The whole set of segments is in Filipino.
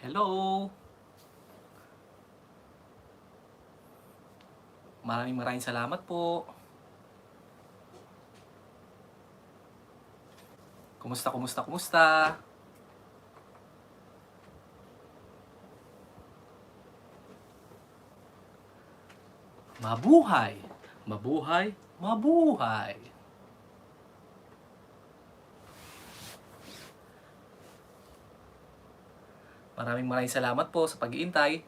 Hello! Maraming salamat po. Kumusta? Mabuhay! Mabuhay! Maraming salamat po sa pag-iintay.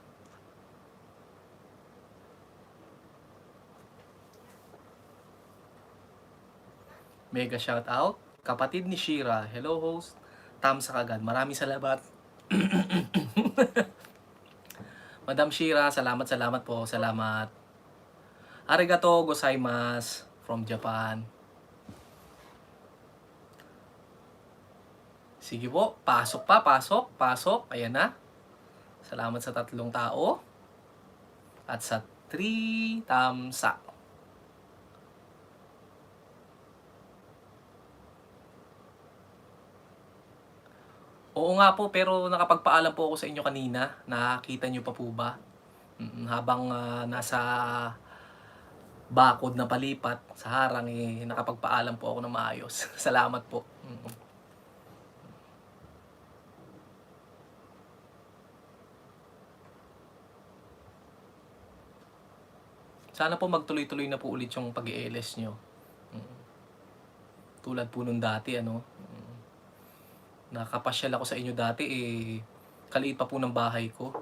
Mega shoutout. Kapatid ni Shira. Hello host. Tamsa kagad. Maraming salamat. Madam Shira, salamat po. Salamat. Arigato gozaimasu from Japan. Sige po, pasok. Ayan na. Salamat sa 3 tao. At sa 3 tamsa. Oo nga po, pero nakapagpaalam po ako sa inyo kanina. Nakita nyo pa po ba? Habang nasa bakod na palipat sa harang, nakapagpaalam po ako ng maayos. Salamat po. Sana po magtuloy-tuloy na po ulit yung pag-i-LS nyo. Tulad po nung dati, nakapasyal ako sa inyo dati, kaliit pa po ng bahay ko.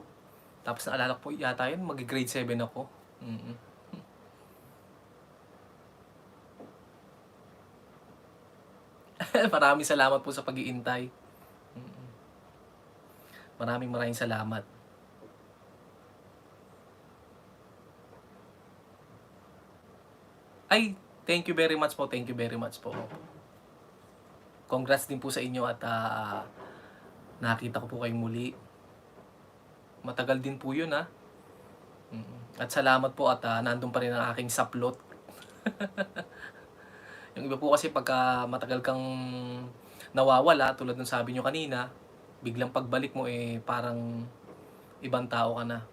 Tapos naalala ko po yata yun, mag-grade 7 ako. Maraming salamat po sa pag-iintay. Maraming salamat. Ay, thank you very much po. Congrats din po sa inyo at nakita ko po kayong muli. Matagal din po yun At salamat po at nandun pa rin ang aking saplot. Yung iba po kasi pagka matagal kang nawawala, tulad ng sabi nyo kanina, biglang pagbalik mo parang ibang tao ka na.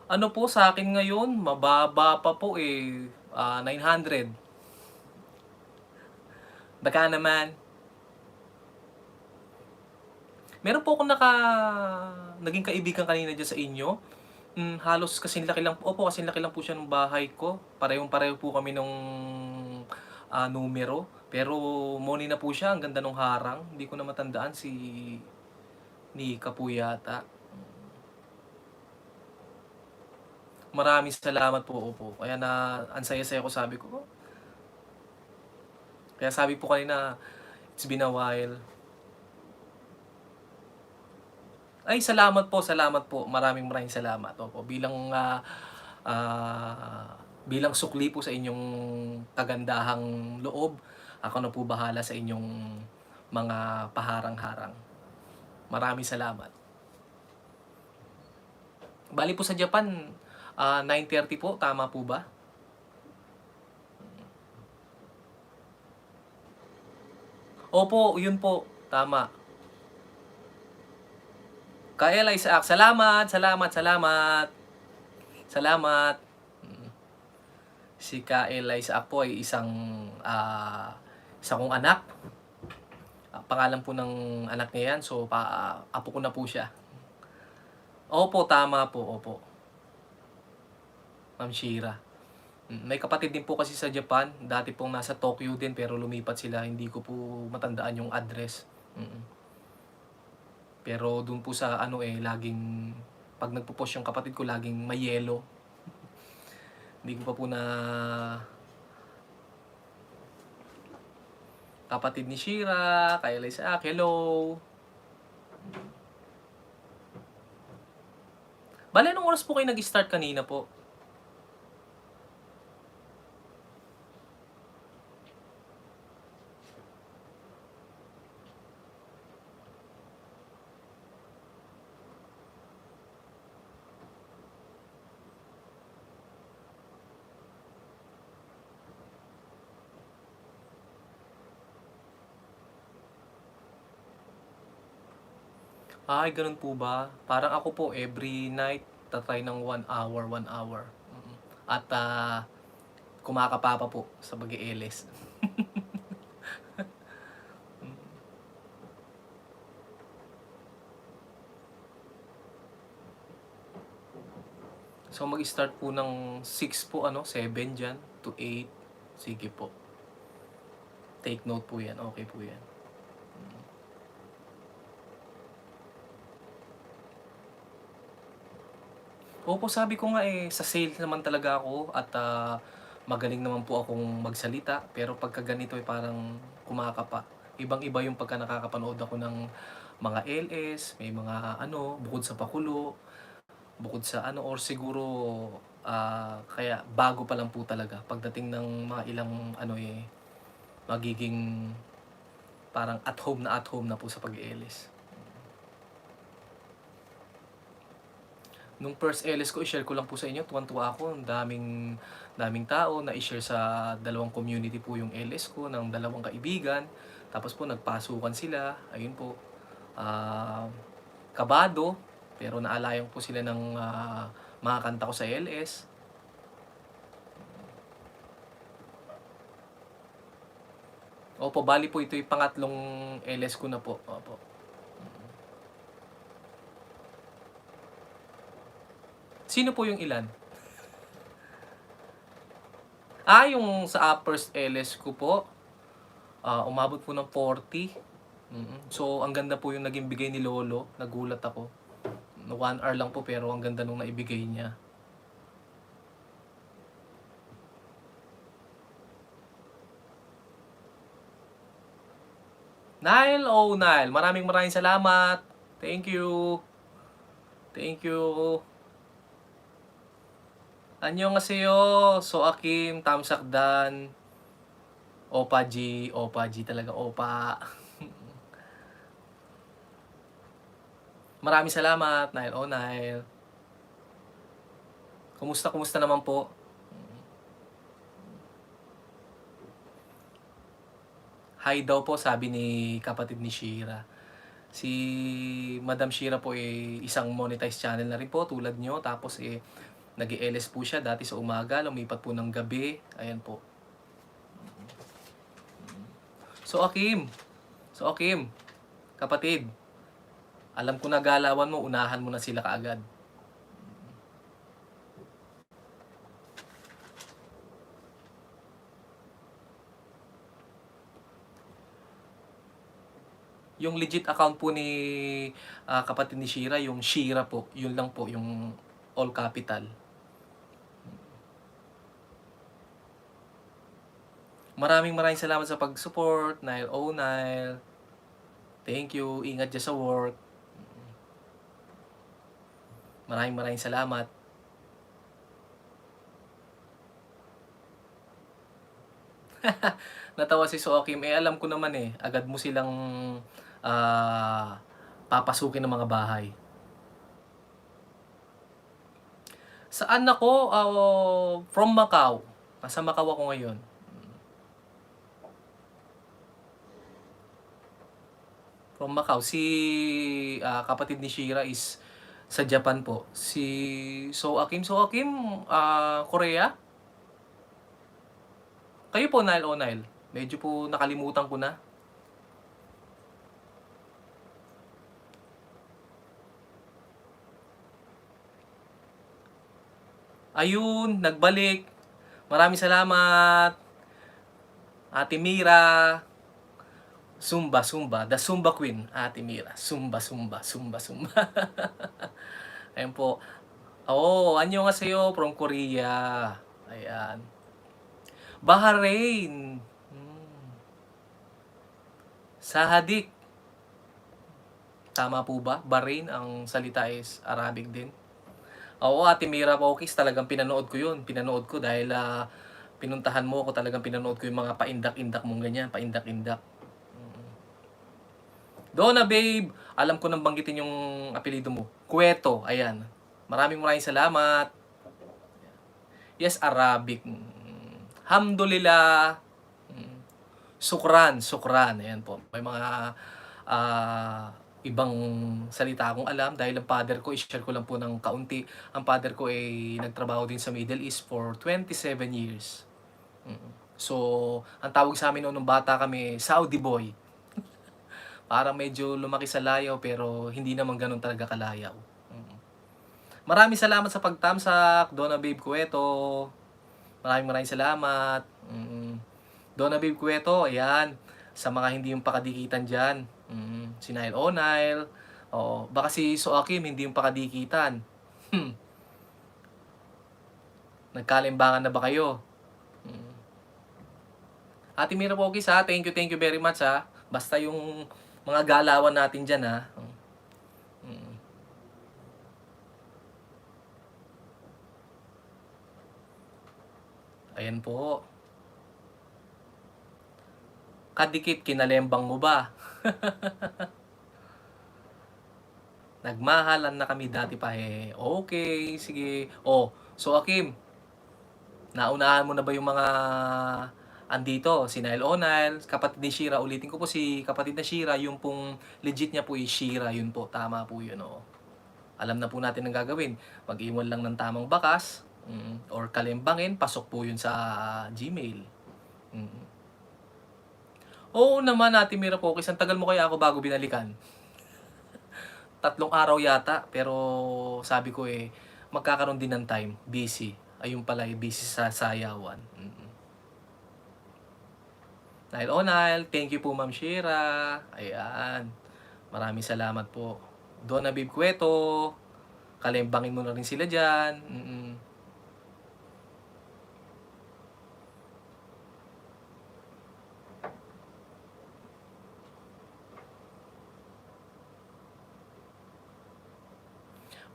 Ano po sa akin ngayon, mababa pa po 900. Baka naman. Meron po akong naging kaibigan kanina dyan sa inyo. Halos kasing laki lang po siya ng bahay ko. Parehong-pareho po kami nung numero. Pero moni na po siya, ang ganda nung harang. Hindi ko na matandaan si Nika po yata. Maraming salamat po. Kaya ang saya-saya ko, sabi ko. Kaya sabi po kanina, it's been a while. Ay, salamat po. Maraming salamat. Opo, bilang sukli po sa inyong kagandahang loob, ako na po bahala sa inyong mga paharang-harang. Maraming salamat. Bali po sa Japan, 9:30 po, tama po ba? Opo, yun po, tama. Kael Isaac, salamat. Si Kael Isaac po ay isang kong anak. Pangalan po ng anak niya yan, so apo ko na po siya. Opo, tama po, opo. Ma'am Shira. May kapatid din po kasi sa Japan, dati pong nasa Tokyo din pero lumipat sila, hindi ko po matandaan yung address. Pero doon po sa laging pag nagpo-post yung kapatid ko, laging may yellow. Hindi ko pa po na kapatid ni Shira, kay Isaac, hello. Bale, anong oras po kayo nag-start kanina po? Ay gano'n po ba? Parang ako po every night ta-try ng 1 hour, 1 hour, At, kumakapapa po sa pag-e-LS. So mag-start po ng 6 po ano, 7 diyan to 8. Sige po, take note po 'yan, okey po 'yan. Opo, sabi ko nga, sa sales naman talaga ako at, magaling naman po akong magsalita, pero pagka ganito, parang kumakapa. Ibang-iba yung pagka nakakapanood ako ng mga LS, may mga ano, bukod sa pakulo, bukod sa ano or siguro, kaya bago pa lang po talaga pagdating ng mga ilang ano, magiging parang at home na po sa pag-e-LS. Nung first LS ko, i-share ko lang po sa inyo, tuwang-tuwa ako, ang daming daming tao na i-share sa dalawang community po yung LS ko ng dalawang kaibigan. Tapos po nagpasukan sila, ayun po, ah, kabado, pero naalayan po sila ng, mga kanta ko sa LS. Opo, bali po ito yung pangatlong LS ko na po, opo. Sino po yung ilan? Yung sa, first LS ko po, umabot po ng 40. So, ang ganda po yung naging bigay ni lolo, nagulat ako. 1 hour lang po pero ang ganda nung naibigay niya. Nile, oh Nile, maraming maraming salamat. Thank you. Thank you. Annyeonghaseyo, Soakim, Tamsakdan, Opa G talaga, Opa. Maraming salamat, Nile, oh Nile. Kumusta naman po? Hi daw po, sabi ni kapatid ni Shira. Si Madam Shira po isang monetized channel na rin po tulad nyo. Tapos nag-LS po siya dati sa umaga, lumipat po ng gabi. Ayan po. So Akim, kapatid, alam ko na galawan mo, unahan mo na sila kaagad. Yung legit account po ni kapatid ni Shira, yung Shira po, yun lang po, yung all capital. Maraming maraming salamat sa pag-support, Nile, oh Nile. Thank you, ingat dyan sa work. Maraming maraming salamat. Natawa si Soakim, alam ko naman agad mo silang papasukin ng mga bahay. Saan ako? From Macau. Nasa Macau ako ngayon. From Macau. Si kapatid ni Shira is sa Japan po. Si Soakim, Korea? Kayo po, Nile o Nile? Medyo po nakalimutan ko na. Ayun, nagbalik. Maraming salamat. Ate Mira. Zumba. The Zumba Queen, Ate Mira. Zumba. Ayan po. Annyeonghaseyo from Korea. Ayan. Bahrain. Sahadik. Tama po ba? Bahrain, ang salita is Arabic din. Oo, Ate Mira Pokis, talagang pinanood ko yun. Pinanood ko dahil pinuntahan mo ako, talagang pinanood ko yung mga paindak-indak mong ganyan, paindak-indak. Donna babe, alam ko nang banggitin yung apelido mo. Kueto, ayan. Maraming salamat. Yes, Arabic. Hamdulillah. Sukran. Ayan po. May mga ibang salita akong alam dahil ang father ko, i-share ko lang po ng kaunti, ang father ko ay nagtrabaho din sa Middle East for 27 years. So, ang tawag sa amin noon nung bata kami, Saudi boy. Parang medyo lumaki sa layaw pero hindi naman gano'n talaga kalayaw. Mm. Maraming salamat sa pagtamsak, Donna Babe Cueto. Maraming salamat. Donna Babe Cueto, ayan. Sa mga hindi yung pakadikitan dyan. Si Nile O'Nile. Oo, baka si Soakim hindi yung pakadikitan. Nagkalimbangan na ba kayo? Ate Mira Pogis ha, thank you very much ha. Basta yung mga galawan natin dyan ha. Ayan po. Kadikit, kinalembang mo ba? Nagmahalan na kami dati pa eh. Okay, sige. Oh, so Akim, naunahan mo na ba yung mga andito? Si Nile O'Nile, kapatid ni Shira. Ulitin ko po si kapatid na Shira, yung pong legit niya po is Shira. Yun po, tama po yun. Oh. Alam na po natin ang gagawin. Mag-iwan lang ng tamang bakas or kalimbangin, pasok po yun sa Gmail. Oo naman, Ate Mira Pokis, ang tagal mo kaya ako bago binalikan? 3 araw yata, pero sabi ko eh, magkakaroon din ng time, busy. Ayun pala, busy sa sayawan. Nile O'Nile, thank you po Ma'am Shira. Ayan, maraming salamat po. Donna Babe Cueto, kalimbangin mo na rin sila dyan.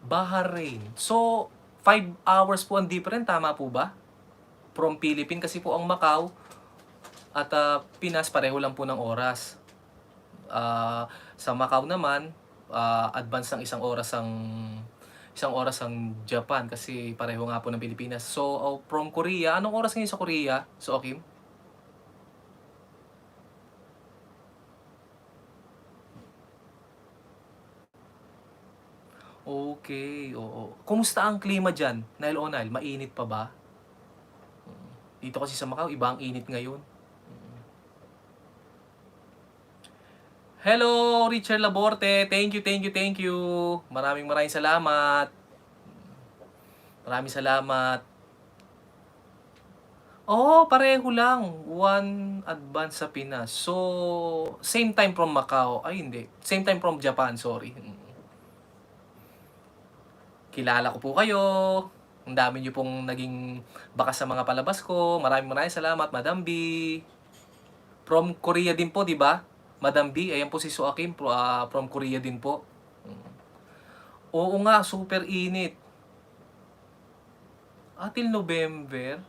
Bahrain. So, 5 hours po ang different, tama po ba? From Philippines kasi po ang Macau at Pinas pareho lang po ng oras. Sa Macau naman, advance ng isang oras ang Japan kasi pareho nga po ng Pilipinas. So, from Korea, anong oras ngayon sa Korea? So, Kim? Okay, oo. Kumusta ang klima dyan, Nile O'Nile? Mainit pa ba? Dito kasi sa Macau, iba ang init ngayon. Hello, Richard Laborte. Thank you. Maraming salamat. Maraming salamat. Oo, pareho lang. One advance sa Pinas. So, same time from Macau. Ay, hindi. Same time from Japan, sorry. Kilala ko po kayo. Ang dami niyo pong naging bakas sa mga palabas ko. Maraming salamat, Madam B. From Korea din po, di ba? Madam B, ayan po si Soakim, from Korea din po. Oo nga, super init. Till November.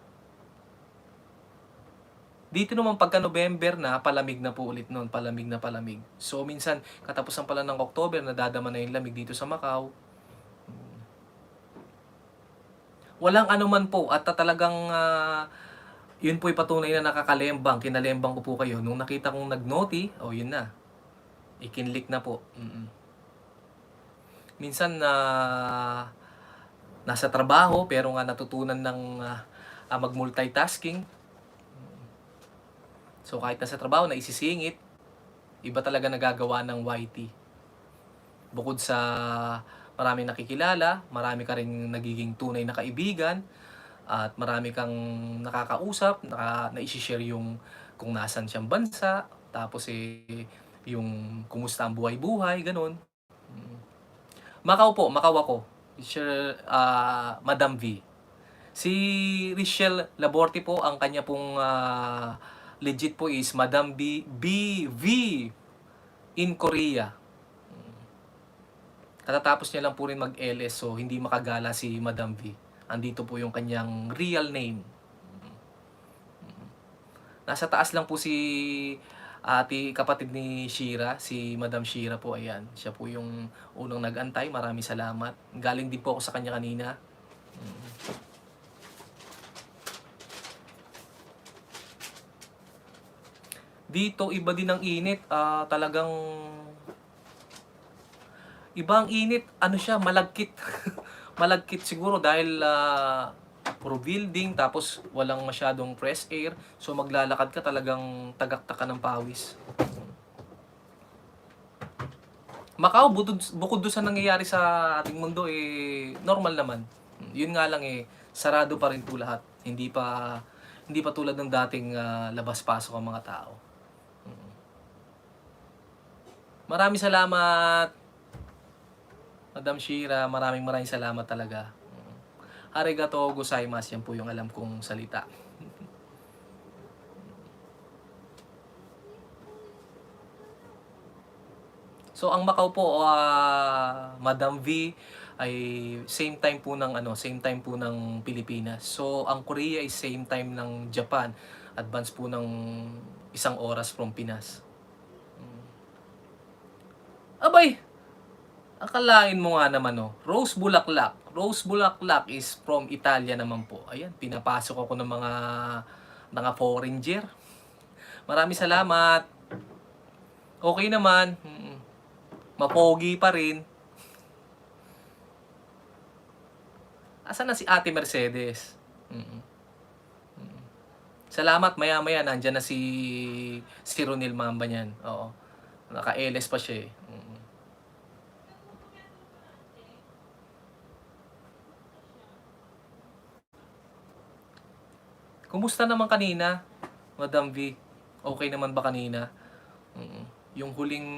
Dito naman pagka November na, palamig na po ulit noon, palamig na palamig. So minsan, katapusan pala ng October, nadadama na yung lamig dito sa Macau. Walang anuman po, at talagang yun po'y patunay na nakakalembang, kinalembang ko po kayo. Nung nakita kong nag-naughty, yun na. Ikinlik na po. Minsan nasa trabaho, pero nga natutunan ng mag-multitasking. So kahit nasa trabaho, naisisingit, iba talaga nagagawa ng YT. Bukod sa marami nakikilala, marami ka rin nagiging tunay na kaibigan, at marami kang nakakausap, na-share yung kung nasan siyang bansa, tapos yung kumusta ang buhay-buhay, ganun. Macau ako. Sure, Madam V. Si Richelle Laborte po, ang kanya pong legit po is Madam BV in Korea. Katatapos niya lang po rin mag-LS, so hindi makagala si Madam V. Andito po yung kanyang real name. Nasa taas lang po si kapatid ni Shira, si Madam Shira po, ayan. Siya po yung unang nag-antay, maraming salamat. Galing din po ako sa kanya kanina. Dito, iba din ang init. Talagang Iba ang init, ano siya, malagkit. Malagkit siguro dahil puro building, tapos walang masyadong fresh air. So maglalakad ka talagang tagaktak ka ng pawis. Macau, bukod doon sa nangyayari sa ating mundo, normal naman. Yun nga lang sarado pa rin po lahat. Hindi pa tulad ng dating labas-pasok ang mga tao. Maraming salamat, Madam Shira. Maraming salamat talaga. Arigato gozaimasu, yan po yung alam kong salita. So ang Macau po, Madam V, ay same time po ng Pilipinas. So ang Korea is same time ng Japan. Advance po ng 1 oras from Pinas. Abay, akalain mo nga naman Rose Bulaklak. Rose Bulaklak is from Italia naman po. Ayan, pinapasok ako ng mga foreigner. Maraming salamat. Okay naman. Mapogi pa rin. Asan na si Ate Mercedes? Salamat, maya-maya nandyan na si Ronel Mamba niyan. Oo. Naka-LS pa siya . Kumusta naman kanina, Madam V? Okay naman ba kanina? Yung huling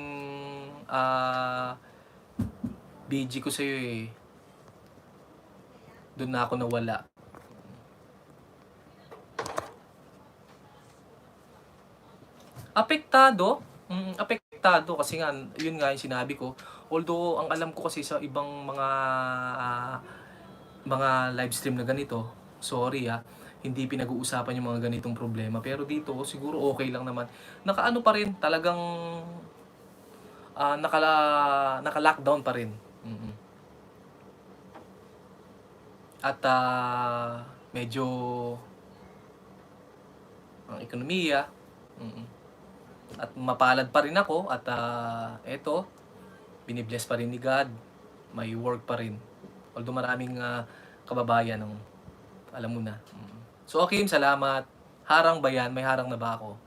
BG ko sa'yo doon na ako nawala. Apektado? Apektado kasi nga, yun nga yung sinabi ko. Although, ang alam ko kasi sa ibang mga live stream na ganito, sorry hindi pinag-uusapan yung mga ganitong problema. Pero dito, siguro okay lang naman. Nakaano pa rin, talagang naka-lockdown pa rin. At medyo ang ekonomiya, at mapalad pa rin ako, at eto, binibless pa rin ni God, may work pa rin. Although maraming kababayan alam mo na. So okay, salamat. Harang ba yan? May harang na ba ako?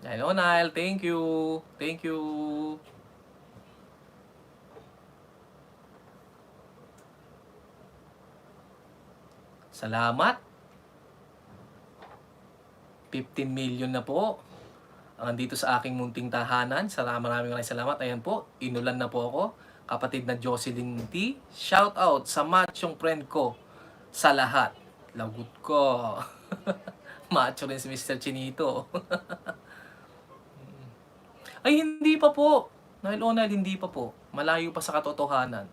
Hello, Nile. Thank you. Thank you. Salamat. 15 million na po ang andito sa aking munting tahanan. Maraming salamat. Ayan po, inulan na po ako. Kapatid na Jocelyn T. Shout out sa machong friend ko sa lahat. Lagot ko. Macho rin si Mr. Chinito. Ay, hindi pa po. Onel, hindi pa po. Malayo pa sa katotohanan.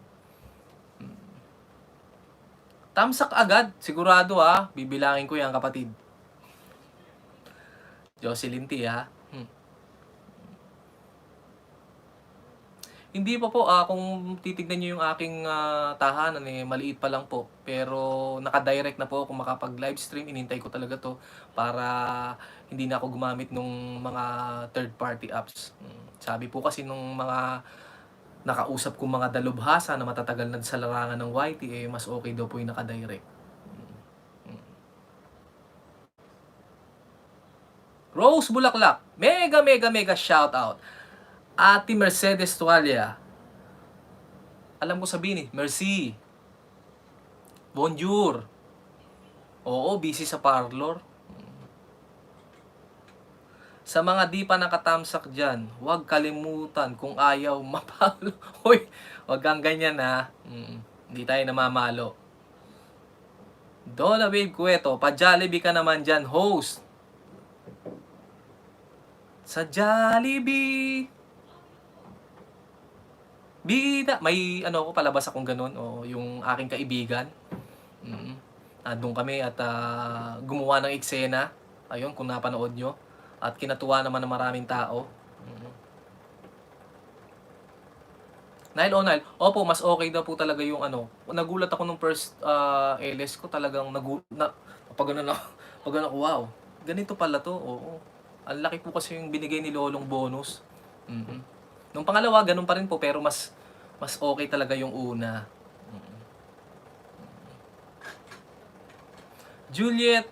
Tamsak agad. Sigurado bibilangin ko yan, kapatid. Jocelyn T, Hindi pa po. Kung titignan nyo yung aking tahanan, maliit pa lang po. Pero naka-direct na po ako makapag-live stream. Inintay ko talaga to para hindi na ako gumamit nung mga third-party apps. Sabi po kasi nung mga nakausap kong mga dalubhasa na matatagal na sa larangan ng YT, mas okay daw po yung naka-direct. Rose Bulaklak, mega shout out. Ate Mercedes Tualia. Alam ko sabihin merci. Bonjour. Oo, busy sa parlor. Sa mga di pa nakatamsak dyan, huwag kalimutan kung ayaw mapalo. Hoy, huwag kang ganyan Hindi tayo namamalo. Donna Babe Cueto, pa-Jollibee ka naman dyan, host. Sa Jollibee. Bida, may ako palabas akong ganun, yung aking kaibigan. Doon kami at gumawa ng eksena. Ayun, kung napanood nyo. At kinatuwa naman ng maraming tao. Nile, opo, mas okay daw po talaga yung Nagulat ako nung first LS ko, talagang pag ako, wow, ganito pala to, oo. Ang laki po kasi yung binigay ni Lolong bonus. Nung pangalawa, ganun pa rin po, pero mas okay talaga yung una. Juliet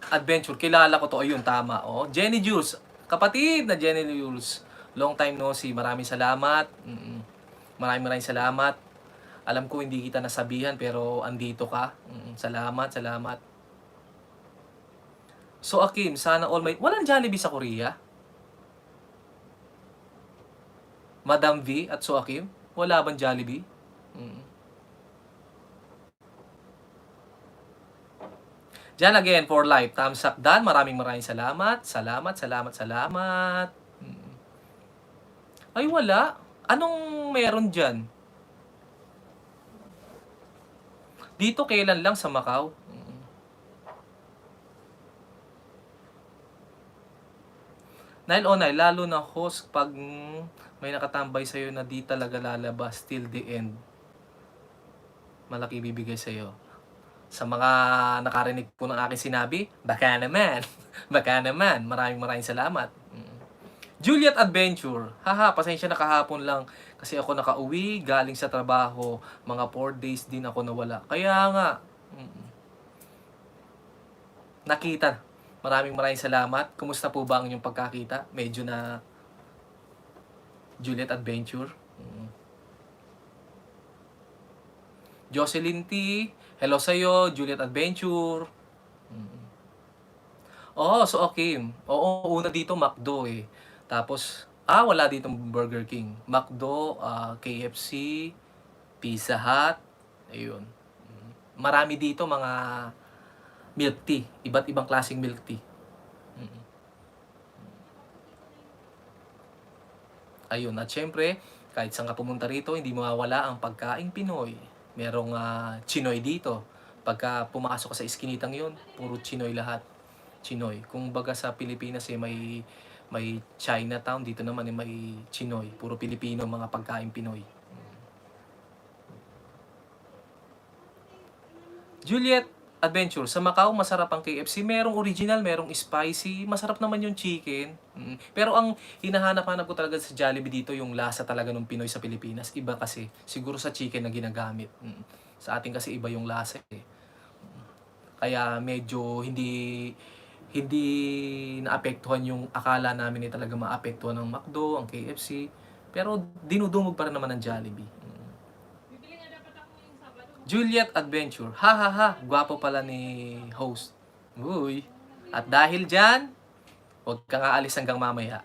Adventure, kilala ko to. Ayun, tama. Oh, Jenny Jules, kapatid na Jenny Jules. Long time no see. Maraming salamat. Maraming salamat. Alam ko hindi kita nasabihan pero andito ka. Salamat, salamat. So Akim, sana all may... Walang Jollibee sa Korea? Madam V at So Akim? Wala bang Jollibee? Diyan again, for life. Thumbs up, Dan. Maraming salamat. Salamat, salamat, salamat. Ay, wala. Anong meron dyan? Dito, kailan lang sa Macau? Nile on Nile, lalo na host pag may nakatambay sa'yo na di talaga lalabas till the end. Malaki bibigay sa'yo. Sa mga nakarinig po ng aking sinabi, baka naman. Baka naman. Maraming salamat. Juliet Adventure. Haha, pasensya na kahapon lang kasi ako nakauwi galing sa trabaho. Mga 4 days din ako nawala. Kaya nga, nakita. Maraming salamat. Kumusta po ba ang inyong pagkakita? Medyo na Juliet Adventure. Jocelyn T. Hello sa'yo, Juliet Adventure. Oh, so okay. Oo, una dito McDo eh. Tapos, wala dito Burger King. McDo, KFC, Pizza Hut. Ayun. Marami dito mga milk tea. Iba't ibang klaseng milk tea. Ayun. At syempre, kahit saan ka pumunta rito, hindi mawawala ang pagkaing Pinoy. Merong Chinoy dito. Pagka pumasok ka sa iskinitang yun, puro Chinoy lahat. Chinoy. Kung baga sa Pilipinas may Chinatown, dito naman may Chinoy. Puro Pilipino mga pagkain Pinoy. Juliet Adventure, sa Macau masarap ang KFC. Merong original, merong spicy. Masarap naman yung chicken. Pero ang hinahanap-hanap ko talaga sa Jollibee dito, yung lasa talaga ng Pinoy sa Pilipinas. Iba kasi. Siguro sa chicken na ginagamit. Sa atin kasi iba yung lasa eh. Kaya medyo hindi naapektuhan yung akala namin talaga maapektuhan ng McDo, ang KFC. Pero dinudumog pa rin naman ng Jollibee. Juliet Adventure. Ha ha ha, gwapo pala ni host. Uy. At dahil dyan, huwag kang aalis hanggang mamaya.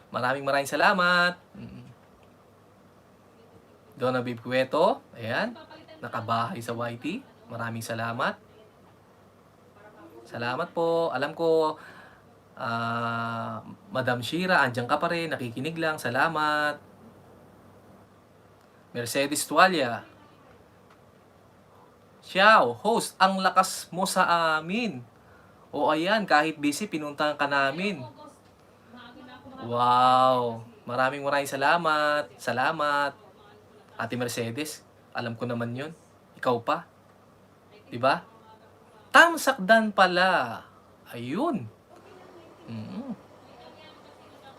Maraming salamat. Donna Bib Cueto. Ayan. Nakabahay sa YT. Maraming salamat. Salamat po. Alam ko, Madam Shira, andyan ka pa rin. Nakikinig lang. Salamat. Mercedes Tualia. Xiao, host, ang lakas mo sa amin. O ayan, kahit busy, pinuntahan ka namin. Wow. Maraming salamat. Salamat. Ate Mercedes, alam ko naman yun. Ikaw pa. Diba? Tamsakdan pala. Ayun.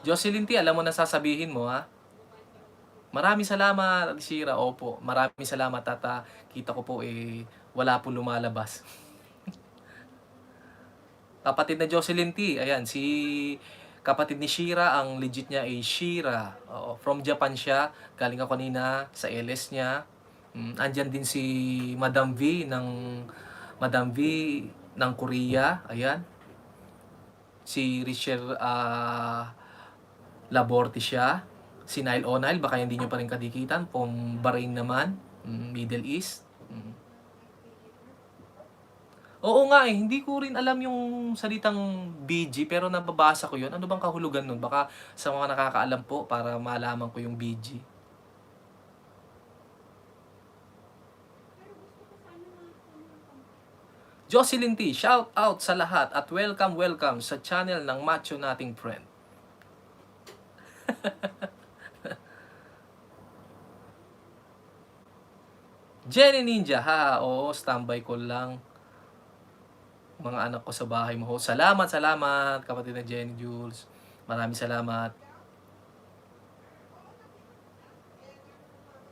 Jocelyn T, alam mo na sasabihin mo ha. Maraming salamat, Shira. Opo, maraming salamat at kita ko po wala po lumalabas. Kapatid na Jocelyn T, ayan, si kapatid ni Shira, ang legit niya ay Shira. From Japan siya, galing ako kanina sa LS niya. Andyan din si Madam V ng Korea, ayan. Si Richard Laborte siya. Si Nile on Nile, baka hindi nyo pa rin kadikitan. From Bahrain naman, Middle East. Oo nga hindi ko rin alam yung salitang BG, pero nababasa ko yun. Ano bang kahulugan nun? Baka sa mga nakakaalam po, para malaman ko yung BG. Jocelyn T, shout out sa lahat at welcome sa channel ng macho nating friend. Jenny Ninja, oo, standby ko lang. Mga anak ko sa bahay mo. Salamat, kapatid na Jenny Jules. Maraming salamat.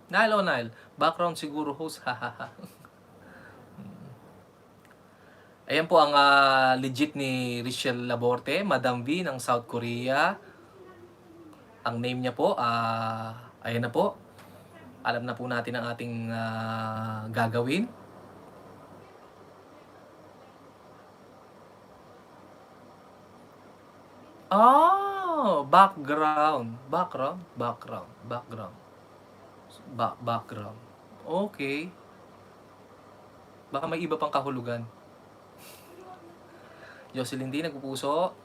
Nile o Nile? Background siguro host, hahaha. Ayan po ang legit ni Richelle Laborte, Madam V ng South Korea. Ang name niya po, ayan na po. Alam na po natin ang ating gagawin. Background. Background. Okay. Baka may iba pang kahulugan. Jocelyn D, nagpupuso.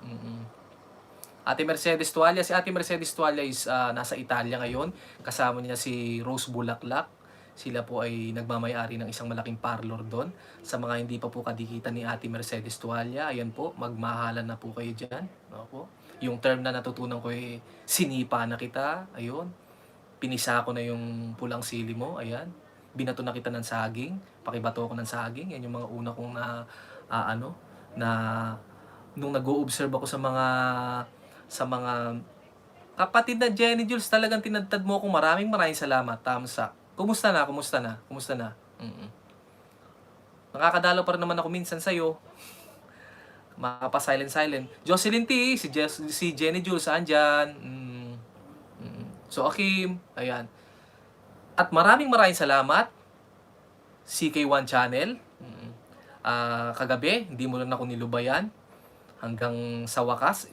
Ate Mercedes Tualia. Si Ate Mercedes Tualia is nasa Italia ngayon. Kasama niya si Rose Bulaklak. Sila po ay nagmamayari ng isang malaking parlor doon. Sa mga hindi pa po kadikitan ni Ate Mercedes Tualia, ayan po, magmahalan na po kayo dyan. Ako. Yung term na natutunan ko ay sinipa na kita. Ayun. Pinisa ko na yung pulang sili mo. Ayan. Binato na kita ng saging. Pakibato ko ng saging. Yan yung mga una kong na nung nag-o-observe ako sa mga kapatid na Jenny Jules, talagang tinadtad mo ako. Maraming salamat. Tamsa. Kumusta na? Nakakadalo pa rin naman ako minsan sa'yo. Mapa-silent. Jocelyn T, si Jenny Jules, saan dyan? So, Akim, ayan. At maraming salamat. CK1 Channel. Kagabi, hindi mo lang ako nilubayan. Hanggang sa wakas,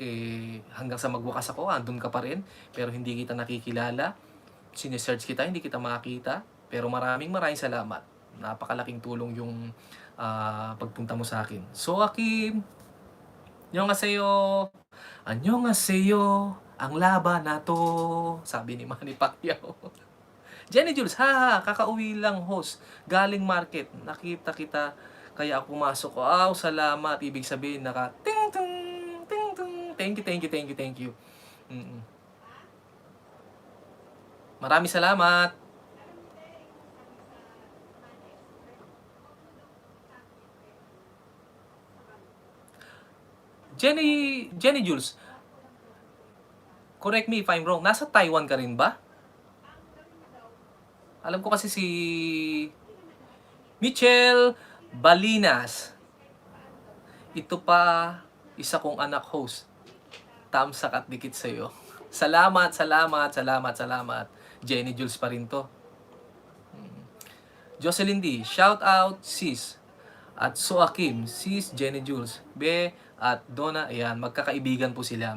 hanggang sa magwakas ako, andun ka pa rin. Pero hindi kita nakikilala. Sinesearch kita, hindi kita makita. Pero maraming salamat. Napakalaking tulong yung pagpunta mo sa akin. So, Akim, annyeonghaseyo, ang laban na to. Sabi ni Manny Pacquiao. Jenny Jules, kakauwi lang host. Galing market, nakita kita. Kaya ako pumasok ko. Salamat. Ibig sabihin, ting tung. Thank you. Maraming salamat. Jenny Jules, correct me if I'm wrong. Nasa Taiwan ka rin ba? Alam ko kasi si Michelle Balinas. Ito pa, isa kong anak host. Tamsak at dikit sa'yo. Salamat. Jenny Jules pa rin to. Jocelyn D, shout out sis. At Soakim, sis Jenny Jules. Be at Donna, ayan, magkakaibigan po sila.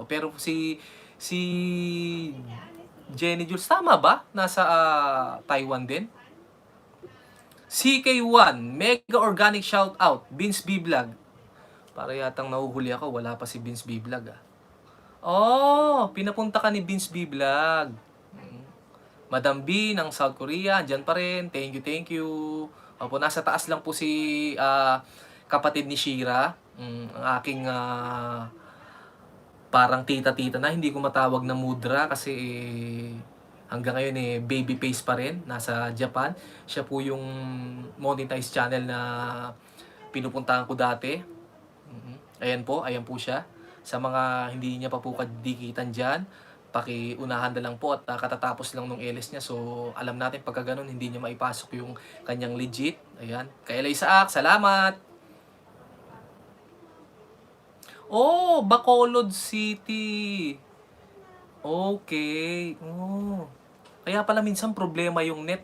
Pero si Jenny Jules, tama ba? Nasa Taiwan din? CK1, mega organic shout out, Vince B Vlog. Para yatang nahuhuli ako, wala pa si Vince B Vlog pinapunta ka ni Vince B Vlog. Madam B ng South Korea, andyan pa rin. Thank you. Opo, nasa taas lang po si kapatid ni Shira, ang aking parang tita na, hindi ko matawag na mudra kasi hanggang ngayon baby face pa rin, nasa Japan. Siya po yung monetized channel na pinupuntahan ko dati. Ayan po siya. Sa mga hindi niya pa po kadikitan dyan, pakiunahan na lang po at katatapos lang nung LS niya. So, alam natin pagka ganun, hindi niya maipasok yung kanyang legit. Ayan. Kay Eli Isaac, salamat! Bacolod City. Okay. Kaya pala minsan problema yung net,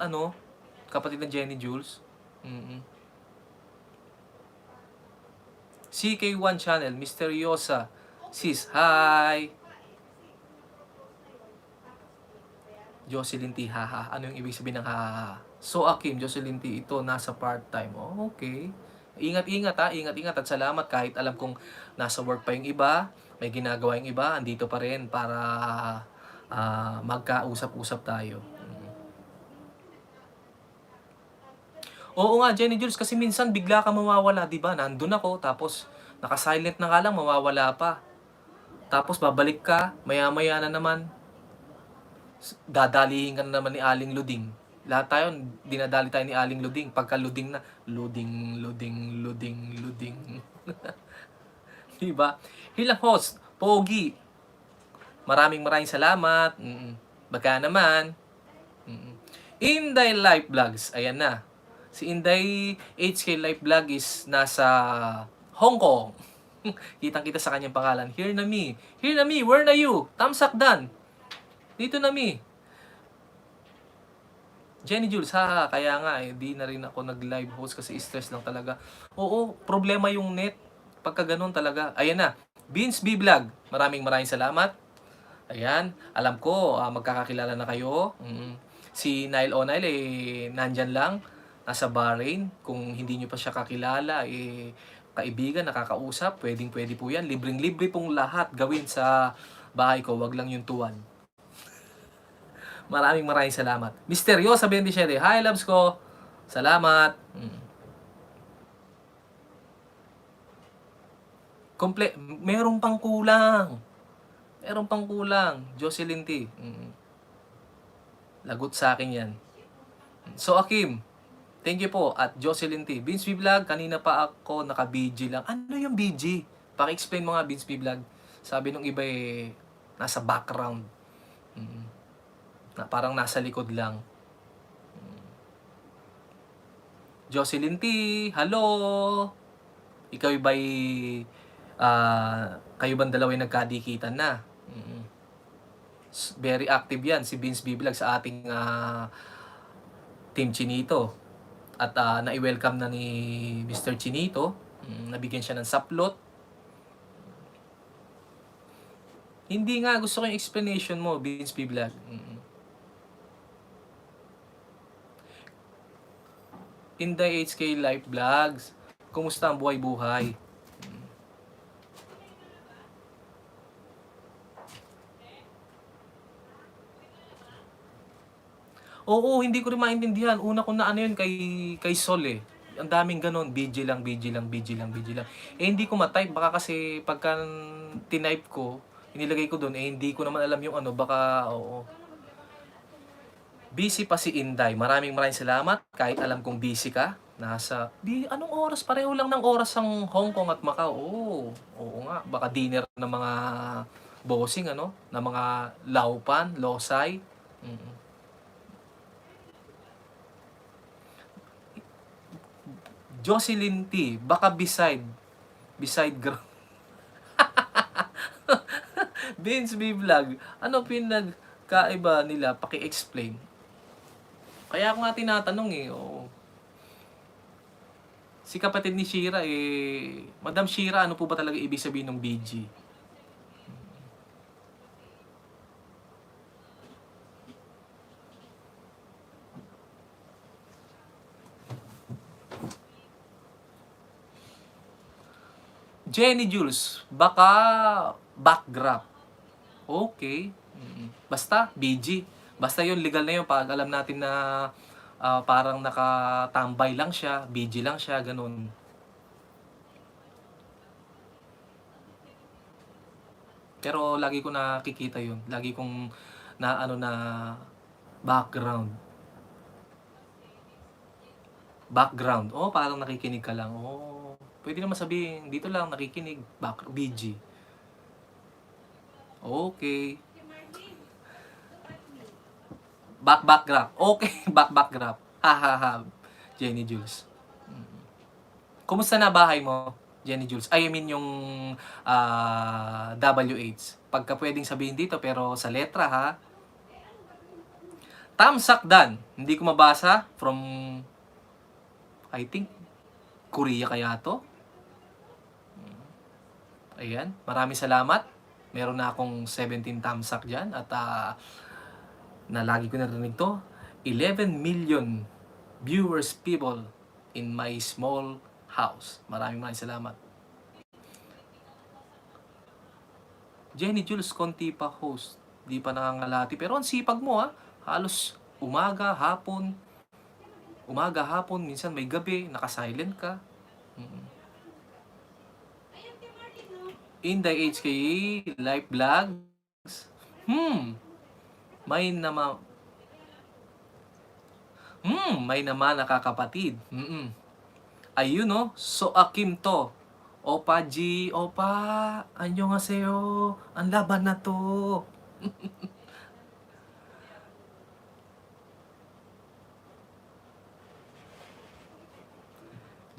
kapatid ng Jenny Jules. CK1 Channel, Misteriosa. Sis, hi! Jocelyn T, haha. Ano yung ibig sabihin ng haha? So, Akim, Jocelyn T, ito nasa part-time. Okay. Ingat at salamat kahit alam kong nasa work pa yung iba, may ginagawa yung iba, andito pa rin para magkausap-usap tayo. Oo nga, Jenny Jules, kasi minsan bigla ka mawawala, di ba? Nandun ako, tapos naka-silent na nga lang, mawawala pa. Tapos babalik ka, maya-maya na naman, dadalihin ka na naman ni Aling Luding. Lahat tayo, dinadali tayo ni Aling Luding. Pagka Luding na, Luding. Diba? Hilang host, Pogi. Maraming salamat. Baka naman. Inday Life Vlogs, ayan na. Si Inday HK Life Vlog is nasa Hong Kong. Kitang-kita sa kanyang pangalan. Here na me. Here na me. Where na you? Tamsak dan. Dito na me. Jenny Jules, ha, kaya nga, di na rin ako nag-live host kasi stress lang talaga. Oo, problema yung net. Pagka ganun talaga. Ayan na. Beans B Vlog. Maraming salamat. Ayan. Alam ko, magkakakilala na kayo. Si Nile O'Neill, nandyan lang. Nasa Bahrain. Kung hindi nyo pa siya kakilala, kaibigan, nakakausap, pwede po yan. Libreng-libre pong lahat gawin sa bahay ko. Wag lang yung tuwan. Maraming salamat. Misteryosa 27. Hi, loves ko. Salamat. Merong pang kulang. Meron pang kulang. Jocelyn T. Lagot sa akin yan. So, Akim, thank you po. At Jocelyn T. Vince B Vlog, kanina pa ako naka-BG lang. Ano yung BG? Paki-explain mo nga, Vince B Vlog. Sabi nung iba nasa background. Na parang nasa likod lang. Jocelyn T, hello! Ikaw ba'y kayo bang dalawa nagkadikitan na? Very active yan si Vince B Vlog sa ating Team Chinito. At na-welcome na ni Mr. Chinito. Nabigyan siya ng saplot. Hindi nga, gusto ko yung explanation mo, Vince B Vlog. Inday HK Life Vlogs. Kumusta ang buhay-buhay? Oo, hindi ko rin maintindihan. Una ko na ano yun kay Sol eh. Ang daming ganon, BG lang. Hindi ko ma-type. Baka kasi pagka tinype ko, inilagay ko doon, hindi ko naman alam yung ano. Baka, oo. Busy pa si Inday. Maraming salamat. Kahit alam kong busy ka. Anong oras? Pareho lang ng oras ang Hong Kong at Macau. Oo nga. Baka dinner ng mga bossing, ano? Ng mga laupan, losay. Jocelyn T, baka beside ground. Vince B Vlog, ano pinagkaiba nila? Paki-explain. Kaya ako nga tinatanong oo. Si kapatid ni Shira Madam Shira, ano po ba talaga ibig sabihin ng BG? Jenny Jules, baka backdrop. Okay. Basta BG. Basta yun, legal na yun. Pag alam natin na parang nakatambay lang siya, BG lang siya, ganun. Pero lagi ko nakikita yun. Lagi kong na background. Parang nakikinig ka lang. Pwede naman sabihin, dito lang nakikinig, BG. Okay. Backdrop. Okay, backdrop. Ha. Jenny Jules. Kumusta na bahay mo, Jenny Jules? I mean yung WH. Pagka pwedeng sabihin dito pero sa letra ha. Tamsak Dan. Hindi ko mabasa from I think Korea kaya to. Ayan, maraming salamat. Meron na akong 17 tamsak dyan at na lagi ko narinig to, 11 million viewers people in my small house. Maraming salamat. Jenny Jules, konti pa host. Di pa nangangalati. Pero ang sipag mo halos umaga, hapon, minsan may gabi, naka-silent ka. Inday HK Live Vlogs. May naman nakakapatid. Ayun so Akim to. Opa G, opa, annyeonghaseyo. Ang laban na to. Ang laban na to.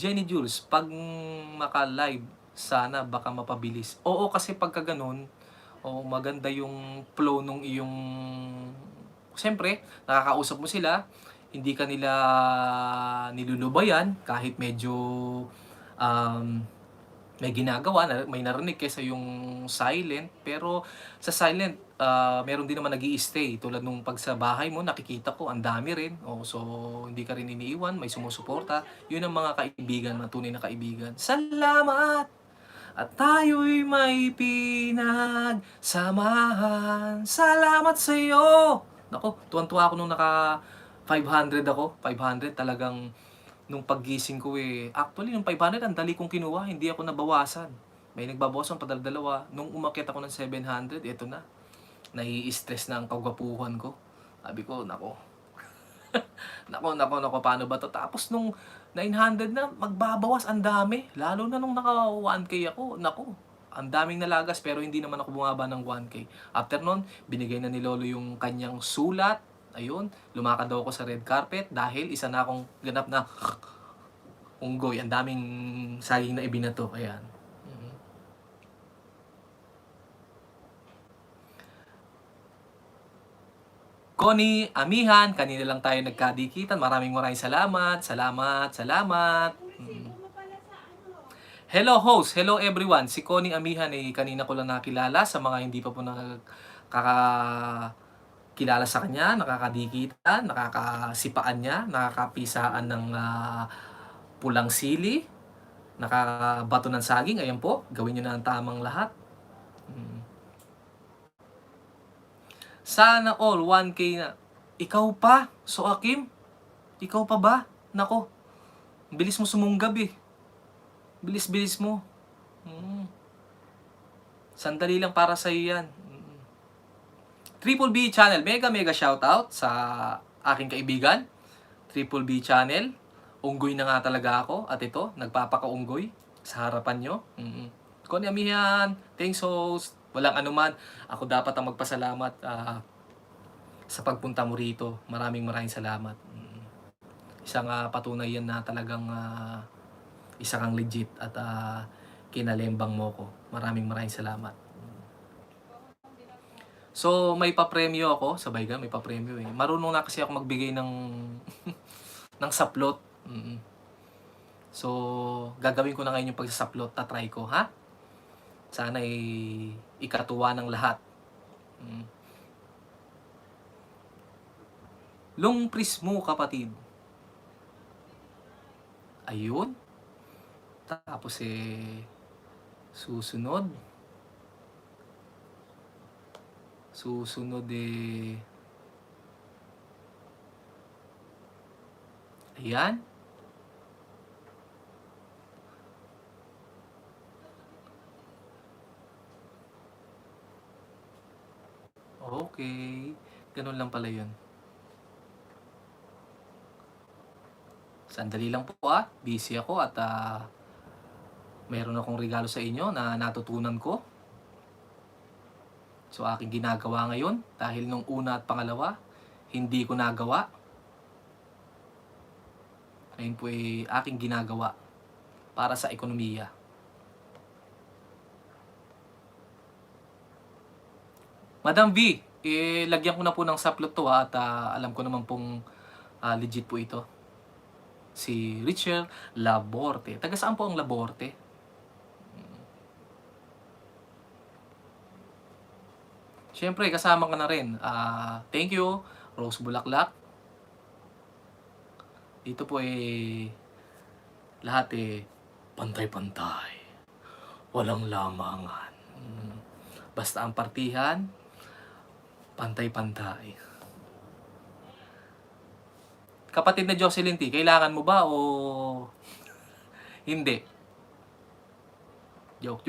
Jenny Jules, 'pag maka-live sana baka mapabilis. Oo, kasi pagka gano'n, oo, maganda yung flow nung iyong siyempre nakakausap mo sila, hindi ka nila nilulubayan kahit medyo, um, may ginagawa na may narinig kaysa yung silent. Pero sa silent, meron din naman nag-i-stay tulad nung 'pag sa bahay mo nakikita ko ang dami rin, oh, so hindi ka rin iniiwan, may sumusuporta. Yun ang mga kaibigan, mga tunay na kaibigan. Salamat at tayo'y may pinagsamahan. Salamat sa'yo! Naku, tuwang-tuwa ako nung naka 500 ako, 500 talagang nung paggising ko, actually nung 500 ang dali kong kinuha, hindi ako nabawasan. May nagbabawas ng padala-dalawa. Nung umakyat ako ng 700, eto na. Nai-stress na ang kagwapuhan ko. Sabi ko, nako, nako, paano ba to? Tapos nung 900 na, magbabawas, ang dami. Lalo na nung naka 1K ako, nako, ang daming nalagas pero hindi naman ako bumaba ng 1K. After nun, binigay na ni Lolo yung kanyang sulat. Ayun, lumakad daw ako sa red carpet dahil isa na akong ganap na unggoy. Ang daming saging na ibinato. Ayan. Connie Amihan, kanina lang tayo nagkadikitan. Maraming salamat. Salamat. Hello host, hello everyone. Si Connie Amihan kanina ko lang nakilala. Sa mga hindi pa po nakakakilala sa kanya, nakakadikitan, nakakasipaan niya, nakakapisaan ng pulang sili, nakakabato ng saging. Ayan po, gawin niyo na ang tamang lahat. Sana all 1K na. Ikaw pa? So Akim? Ikaw pa ba? Nako, bilis mo sumunggab Bilis-bilis mo. Sandali lang para sa iyo yan. Triple B channel, mega shoutout sa aking kaibigan. Triple B channel. Unggoy na nga talaga ako. At ito, nagpapakaunggoy sa harapan nyo. Connie Amihan, thanks host. Walang anuman. Ako dapat ang magpasalamat sa pagpunta mo rito. Maraming salamat. Isang patunay yan na talagang isa kang legit at kinalembang mo ko. Maraming salamat. So, may papremyo ako. Sabay ka, may papremyo Marunong na kasi ako magbigay ng ng saplot. So, gagawin ko na ngayon yung pagsasaplot. Tatry ko, ha? Sana ikatuwa ng lahat. Long pris mo, kapatid. Ayun. Tapos susunod ayan. Okay. Ganun lang pala yun. Sandali lang po busy ako at meron akong regalo sa inyo na natutunan ko. So aking ginagawa ngayon dahil nung una at pangalawa hindi ko nagawa. Ngayon po aking ginagawa para sa ekonomiya. Madam V, lagyan ko na po ng saplot to at alam ko naman pong legit po ito. Si Richard Laborte. Taga saan po ang Laborte? Siyempre, kasama ka na rin. Thank you, Rose Bulaklak. Dito po lahat pantay-pantay. Walang lamangan. Basta ang partihan, pantay-pantay. Kapatid na Jocelyn T, kailangan mo ba o hindi? Joke.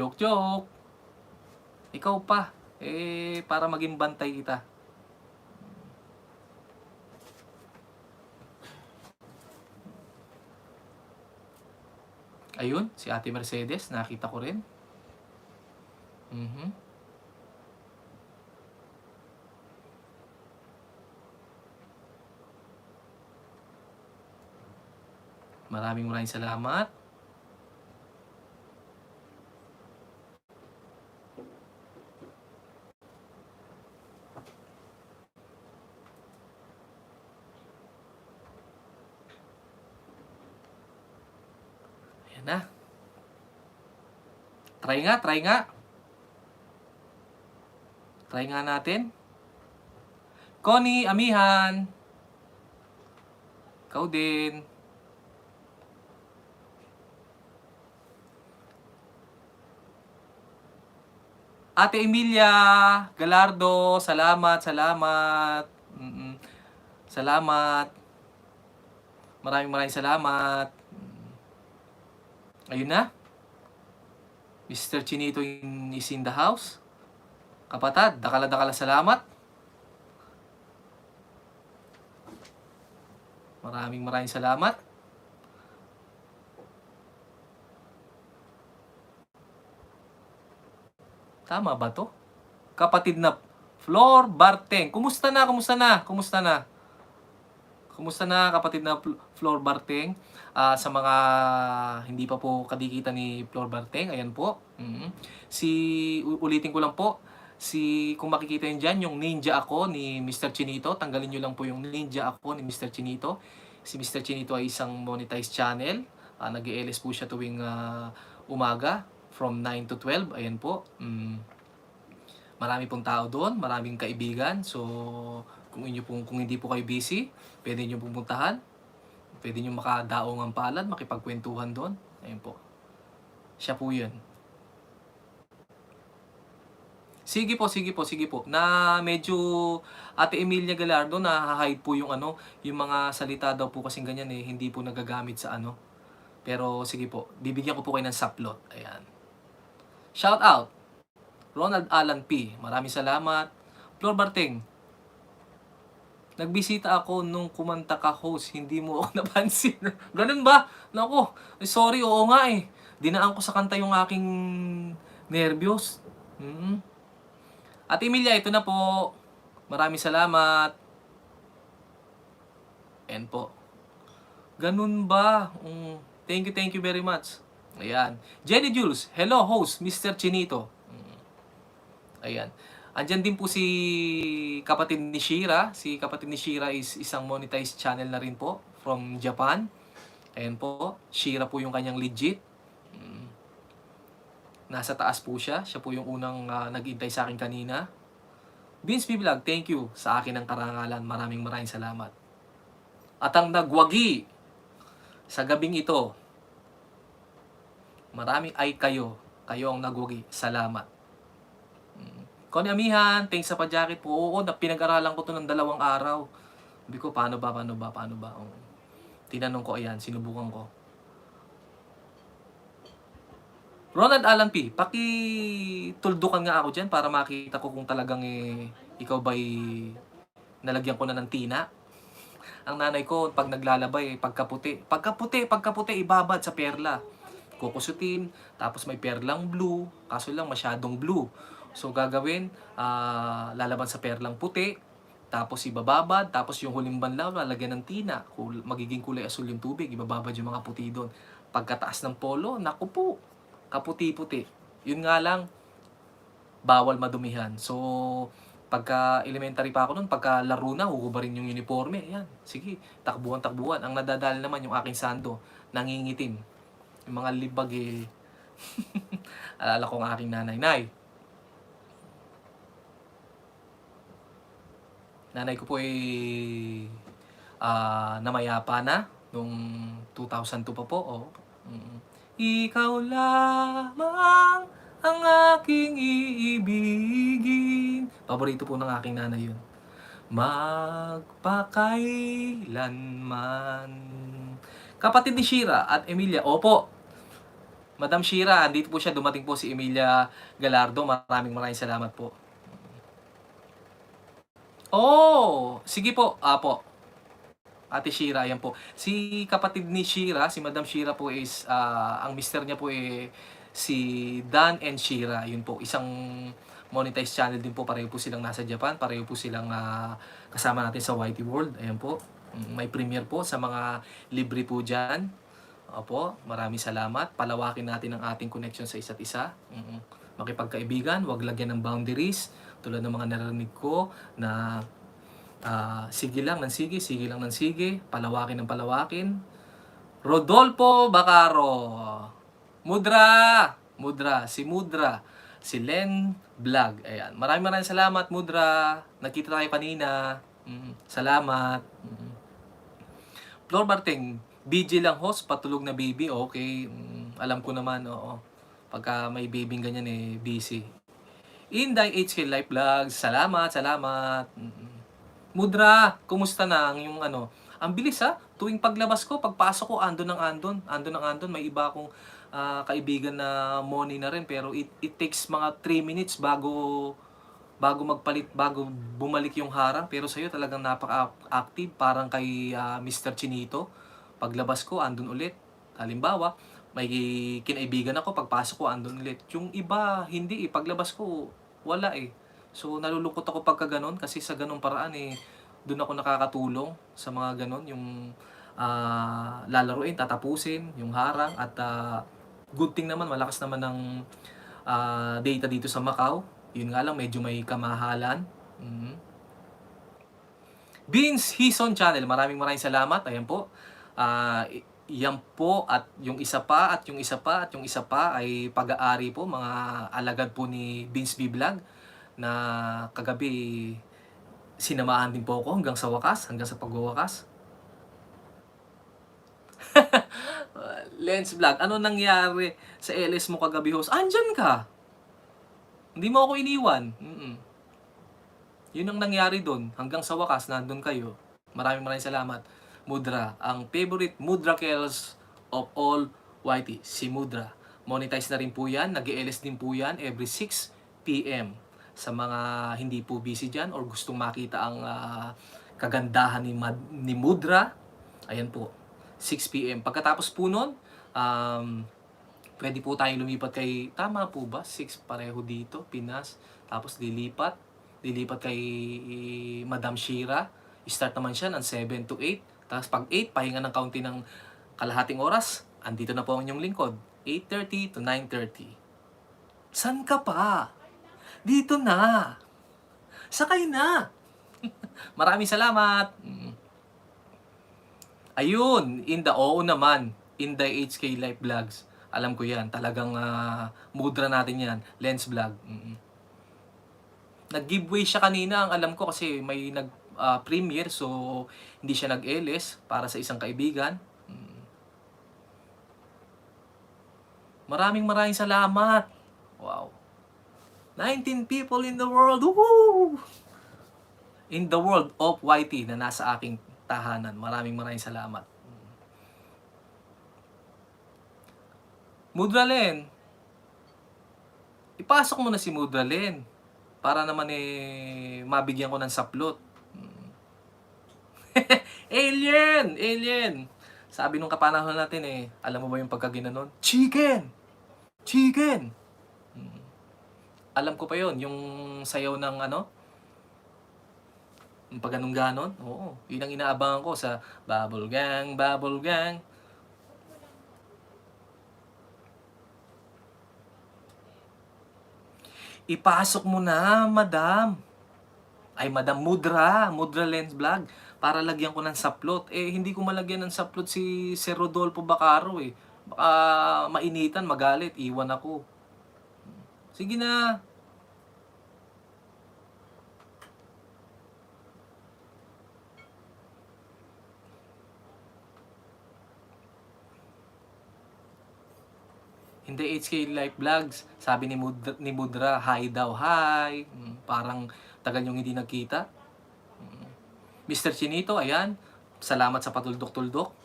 Ikaw pa. Para maging bantay kita. Ayun, si Ate Mercedes, nakita ko rin. Maraming salamat. na. Try nga, try nga. Try nga natin. Connie, amihan. Ikaw din. Ate Emilia Galardo, salamat, salamat. Salamat. Maraming salamat. Ayun na. Mr. Chinito is in the house. Kapatid, dakala salamat. Maraming salamat. Tama ba to? Kapatid na Flor Barteng. Kumusta na? Kumusta na? Kumusta na? Kumusta na kapatid na Flor Barteng? Sa mga hindi pa po kadikita ni Flor Barteng, ayan po. Ulitin ko lang po. Kung makikita nyo dyan, yung ninja ako ni Mr. Chinito, tanggalin nyo lang po yung ninja ako ni Mr. Chinito. Si Mr. Chinito ay isang monetized channel. Nag-i-LS po siya tuwing umaga from 9 to 12. Ayan po. Marami pong tao doon, maraming kaibigan. So, kung hindi po kayo busy, pwede nyo pumuntahan. Pwede nyo makadaong ang palad, makipagkwentuhan doon. Ayun po. Siya po yun. Sige po. Na medyo Ate Emilia Galardo, na-hide po yung yung mga salita daw po kasing ganyan hindi po nagagamit sa Pero sige po, bibigyan ko po kayo ng saplot. Ayan. Shout out. Ronald Alan P. Maraming salamat. Flor Barteng. Nagbisita ako nung kumanta ka host, hindi mo ako napansin. Ganun ba? Naku, sorry, oo nga Dinaan ko sa kanta yung aking nervyos. At Emilia, ito na po. Maraming salamat. Ayan po. Ganun ba? Thank you very much. Ayan. Jenny Jules, hello host, Mr. Chinito. Ayan. Andyan din po si kapatid ni Shira. Si kapatid ni Shira is isang monetized channel na rin po from Japan. Ayan po. Shira po yung kanyang legit. Nasa taas po siya. Siya po yung unang nag-intay sa akin kanina. Vince B. Vlog, thank you sa akin ng karangalan. Maraming salamat. At ang nagwagi sa gabing ito, maraming ay kayo. Kayo ang nagwagi. Salamat. Connie Amihan, thanks sa pa-jacket po. Oo, pinag-aralan ko to ng 2 araw. Sabi ko, paano ba? Tinanong ko, ayan, sinubukan ko. Ronald Alan P, pakituldukan nga ako dyan para makita ko kung talagang ikaw ba'y nalagyan ko na ng tina. Ang nanay ko, pag naglalabay, pagkaputi, ibabad sa perla. Kukusutin, tapos may perlang blue, kaso lang masyadong blue. So gagawin, lalaban sa perlang puti, tapos ibababad, tapos yung huling banlaw, lalagyan ng tina. Magiging kulay asul yung tubig, ibababad yung mga puti doon. Pagkataas ng polo, naku po, kaputi-puti. Yun nga lang, bawal madumihan. So, pagka elementary pa ako noon, pagka laro na, huhubarin yung uniforme. Yan, sige, takbuhan. Ang nadadali naman yung aking sando, nangingitim. Yung mga libag alala ko ng aking nanay. Nanay ko po namayapa na noong 2002 pa po. Ikaw lamang ang aking iibigin. Paborito po ng aking nanay yun. Magpakailanman. Kapatid ni Shira at Emilia. Opo. Madam Shira, andito po siya. Dumating po si Emilia Galardo. Maraming salamat po. Oh, sige po. Apo. Ate Shira, ayan po. Si kapatid ni Shira, si Madam Shira po is, ang mister niya po si Dan and Shira. Yun po, isang monetized channel din po. Pareho po silang nasa Japan. Pareho po silang kasama natin sa YT World. Ayan po. May premiere po sa mga libre po dyan. Opo, maraming salamat. Palawakin natin ang ating connection sa isa't isa. Makipagkaibigan, wag lagyan ng boundaries. Tulad ng mga narinig ko na sige lang ng sige, palawakin ng palawakin. Rodolfo Bacaro, Mudra! Mudra, si Mudra. Si Len Vlog. Ayan. Maraming salamat, Mudra. Nakita tayo kanina. Salamat. Flor Marting, BG lang host, patulog na baby. Okay. Alam ko naman, oo. Pagka may baby ganyan busy. Inday HK Life Vlogs. Salamat, salamat. Mudra, kumusta na ang yung ano? Ang bilis ha. Tuwing paglabas ko, pagpasok ko, andon ng andon. Andon ng andon. May iba akong kaibigan na money na rin. Pero it takes mga 3 minutes bago magpalit, bago bumalik yung harang. Pero sa'yo talagang napaka-active. Parang kay Mr. Chinito. Paglabas ko, andun ulit. Halimbawa, may kinaibigan ako, pagpasok ko, andun ulit. Yung iba, hindi paglabas ko, wala So, nalulungkot ako pagka ganun kasi sa ganung paraan doon ako nakakatulong sa mga ganun, yung lalaruin, tatapusin, yung harang at good thing naman, malakas naman ng data dito sa Macau. Yun nga lang, medyo may kamahalan. Beans Hison Channel, maraming salamat. Ayan po. Yan po at yung isa pa at yung isa pa at yung isa pa ay pag-aari po, mga alagad po ni Beans B Vlog na kagabi sinamahan din po ako hanggang sa wakas, hanggang sa pagwawakas. Lens Vlog, ano nangyari sa LS mo kagabi, host? Andyan ka! Hindi mo ako iniwan. Yun ang nangyari doon. Hanggang sa wakas, nandun kayo. Maraming salamat. Mudra, ang favorite Mudra Kills of all YT, si Mudra. Monetize na rin po yan. Nag-LS din po yan every 6 p.m. Sa mga hindi po busy dyan or gustong makita ang kagandahan ni Mudra, ayan po, 6 p.m. Pagkatapos po nun, pwede po tayong lumipat kay, tama po ba? 6 pareho dito, Pinas. Tapos dilipat kay Madam Shira. Start naman siya ng 7 to 8. Tapos pag 8, pahinga ng kaunti ng kalahating oras. Andito na po ang inyong lingkod. 8:30 to 9:30. San ka pa? Dito na. Sakay na. Maraming salamat. Ayun, oo naman. Inday HK Life Vlogs. Alam ko yan. Talagang Mudra natin yan. Lens Vlog. Nag-giveaway siya kanina. Ang alam ko kasi may premiere. So, hindi siya nag-LS para sa isang kaibigan. Maraming salamat. Wow. 19 people in the world. Woohoo! In the world of YT na nasa aking tahanan. Maraming salamat. Mudralen. Ipasok mo na si Mudralen para naman mabigyan ko ng saplot. Alien! Sabi nung kapanahon natin alam mo ba yung pagkaginanon? Chicken! Alam ko pa yon, yung sayaw ng yung pag ganon. Oo, yun ang inaabangan ko sa Bubble Gang. Ipasok mo na, madam. Ay, Madam Mudra Lens Vlog, para lagyan ko ng saplot. Hindi ko malagyan ng saplot si Sir Rodolfo Bacaro Baka mainitan, magalit, iwan ako. Sige na. Hindi HK Life Vlogs. Sabi ni Mudra, hi daw, hi. Parang tagal yung hindi nagkita. Mr. Chinito, ayan. Salamat sa patuldok-tuldok.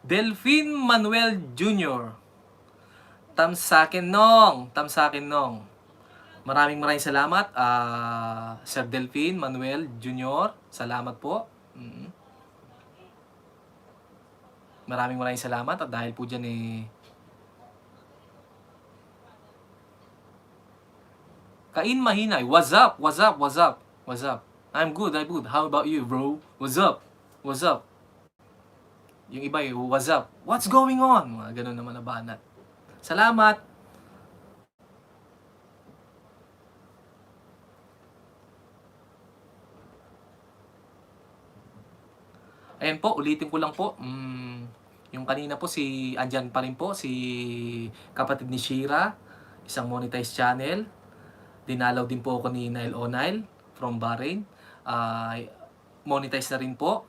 Delphine Manuel Jr. Tamsakin nong. Maraming salamat, Sir Delphine Manuel Jr. Salamat po. Maraming salamat at dahil po dyan Kain Mahinay, what's up? I'm good. How about you, bro? What's up? Yung iba what's up? What's going on? Mga ganun naman na banat. Salamat! Ayan po, ulitin ko lang po. Yung kanina po andyan pa rin po si kapatid ni Shira, isang monetized channel. Dinalaw din po ako ni Nile O'Nile from Bahrain. Monetize na rin po.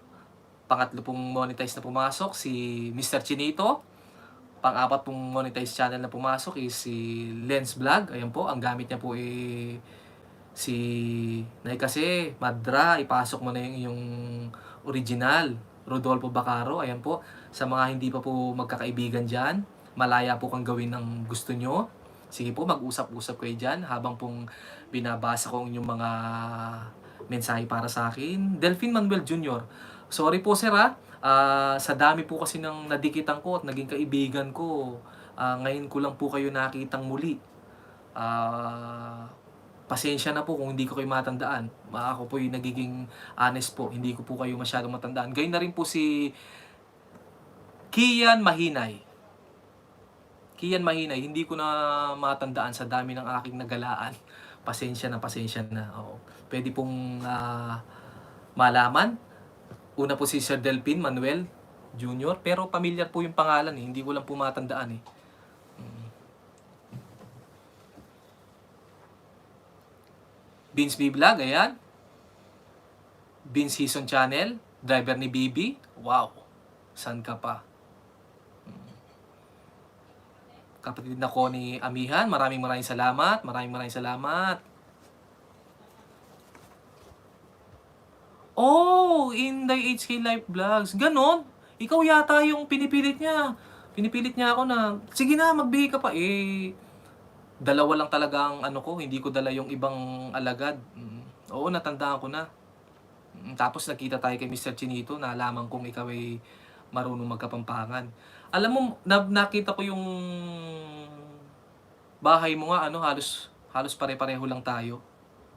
Pangatlo pong monetize na pumasok si Mr. Chinito. Pang-apat pong monetized channel na pumasok is si Lens Vlog. Ayan po, ang gamit niya po si Nay kasi Madra, ipasok mo na yung original Rodolfo Bacaro. Ayan po, sa mga hindi pa po magkakaibigan dyan, malaya po kang gawin ng gusto nyo. Sige po, mag-usap-usap kayo dyan habang pong binabasa ko yung mga mensahe para sa akin. Delphine Manuel Jr. Sorry po sir sa dami po kasi ng nadikitan ko at naging kaibigan ko, ngayon ko lang po kayo nakitang muli. Pasensya na po kung hindi ko kayo matandaan. Ako po yung nagiging honest po. Hindi ko po kayo masyadong matandaan. Gayun na rin po si Kian Mahinay. Kian Mahinay, hindi ko na matandaan sa dami ng aking nagalaan. Pasensya na. Oo. Pwede pong malaman. Una po si Sir Delphine Manuel Jr. Pero pamilyar po yung pangalan Hindi ko lang po matandaan Vince B. Vlog, ayan. Vince Season Channel. Driver ni Bibi. Wow. San ka pa? Kapatid na ko ni Amihan. Maraming salamat. Maraming salamat. Oh, Inday HK Life Vlogs. Ganon. Ikaw yata yung pinipilit niya. Pinipilit niya ako na, sige na, magbigay ka pa. Dalawa lang talaga ang ko. Hindi ko dala yung ibang alagad. Oo, natandaan ko na. Tapos nakita tayo kay Mr. Chinito. Nalaman kong ikaw ay marunong magkapampangan. Alam mo, nakita ko yung bahay mo nga, halos pare-pareho lang tayo.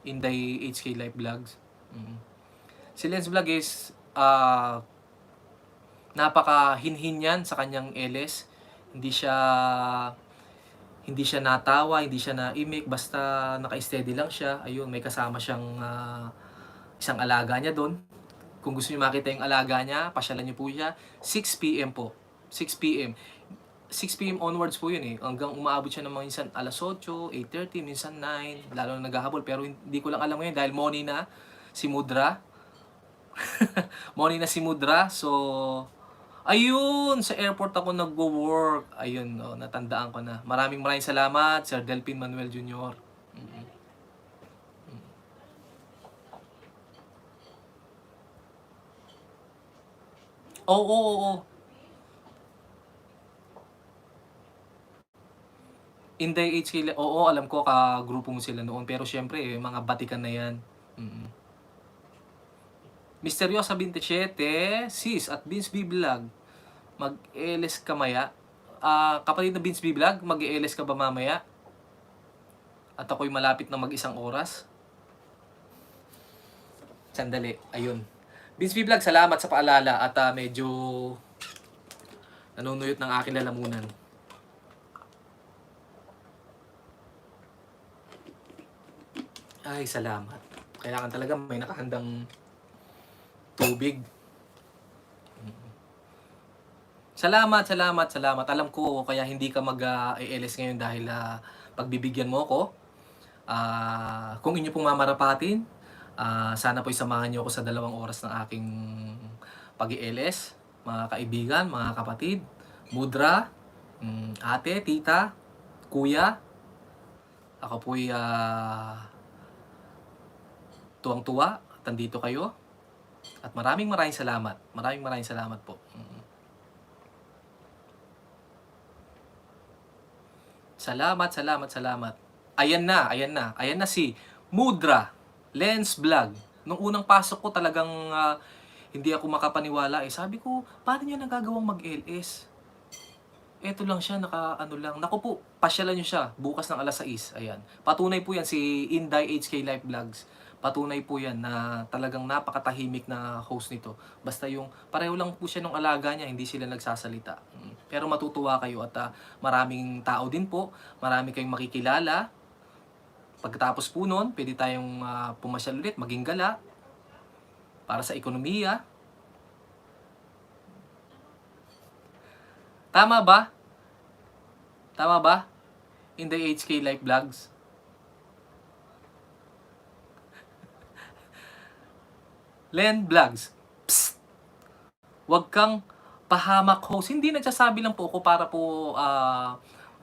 Inday HK Life Vlogs. Si Lens Vlog is napaka-hinhin yan sa kanyang LS. Hindi siya natawa, hindi siya na-imik, basta naka-steady lang siya. Ayun, may kasama siyang isang alaga niya doon. Kung gusto niyo makita yung alaga niya, pasyalan niyo po siya. 6 PM po. 6 PM. 6 PM onwards po yun Hanggang umaabot siya ng minsan alas 8, 8:30, minsan 9. Lalo na naghahabol. Pero hindi ko lang alam ngayon dahil morning na si Mudra. Morning na si Mudra. So, ayun, sa airport ako nagwo-work. Ayun, natandaan ko na. Maraming salamat, Sir Delphine Manuel Jr. Oo. Inday HK, oo, alam ko ka-grupo mo sila noon. Pero syempre, mga batikan na yan. Misteryosa 27, sis at Vince B. Vlog. Mag-LS ka maya. Kapatid na Vince B. Vlog, mag-LS ka ba mamaya? At ako'y malapit na mag-1 oras. Sandali, ayun. Vince B. Vlog, salamat sa paalala at medyo nanunuyot ng aking lalamunan. Ay, salamat. Kailangan talaga may nakahandang tubig. Salamat. Alam ko kaya hindi ka mag-ALS ngayon dahil pagbibigyan mo ako. Kung inyo pong mamarapatin, sana po isamahan niyo ako sa 2 oras ng aking pag-ALS. Mga kaibigan, mga kapatid, Mudra, ate, tita, kuya. Ako po'y tuwang-tuwa at nandito kayo. At maraming salamat. Maraming salamat po. Salamat. Ayan na si Mudra Lens Vlog. Nung unang pasok ko talagang hindi ako makapaniwala Sabi ko, paano niya nagagawang mag-LS? Eto lang siya, Naku po, pasyalan niyo siya bukas ng alas 6. Ayan. Patunay po yan si Inday HK Life Vlogs. Patunay po yan na talagang napakatahimik na host nito. Basta yung pareho lang po siya ng alaga niya, hindi sila nagsasalita. Pero matutuwa kayo at maraming tao din po. Marami kayong makikilala. Pagkatapos po nun, pwede tayong pumasyal ulit, maging gala para sa ekonomiya. Tama ba? Tama ba? In the HK Life Vlogs. Len Vlogs. Psst! Huwag kang pahamak host. Hindi nagsasabi lang po ako para po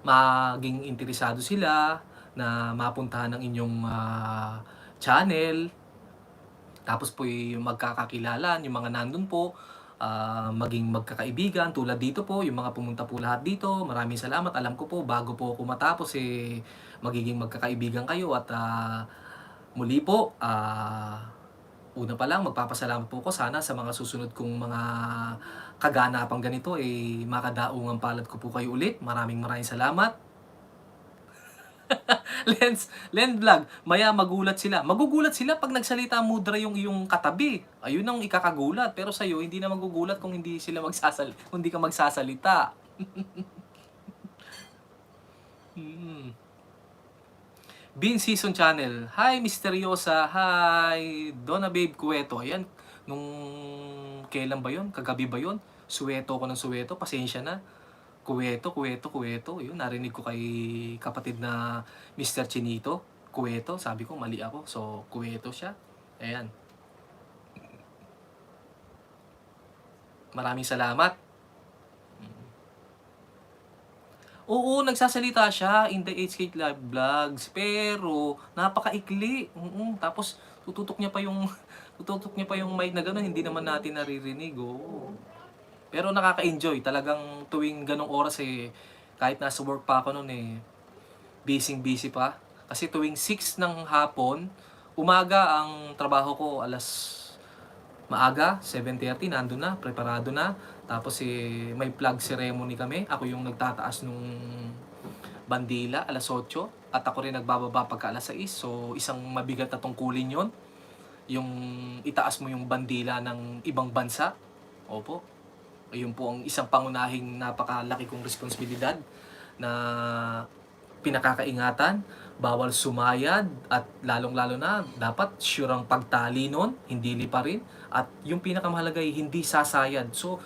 maging interesado sila na mapuntahan ng inyong channel. Tapos po yung magkakakilala, yung mga nandun po, maging magkakaibigan. Tulad dito po, yung mga pumunta po lahat dito. Maraming salamat. Alam ko po, bago po ako matapos, magiging magkakaibigan kayo. At muli po, una pa lang, magpapasalamat po ko sana sa mga susunod kong mga kaganapang ganito, makadaungang palad ko po kayo ulit. Maraming salamat. Len Vlog, maya magulat sila. Magugulat sila pag nagsalita mudra yung iyong katabi. Ayun ang ikakagulat. Pero sa'yo, hindi na magugulat kung hindi sila kung hindi ka magsasalita. Bean Season Channel. Hi, Misteryosa. Hi, Donna Babe Cueto. Ayan, nung kailan ba yon? Kagabi ba yon? Suweto ko ng suweto. Pasensya na. Kuweto. Yun, narinig ko kay kapatid na Mr. Chinito. Kuweto. Sabi ko, mali ako. So, Kuweto siya. Ayan. Maraming salamat. Oo, nagsasalita siya in the HK Live Vlogs. Pero, napakaikli. Tapos, tututok niya pa yung mic na gano'n. Hindi naman natin naririnig. Oo. Pero nakaka-enjoy. Talagang tuwing ganong oras kahit nasa work pa ako noon busy pa. Kasi tuwing 6 ng hapon, umaga ang trabaho ko, maaga, 7:30, nandun na, preparado na. Tapos may flag ceremony kami. Ako yung nagtataas nung bandila, 8:00. At ako rin nagbababa pagka 6:00. So, isang mabigat na tungkulin yon, yung itaas mo yung bandila ng ibang bansa. Opo. Ayun po ang isang pangunahing napakalaki kong responsibilidad na pinakakaingatan. Bawal sumayad at lalong-lalo na dapat sure ang pagtali nun, hindi liparin. At yung pinakamahalaga ay hindi sasayad. So,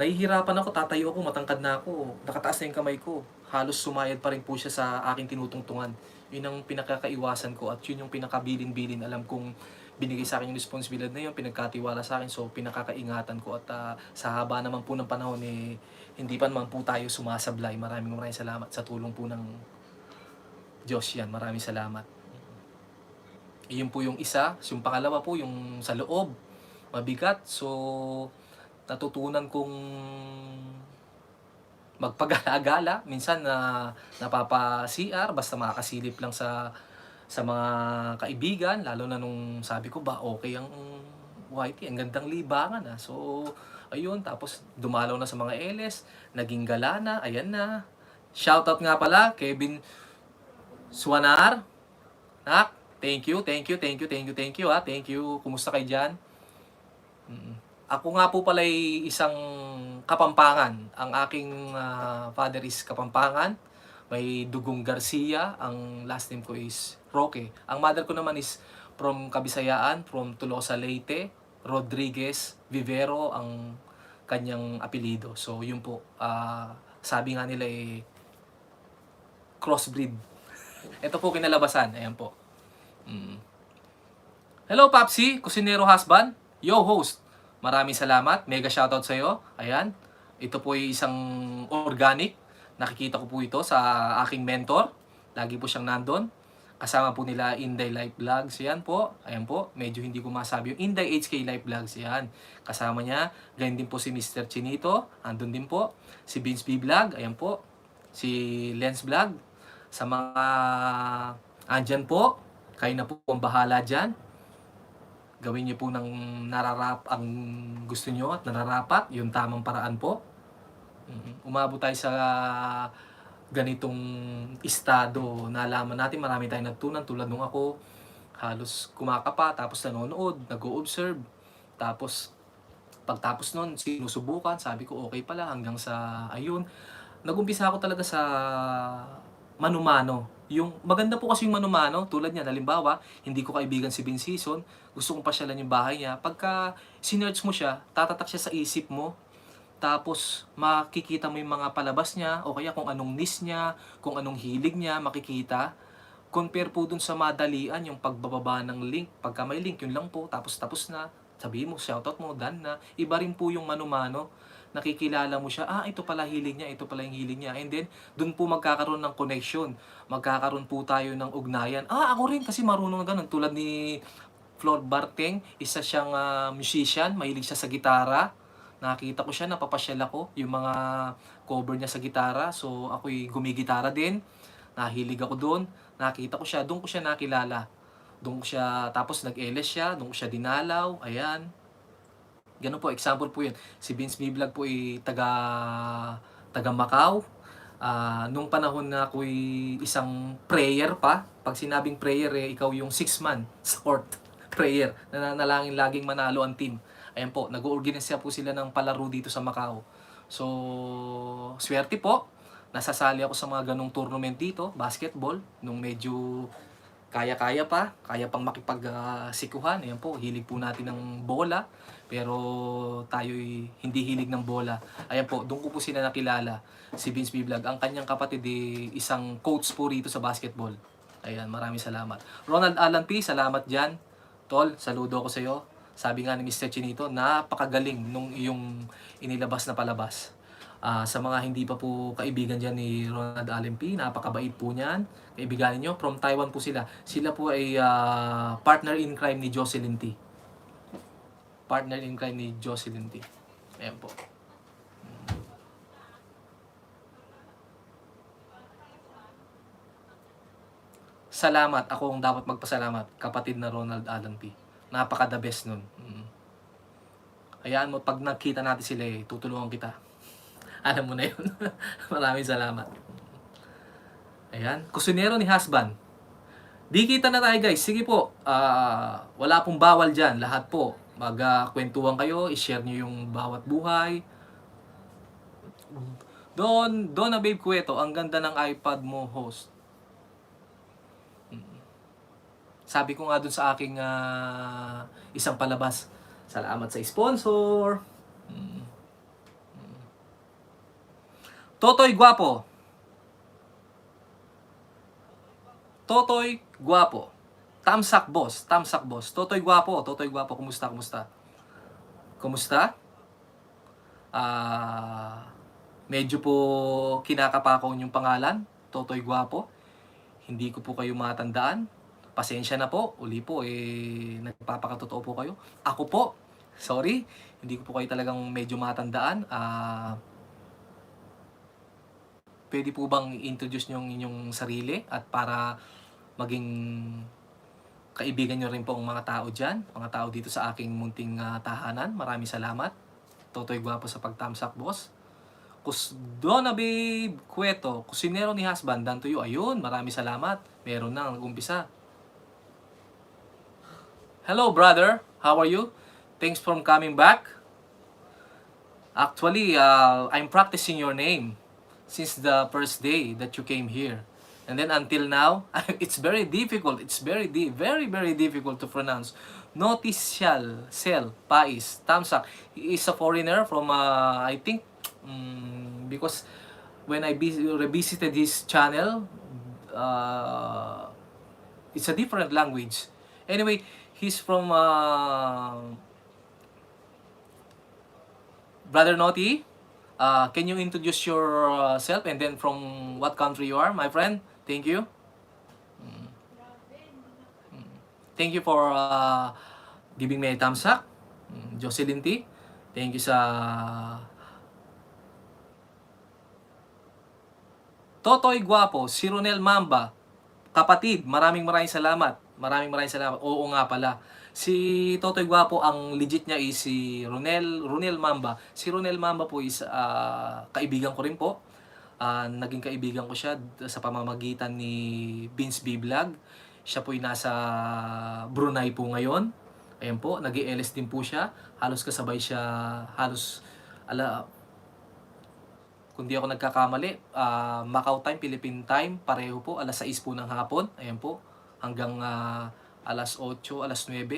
nahihirapan ako, tatayo ako, matangkad na ako, nakataas na yung kamay ko. Halos sumayad pa rin po siya sa aking tinutungtungan. Yun ang pinakakaiwasan ko at yun yung pinakabilin-bilin. Alam kong binigay sa akin yung responsibilidad na yun, pinagkatiwala sa akin, so pinakakaingatan ko. At sa haba naman po ng panahon, hindi pa naman po tayo sumasablay. Maraming salamat sa tulong po ng Diyos yan. Maraming salamat. Iyon po yung isa. Yung pangalawa po, yung sa loob. Mabigat. So, natutunan kong magpagala-gala. Minsan napapa-CR, basta makakasilip lang sa mga kaibigan. Lalo na nung sabi ko ba, okay ang YT, ang gandang libangan. So, ayun. Tapos, dumalaw na sa mga LS. Naging gala na. Ayan na. Shoutout nga pala, Kevin Suanar. Nak, thank you. Thank you. Kumusta kayo dyan? Ako nga po pala ay isang Kapampangan. Ang aking father is Kapampangan. May dugong Garcia. Ang last name ko is Roque. Ang mother ko naman is from Kabisayaan, from Tolosa, Leyte. Rodriguez Vivero ang kanyang apelido. So, yun po. Sabi nga nila crossbreed. Ito po kinalabasan. Ayan po. Hello, Papsi. Kusinero husband. Yo, host. Maraming salamat. Mega shoutout sa iyo. Ayan. Ito po ay isang organic. Nakikita ko po ito sa aking mentor. Lagi po siyang nandun. Kasama po nila Inday Life Vlogs. Yan po. Ayan po. Medyo hindi ko masabi yung Inday HK Life Vlogs. Yan. Kasama niya. Ganyan din po si Mr. Chinito. Andun din po. Si Vince B Vlog. Ayan po. Si Lens Vlog. Sa mga andyan po, kayo na po ang bahala dyan. Gawin niyo po ng ang gusto niyo at nararapat, yung tamang paraan po. Umabot tayo sa ganitong estado. Nalaman natin, marami tayong natutunan. Tulad nung ako, halos kumakapa, tapos nanonood, nag-o-observe. Tapos, pagtapos nun, sinusubukan, sabi ko okay pala hanggang sa, ayun. Nag-umpisa ako talaga sa manumano. Yung maganda po kasi yung manumano, tulad niya, halimbawa, hindi ko kaibigan si Vince Season, gusto kong pasyalan yung bahay niya. Pagka sinerch mo siya, tatatak siya sa isip mo. Tapos makikita mo yung mga palabas niya o kaya kung anong niche niya, kung anong hilig niya, makikita. Compare po dun sa madalian, yung pagbababa ng link. Pagka may link, yun lang po, tapos na. Sabihin mo, shoutout mo, done na. Iba rin po yung mano-mano. Nakikilala mo siya, ito pala hilig niya, ito pala yung hilig niya. And then, dun po magkakaroon ng connection. Magkakaroon po tayo ng ugnayan. Ako rin kasi marunong na ganun. Tulad ni Flor Barteng, isa siyang musician, mahilig siya sa gitara. Nakita ko siya, napapasyal ako, yung mga cover niya sa gitara. So, ako'y gumigitara din. Nahilig ako doon. Nakita ko siya, doon ko siya nakilala. Doon ko siya, tapos nag-LS siya, doon ko siya dinalaw. Ayan. Ganun po, example po yun. Si Vince B. Vlog po ay taga Macau. Nung panahon na ako'y isang prayer pa, pag sinabing prayer, ikaw yung 6 man sa court. Prayer. Nananalangin laging manalo ang team. Ayan po, nag-organize po sila ng palaro dito sa Macau. So, swerte po. Nasasali ako sa mga ganong tournament dito, basketball, nung medyo kaya-kaya pa, kaya pang makipagsikuhan. Ayan po, hilig po natin ng bola, pero tayo'y hindi hilig ng bola. Ayan po, doon ko po sila nakilala, si Vince B. Vlog. Ang kanyang kapatid isang coach po rito sa basketball. Ayan, maraming salamat. Ronald Alan P, salamat dyan. Tol, saludo ko sa iyo. Sabi nga ni Mr. Chinito, napakagaling nung iyong inilabas na palabas. Sa mga hindi pa po kaibigan dyan ni Ronald Allen P, napakabait po niyan. Kaibigan niyo, from Taiwan po sila. Sila po ay partner in crime ni Jocelyn T. Partner in crime ni Jocelyn T. Ayan po. Salamat. Ako ang dapat magpasalamat. Kapatid na Ronald Allen P. Napaka the best nun. Hayaan mo, pag nakita natin sila tutulungan kita. Alam mo na yun. Maraming salamat. Ayan. Kusinero ni husband. Di kita na tayo guys. Sige po. Wala pong bawal dyan. Lahat po. Magkwentuhan kayo. I-share nyo yung bawat buhay. Don na Babe Cueto. Ang ganda ng iPad mo, host. Sabi ko nga dun sa aking isang palabas. Salamat sa sponsor. Totoy Guapo. Totoy Guapo. Tamsak boss. Totoy Guapo. Kumusta? Medyo po kinakapakaw yung pangalan. Totoy Guapo. Hindi ko po kayo matandaan. Pasensya na po. Uli po, nagpapakatotoo po kayo. Ako po. Sorry. Hindi ko po kayo talagang medyo matandaan. Pwede po bang introduce nyo yung inyong sarili at para maging kaibigan nyo rin po ang mga tao dyan, mga tao dito sa aking munting tahanan. Maraming salamat. Totoy Guapo sa pagtamsak, boss. Donna Babe Cueto, kusinero ni husband, dan to you. Ayun, maraming salamat. Meron na, nag-umpisa. Hello, brother. How are you? Thanks for coming back. Actually, I'm practicing your name since the first day that you came here. And then until now, it's very difficult. It's very difficult to pronounce. Noticial Cell Pais Tamsak. He is a foreigner from, I think, because when I revisited his channel, it's a different language. Anyway, he's from Brother Noti. Can you introduce yourself and then from what country you are, my friend? Thank you. Thank you for giving me a thumbs up. Jocelyn T. Thank you sa Totoy Guapo, si Ronel Mamba. Kapatid, maraming salamat. Oo nga pala. Si Totoy Guapo, ang legit niya is si Ronel Mamba. Si Ronel Mamba po is kaibigan ko rin po. Naging kaibigan ko siya sa pamamagitan ni Vince B. Vlog. Siya po ay nasa Brunei po ngayon. Ayan po, nag-i-LS din po siya. Halos kasabay siya, kung di ako nagkakamali, Macau time, Philippine time, pareho po, alas 6 po ng hapon. Ayan po, hanggang alas 8, alas 9,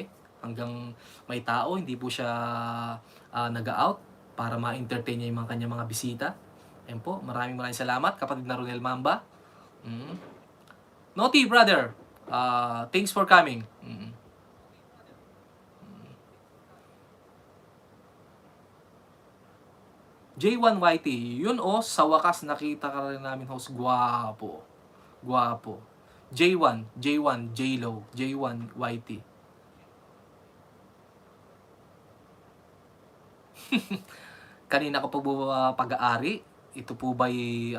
hanggang may tao, hindi po siya nag-out. para ma-entertain niya yung mga kanyang mga bisita. Ayan po, maraming salamat kapatid na Ronel Mamba. Naughty brother, thanks for coming. J1YT, yun sa wakas nakita ka rin namin host, guwapo. Guwapo. J1, J-Lo, J1YT. Kanina ko po pag-aari, ito po ba'y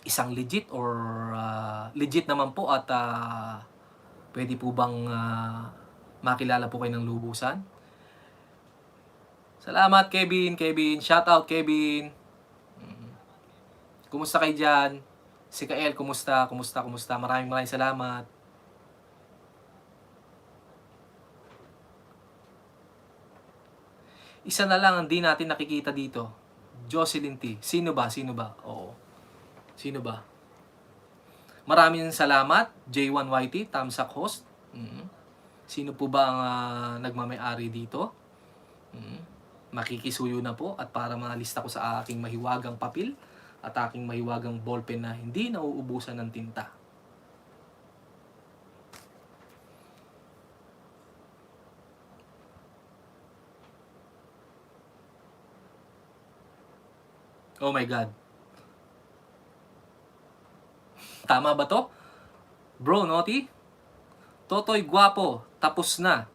isang legit or legit naman po at pwede po bang makilala po kayo ng lubusan? Salamat Kevin. Shout out Kevin. Kumusta kayo dyan? Si Kael, kumusta? Maraming salamat. Isa na lang ang di natin nakikita dito. Jocelyn T. Sino ba? Oo. Sino ba? Maraming salamat. J1YT, Tamsak host. Sino po ba ang nagmamay-ari dito? Makikisuyo na po at para malista ko sa aking mahiwagang papel at aking mahiwagang ballpen na hindi nauubusan ng tinta. Oh my God. Tama ba to? Bro, Naughty? Totoy Guwapo, tapos na.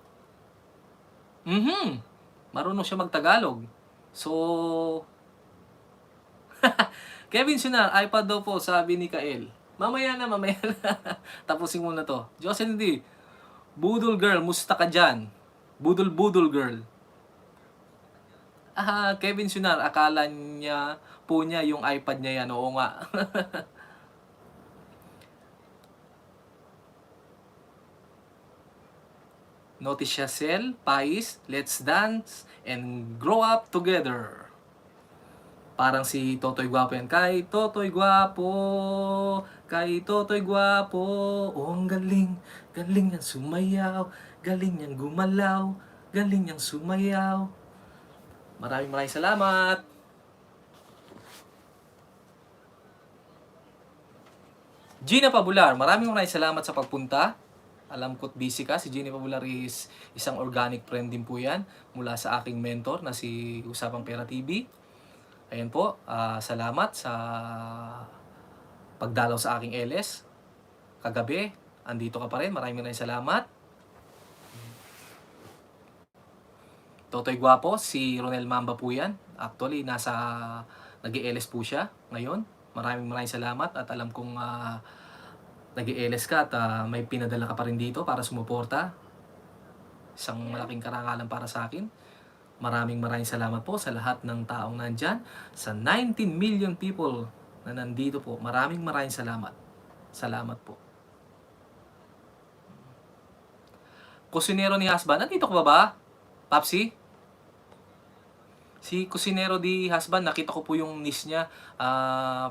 Marunong siya magtagalog. So, Kevin Sinar, iPad daw po, sabi ni Kael. Mamaya na. Tapusin muna to. Jocelyn D. Budol girl, musta ka dyan? Budol girl. Kevin Sinar, akala niya po niya yung iPad niya yan. Oo nga. Noticia Cell, Pais, let's dance and grow up together. Parang si Totoy Guwapo yan. Kay Totoy Guwapo. Oh, ang galing. Galing niyang sumayaw. Galing niyang gumalaw. Galing niyang sumayaw. Maraming salamat. Gina Pabular, maraming salamat sa pagpunta. Alam ko't busy ka. Si Gina Pabular is isang organic friend din po yan mula sa aking mentor na si Usapang Pera TV. Ayan po, salamat sa pagdalaw sa aking LS. Kagabi, andito ka pa rin. Maraming salamat. Totoy Guwapo, si Ronel Mamba po yan. Actually, nag-LS po siya ngayon. Maraming salamat at alam kong nag-LS ka at may pinadala ka pa rin dito para sumuporta. Isang malaking karangalan para sa akin. Maraming salamat po sa lahat ng taong nandyan. Sa 19 million people na nandito po. Maraming salamat. Salamat po. Kusinero ni Husband, nandito ka ba? Papsi? Si Kusinero di Husband, nakita ko po yung niece niya.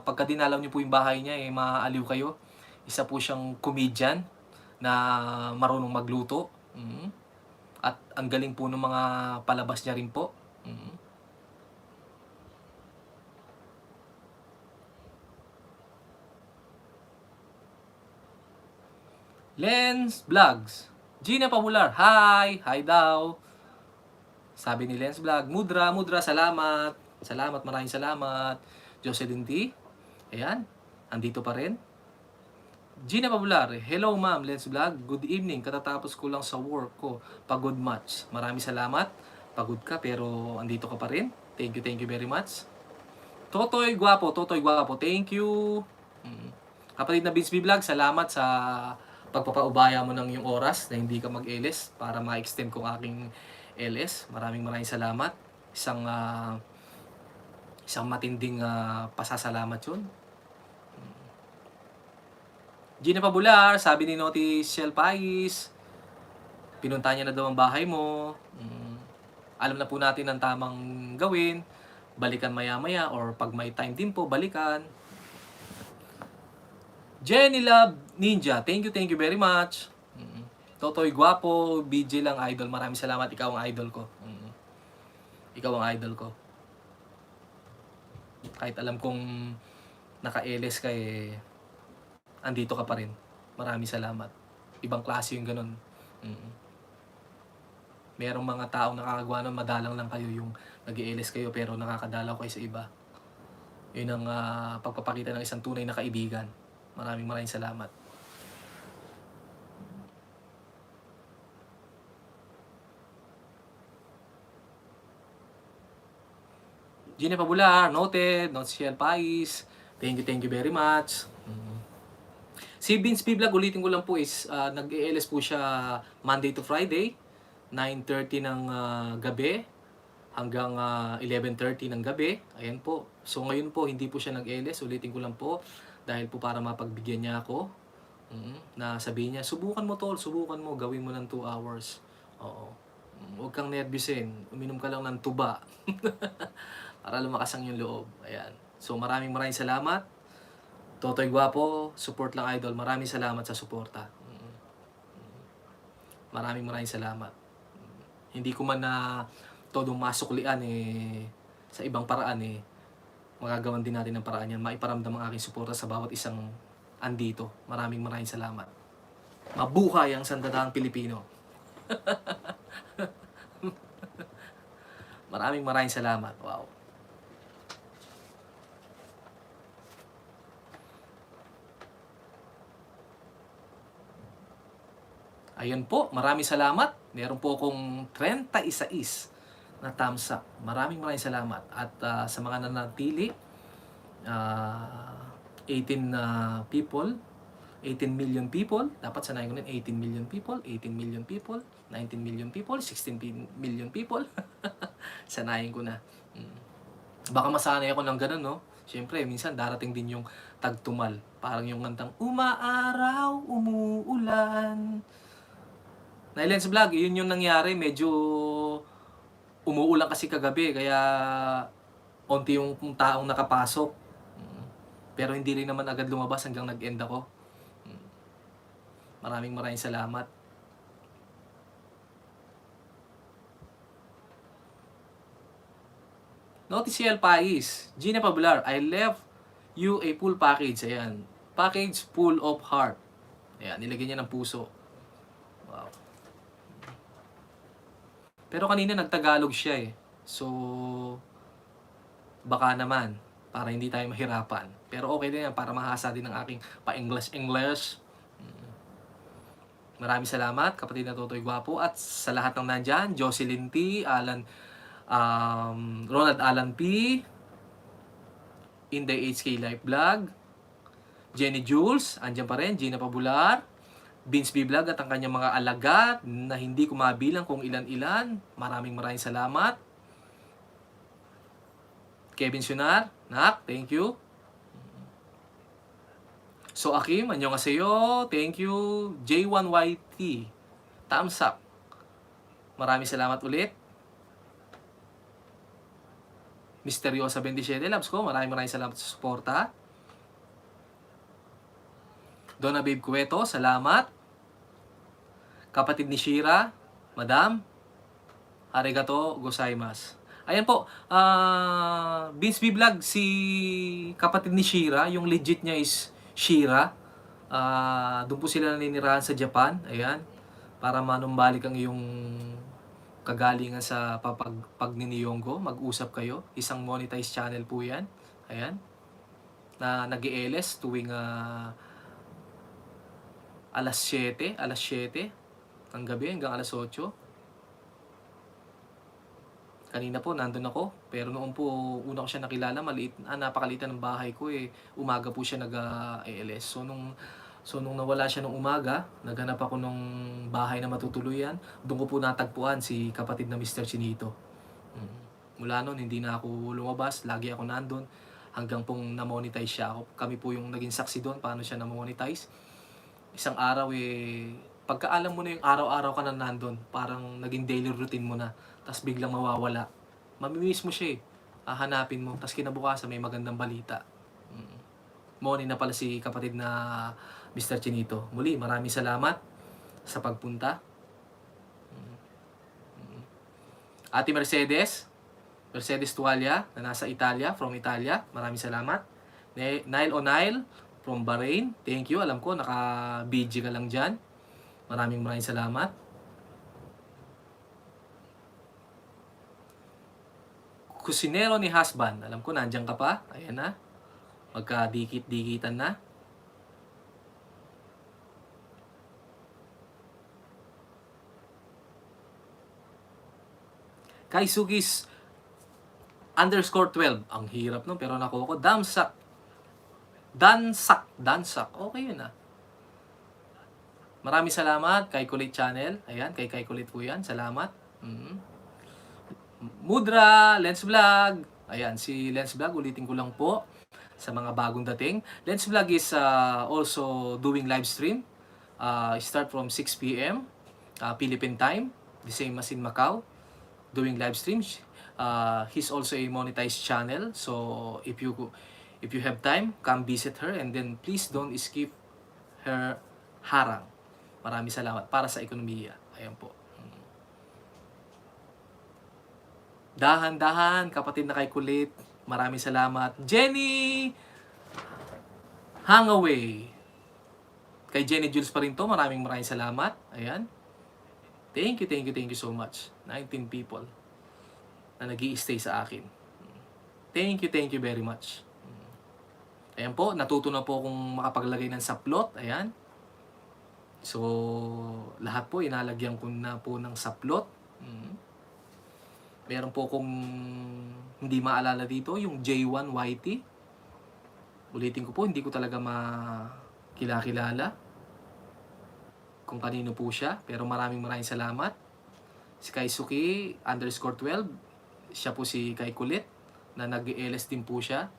Pagka dinalaw niyo po yung bahay niya, maaaliw kayo. Isa po siyang comedian na marunong magluto. At ang galing po ng mga palabas niya rin po. Lens Vlogs. Gina Pabular, hi! Hi daw. Sabi ni Lens Vlog, Mudra, salamat. Salamat, maraming salamat. Jocelyn T. Ayan, andito pa rin. Gina Pabular, hello ma'am, Lens Vlog. Good evening, katatapos ko lang sa work ko. Pagod much. Maraming salamat. Pagod ka pero andito ka pa rin. Thank you very much. Totoy Guwapo, thank you. Kapatid na Vince B Vlog, salamat sa pagpapaubaya mo ng yung oras na hindi ka mag-LS para ma-extend kong aking LS. Maraming salamat. Isang matinding pasasalamat yun. Gina Pabular, sabi ni Noti Shell Pais, pinunta niya na daw ang bahay mo. Alam na po natin ang tamang gawin. Balikan maya-maya or pag may time din po, balikan. Jenny Love Ninja, thank you very much. Totoy Guwapo, BJ lang idol. Maraming salamat, ikaw ang idol ko. Ikaw ang idol ko. Kahit alam kong naka-LS ka andito ka pa rin. Maraming salamat. Ibang klase yung ganun. Merong mga taong nakakagawa nun, madalang lang kayo yung nag-LS kayo pero nakakadalaw kayo sa iba. Yun ang pagpapakita ng isang tunay na kaibigan. Maraming salamat. Gina Pabular, noted. Nociel Pais, thank you very much. Si Vince B Vlog, ulitin ko lang po is nag-ELS po siya Monday to Friday, 9:30 ng gabi hanggang 11:30 ng gabi. Ayan po. So ngayon po hindi po siya nag-ELS, ulitin ko lang po dahil po para mapagbigyan niya ako. Na sabihin niya, subukan mo tol, subukan mo, gawin mo ng 2 hours. Oo. Huwag kang nervyusin, uminom ka lang ng tuba. Para lumakas ang yung loob. Ayan. So maraming salamat. Totoy Gwapo, support lang idol. Maraming salamat sa suporta. Maraming salamat. Hindi ko man na todong masuklian sa ibang paraan magagawan din natin ng paraan yan. Maiparamdam ang aking suporta sa bawat isang andito. Maraming salamat. Mabuhay ang sandatahang Pilipino. Maraming salamat. Wow. Ayun po, maraming salamat. Meron po akong 36 na thumbs up. Maraming salamat. At sa mga nanatili, 18 people, 18 million people, dapat sanayin ko nun, 18 million people, 18 million people, 19 million people, 16 million people. Sanayin ko na. Baka masanay ako ng ganun, no? Siyempre, minsan darating din yung tagtumal. Parang yung kantang, umaaraw, umuulan. Nylens Vlog, yun yung nangyari. Medyo umuulan kasi kagabi, kaya onti yung taong nakapasok. Pero hindi rin naman agad lumabas hanggang nag-end ako. Maraming salamat. Noticiel Pais, Gina Pabular, I left you a full package. Ayan. Package full of heart. Ayan, nilagyan niya ng puso. Wow. Pero kanina nagtagalog siya So, baka naman, para hindi tayo mahirapan. Pero okay din yan, para mahasa din ng aking pa-English. Maraming salamat, kapatid na Totoy Gwapo. At sa lahat ng nandyan, Jocelyn T, Ronald Alan P, Inday HK Life Vlog, Jenny Jules, andyan pa rin, Gina Pabular, Vince B Vlog at ang kanyang mga alagat na hindi ko mabilang kung ilan-ilan. Maraming salamat. Kevin Sunar, Nak, thank you. So Akim, annyeonghaseyo, thank you. J1YT, thumbs up. Maraming salamat ulit. Misteryosa 27 Labs ko, maraming salamat sa suporta. Donna Babe Cueto, salamat. Kapatid ni Shira, Madam, arigato gozaimasu. Ayan po, Vince B Vlog, si kapatid ni Shira, yung legit niya is Shira. Doon po sila naninirahan sa Japan. Ayan, para manumbalik ang iyong kagalingan sa pagniniyonggo. Mag-usap kayo. Isang monetized channel po yan. Ayan, na nag-ELS tuwing alas 7 ng gabi hanggang alas 8. Kanina po nandun ako, pero noon po una ko siya nakilala, napakaliit ng bahay ko Umaga po siya nag-ELS. So nung nawala siya nung umaga, naghanap ako nung bahay na matutuluyan. Doon ko po natagpuan si kapatid na Mr. Chinito. Mula noon hindi na ako lumabas, lagi ako nandun hanggang pong na-monetize siya. Kami po yung naging saksi doon paano siya na-monetize. Isang araw pagkaalam mo na yung araw-araw ka na nandun, parang naging daily routine mo na, tapos biglang mawawala. Mamimiss mo siya hahanapin mo, tapos kinabukasan may magandang balita. Morning na pala si kapatid na Mr. Chinito. Muli, maraming salamat sa pagpunta. Ate Mercedes, Mercedes Tualia na nasa Italia, from Italia. Maraming salamat. Nile O'Nile from Bahrain. Thank you. Alam ko, naka-BG ka lang dyan. Maraming salamat. Kusinero ni Husband. Alam ko, nandiyan ka pa. Ayan na. Magkadikit-dikitan na. Kaisugis _12. Ang hirap nun, pero nakuha ko. Dansak. Okay yun ah. Maraming salamat kay Kulit Channel. Ayan, kay Kulit po yan. Salamat. Mudra, Lens Vlog. Ayan, si Lens Vlog, ulitin ko lang po sa mga bagong dating. Lens Vlog is also doing live stream. Start from 6 p.m. Philippine time. The same as in Macau. Doing live streams. He's also a monetized channel. So if you have time, come visit her, and then please don't skip her harang. Maraming salamat para sa ekonomiya. Ayan po. Dahan-dahan, kapatid na kay Kulit. Maraming salamat. Jenny Hangaway. Kay Jenny Jules pa rin to. Maraming salamat. Ayan. Thank you so much. 19 people na nag-i-stay sa akin. Thank you very much. Ayan po, natuto na po akong makapaglagay ng saplot. Ayan. So, lahat po inalagyan ko na po ng saplot. Meron po kung hindi maalala dito, yung J1YT. Ulitin ko po, hindi ko talaga makilala kung kanino po siya. Pero maraming salamat. Si Kaisuki _12, siya po si Kay Kulit, na nag-LS din po siya.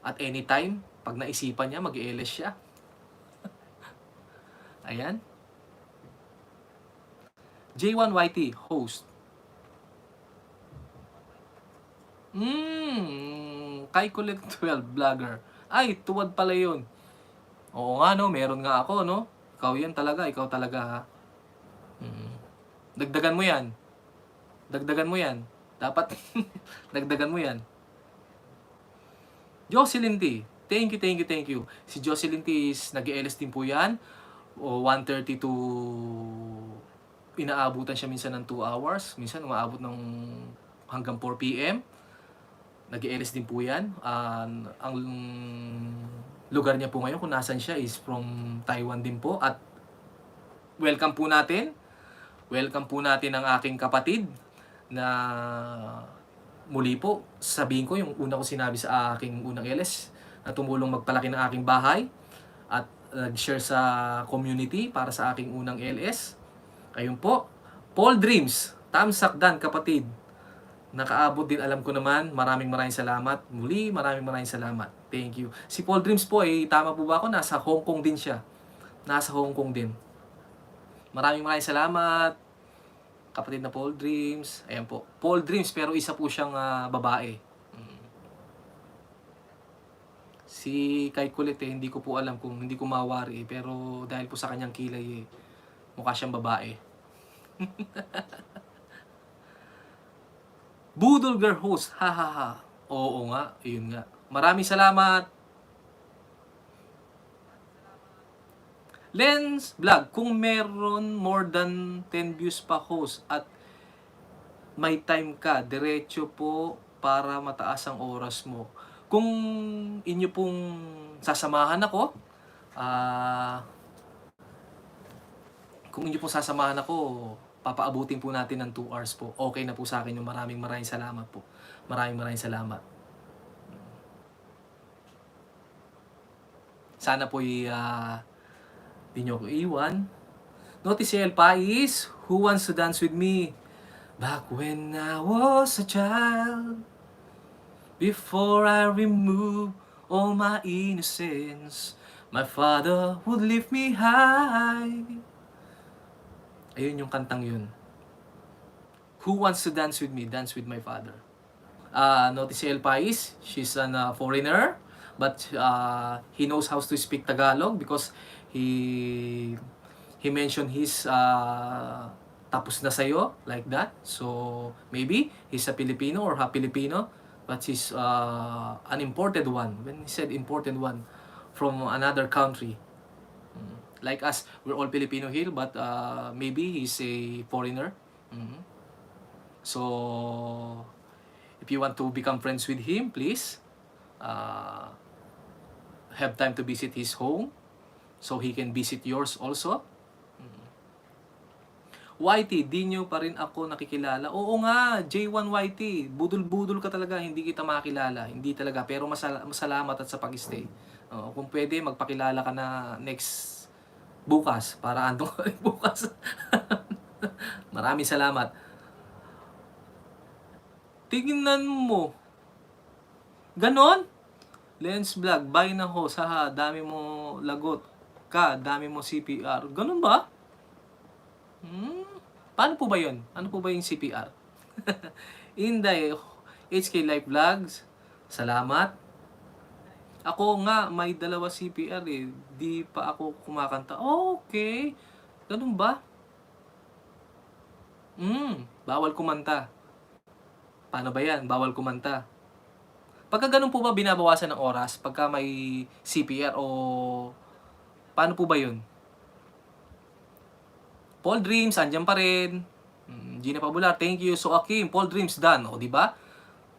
At anytime, pag naisipan niya, mag-LS siya. Ayan. J1YT, host. Kay Kulit 12, vlogger. Ay, tuwad pala yun. Oo nga no, meron nga ako no. Ikaw talaga ha. Dagdagan mo yan. Dapat dagdagan mo yan. Jocelyn T. Thank you. Si Jocelyn T is nag-LS din po yan. O 1:30 to inaabutan siya minsan ng 2 hours. Minsan umaabot ng hanggang 4 p.m. Nag-LS din po yan. Ang lugar niya po ngayon kung nasan siya is from Taiwan din po. At welcome po natin ang aking kapatid na muli po, sabihin ko yung una ko sinabi sa aking unang LS na tumulong magpalaki ng aking bahay at nag-share sa community para sa aking unang LS. Ayun po, Paul Dreams, Tamsakdan kapatid. Nakaabot din, alam ko naman. Maraming salamat. Muli, maraming salamat. Thank you. Si Paul Dreams po, tama po ba ako? Nasa Hong Kong din siya. Nasa Hong Kong din. Maraming salamat. Kapatid na Paul Dreams. Ayan po. Paul Dreams, pero isa po siyang babae. Si Kay Kulit, hindi ko po alam kung hindi ko mawari. Pero dahil po sa kanyang kilay, mukha siyang babae. Budol Girl Host. Ha. Oo nga, yun nga. Maraming salamat. Lens Vlog, kung meron more than 10 views pa host at may time ka, diretso po para mataas ang oras mo. Kung inyo pong sasamahan ako, papaabutin po natin ng 2 hours po. Okay na po sa akin yung maraming salamat po. Maraming salamat. Sana po di nyo ko iwan. Notice El Pais, Who Wants to Dance With Me? Back when I was a child, before I remove all my innocence, my father would lift me high. Ayun yung kantang yun. Who wants to dance with me? Dance with my father. Notice si El Pais, she's a foreigner, but he knows how to speak Tagalog because he mentioned his tapos na sa'yo, like that. So, maybe he's a Filipino or half Filipino, but he's an imported one. When he said imported one, from another country. Like us, we're all Filipino here, but maybe he's a foreigner. So, if you want to become friends with him, please have time to visit his home so he can visit yours also. YT, di nyo pa rin ako nakikilala. Oo nga, J1 YT, budol-budol ka talaga, hindi kita makilala. Hindi talaga, pero masalamat at sa pag-stay. Kung pwede, magpakilala ka na next bukas, para andong ka rin bukas. Maraming salamat. Tingnan mo. Ganon? Lens Vlog, bye na ho, saha, dami mo lagot ka, dami mo CPR. Ganon ba? Paano po ba yun? Ano po ba yung CPR? Inday, HK Life Vlogs, salamat. Ako nga, may dalawa CPR eh. Di pa ako kumakanta. Okay. Ganun ba? Bawal kumanta. Paano ba yan? Bawal kumanta. Pagka ganun po ba binabawasan ng oras? Pagka may CPR o paano po ba yun? Paul Dreams, andyan pa rin. Gina Pabular, thank you. So Akim, Paul Dreams, done. O, di ba?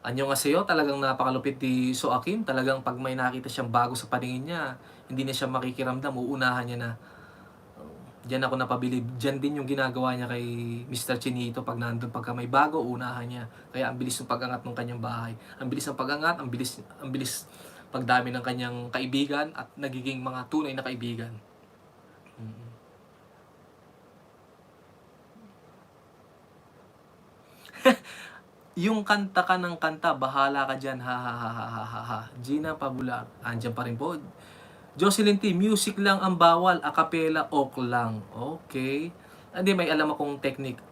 Anyo nga sa'yo, talagang napakalupit ni So Akim. Talagang pag may nakita siyang bago sa paningin niya, hindi na siya makikiramdam, uunahan niya na. Diyan ako napabilib. Diyan din yung ginagawa niya kay Mr. Chinito pag nandun. Pagka may bago, uunahan niya. Kaya ang bilis ng pag-angat ng kanyang bahay. Ang bilis ng pag-angat, ang bilis pagdami ng kanyang kaibigan at nagiging mga tunay na kaibigan. Yung kanta ka ng kanta, bahala ka dyan, ha ha ha ha ha ha. Gina Pabular, andyan pa rin po. Jocelyn T, music lang ang bawal, acapella ok lang. Okay. Hindi, may alam akong technique.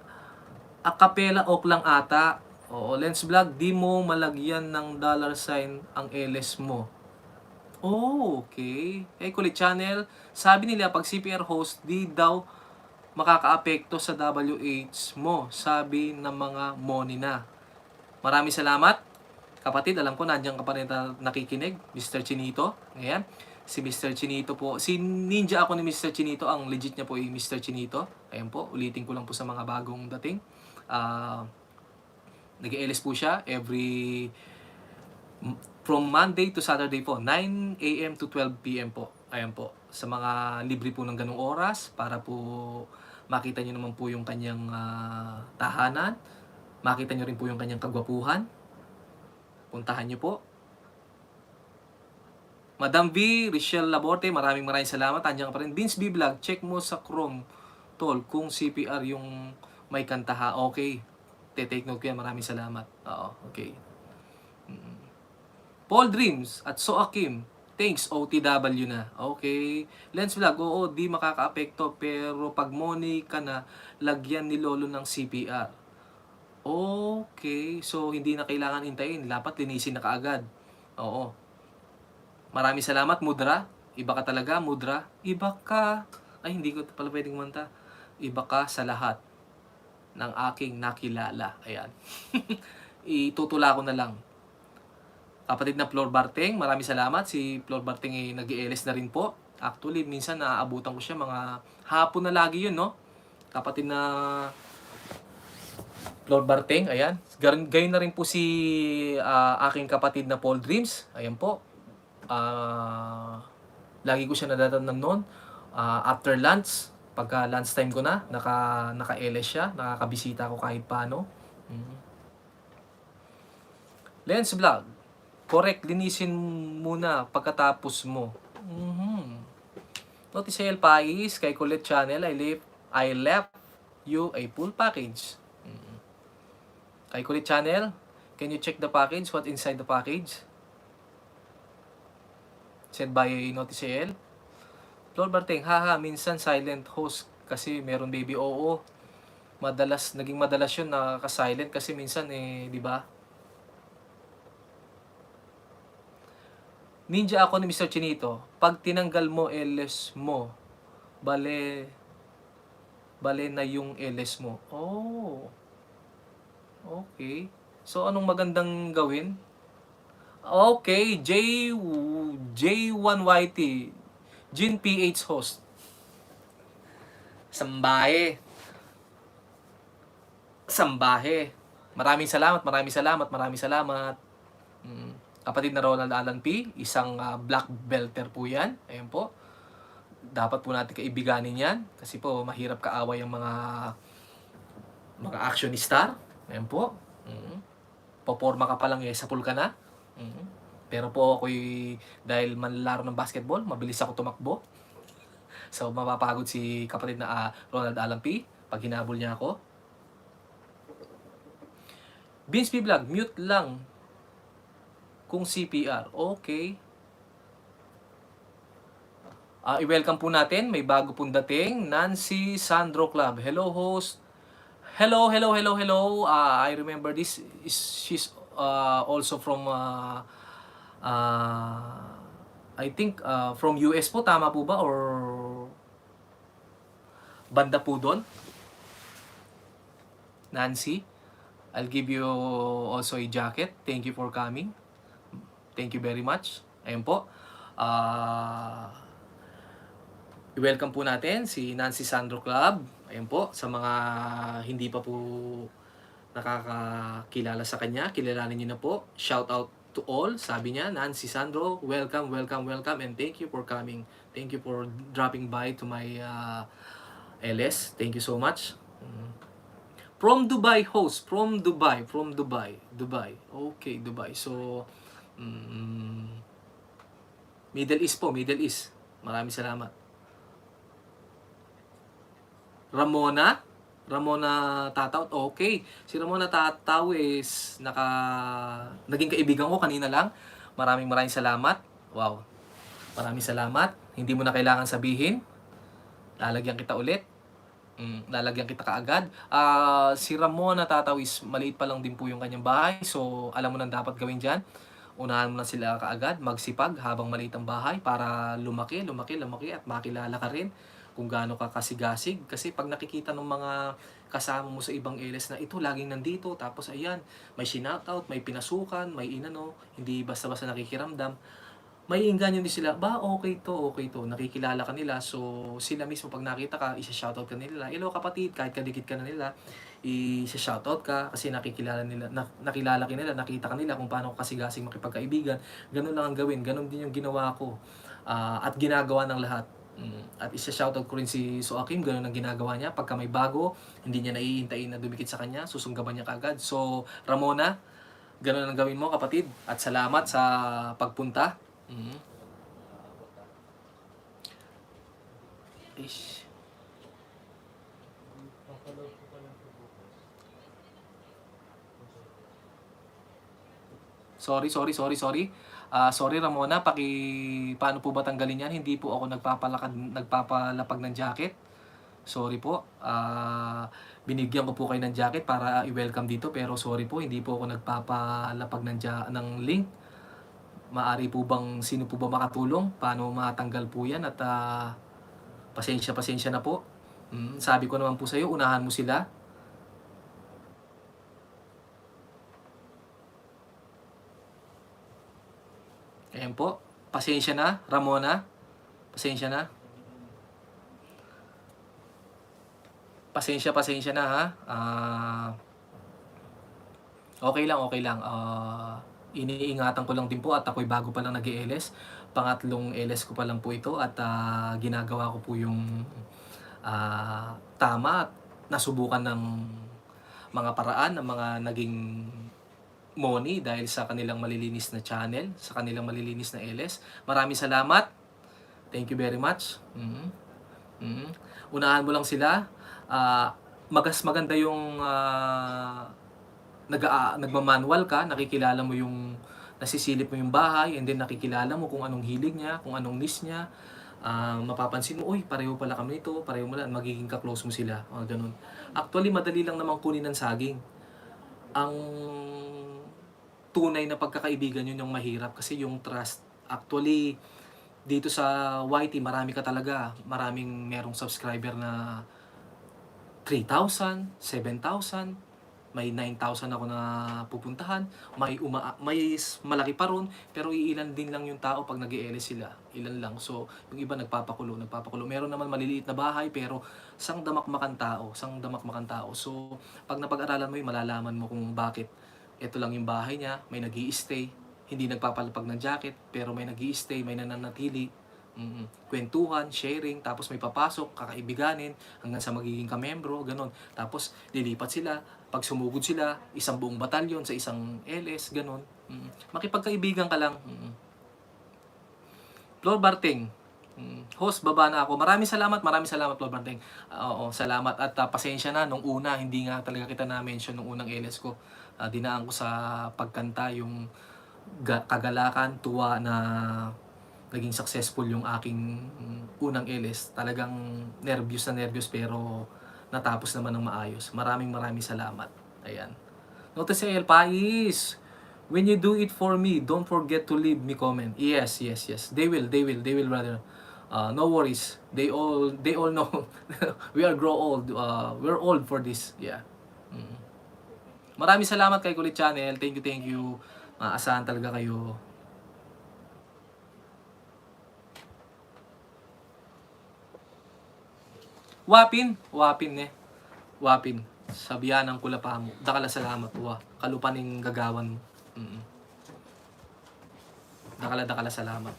Acapella ok lang ata. Oo, Lens Vlog, di mo malagyan ng $sign ang LS mo. Oh, okay. Kulit Channel, sabi nila pag CPR host, di daw makakaapekto sa WH mo, sabi ng mga monina. Maraming salamat. Kapatid, alam ko nandiyan ka pa rin nakikinig, Mr. Chinito. Ngayon, si Mr. Chinito po, si ninja ako ni Mr. Chinito, ang legit niya po ay Mr. Chinito. Ayan po, ulitin ko lang po sa mga bagong dating. Nag-LS po siya from Monday to Saturday po, 9 a.m. to 12 p.m. po. Ayan po, sa mga libre po ng ganung oras, para po makita nyo naman po yung kanyang tahanan. Makita nyo rin po yung kanyang kagwapuhan. Puntahan nyo po. Madam V, Richelle Laborte, maraming salamat. Andiyan ka pa rin. Vince B Vlog, check mo sa Chrome, tol, kung CPR yung may kantaha. Okay. Take note ko yan. Maraming salamat. Oo, okay. Paul Dreams at So Akim, thanks, OTW na. Okay. Lens Vlog, oo, di makaka-apekto, pero pag money ka na, lagyan ni Lolo ng CPR. Okay. So, hindi na kailangan hintayin. Dapat linisin na kaagad. Oo. Maraming salamat, Mudra. Iba ka talaga, Mudra. Iba ka. Ay, hindi ko pala pwedeng manta. Iba ka sa lahat ng aking nakilala. Ayan. Itutula ko na lang. Kapatid na Flor Barteng, maraming salamat. Si Flor Barteng ay nag-i-LS na rin po. Actually, minsan naaabutan ko siya. Mga hapon na lagi yun, no? Kapatid na Flor Barteng, ayan. Gayon na rin po si aking kapatid na Paul Dreams. Ayan po. Lagi ko siya nadatandang noon. After lunch, pagka lunch time ko na, naka-LS siya. Nakakabisita ko kahit paano. Lens Vlog. Correct, linisin muna pagkatapos mo. Noticel Pais, kay Colette Channel, I left you a full package. Kay Kulit Channel, can you check the package? What inside the package? Sent by Noticel. Flor Barteng, haha, minsan silent host kasi meron baby. Oo, naging madalas yun nakaka-silent kasi minsan di ba? Ninja ako ni Mr. Chinito. Pag tinanggal mo LS mo, bale bale na yung LS mo. Oh, okay. So, anong magandang gawin? Okay, J1YT, Jin PH host. Sambahe. Sambahe. Maraming salamat, maraming salamat, maraming salamat. Kapatid na Ronald Alan P, isang black belter po yan. Ayan po. Dapat po natin kaibiganin yan. Kasi po, mahirap kaaway ang mga action star. Ayan po. Poporma ka pa lang, sapul ka na. Pero po ako'y, dahil manlalaro ng basketball, mabilis ako tumakbo. So, mapapagod si kapatid na Ronald Alan P pag hinabol niya ako. Vince P. Vlog, mute lang kung CPR. Okay. I-welcome po natin. May bago pong dating. Nancy Sandro Club. Hello, host. Hello. I remember this. She's also from, I think, from US po. Tama po ba? Or banda po doon? Nancy, I'll give you also a jacket. Thank you for coming. Thank you very much. Ayun po. I-welcome po natin si Nancy Sandro Club. Ayun po. Sa mga hindi pa po nakakakilala sa kanya, kilalanin niyo na po. Shout out to all. Sabi niya, Nancy Sandro, welcome, and thank you for coming. Thank you for dropping by to my LS. Thank you so much. From Dubai host, from Dubai. Okay, Dubai. So, Middle East po, Middle East. Maraming salamat. Ramona Tataw. Okay. Si Ramona Tataw is naging kaibigan ko kanina lang. Maraming salamat. Wow. Maraming salamat. Hindi mo na kailangan sabihin. Lalagyan kita ulit. Lalagyan kita kaagad. Si Ramona Tataw is maliit pa lang din po yung kanyang bahay. So, alam mo nang dapat gawin dyan. Unahan mo na sila kaagad. Magsipag habang maliit ang bahay para lumaki at makilala ka rin kung gaano ka kasigasig. Kasi pag nakikita ng mga kasama mo sa ibang LS na ito, laging nandito, tapos ayan, may sinoutout, may pinasukan, may inano, hindi basta-basta nakikiramdam, may inganyo din sila, okay to, nakikilala ka nila, so sila mismo pag nakita ka, isa-shoutout ka nila, hello kapatid, kahit kadikit ka na nila, isa-shoutout ka, kasi nakilala ka nila, nakita ka nila kung paano kasigasig makipagkaibigan, ganun lang ang gawin, ganun din yung ginawa ko, at ginagawa ng lahat. At isa-shoutout ko rin si Soakim, ganun ang ginagawa niya, pagka may bago, hindi niya naiintayin na dumikit sa kanya, susunggaban niya kaagad. So, Ramona, ganun ang gawin mo kapatid, at salamat sa pagpunta. Ish. Sorry. Sorry Ramona, paano po ba tanggalin yan? Hindi po ako nagpapalapag ng jacket. Sorry po. Binigyan ko po kayo ng jacket para i-welcome dito, pero sorry po, hindi po ako nagpapalapag ng link. Maari po bang, sino po ba makatulong? Paano matanggal po yan? At pasensya na po. Sabi ko naman po sa iyo, unahan mo sila. Ayan po. Pasensya na, Ramona. Pasensya na. Pasensya na ha. Okay lang. Iniingatan ko lang din po at ako'y bago pa lang nag-LS. Pangatlong LS ko pa lang po ito at ginagawa ko po yung tama at nasubukan ng mga paraan ng mga naging money dahil sa kanilang malilinis na channel, sa kanilang malilinis na LS. Maraming salamat. Thank you very much. Unahan mo lang sila. Maganda yung nagmamanual ka, nakikilala mo yung, nasisilip mo yung bahay, and then nakikilala mo kung anong hilig niya, kung anong niche niya. Mapapansin mo, pareho pala kami nito, pareho mo lang, magiging ka-close mo sila. Ganun. Actually, madali lang namang kunin ng saging. Ang tunay na pagkakaibigan yun yung mahirap kasi yung trust. Actually, dito sa YT, marami ka talaga. Maraming merong subscriber na 3,000, 7,000, may 9,000 ako na pupuntahan, may malaki pa ron, pero iilan din lang yung tao pag nag-e-LS sila, ilan lang. So, yung iba nagpapakulo. Meron naman maliliit na bahay, pero sang damakmakan tao. So, pag napag-aralan mo yun, malalaman mo kung bakit ito lang yung bahay niya, may nag-i-stay, hindi nagpapalapag ng jacket, pero may nag-i-stay, may nananatili. Kwentuhan, sharing, tapos may papasok, kakaibiganin, hanggang sa magiging kamembro, ganun. Tapos lilipat sila, pag sumugod sila, isang buong batalyon sa isang LS, ganun. Makipagkaibigan ka lang. Lord Barting, host, baba na ako. Maraming salamat, Lord Barting. Oo, salamat at pasensya na nung una, hindi nga talaga kita na-mention nung unang LS ko. Dinaan ko sa pagkanta yung kagalakan, tuwa na naging successful yung aking unang LS. Talagang nervyos pero natapos naman ng maayos. Maraming salamat. Ayan. Notice El Pais, when you do it for me, don't forget to leave me comment. Yes. They will brother. No worries. They all know. We are grow old. We're old for this. Yeah. Maraming salamat kay Kulit Channel. Thank you. Maasahan talaga kayo. Wapin. Sabihan ng kulapa mo. Dakala salamat. Kalupaning gagawan mo. Dakala salamat.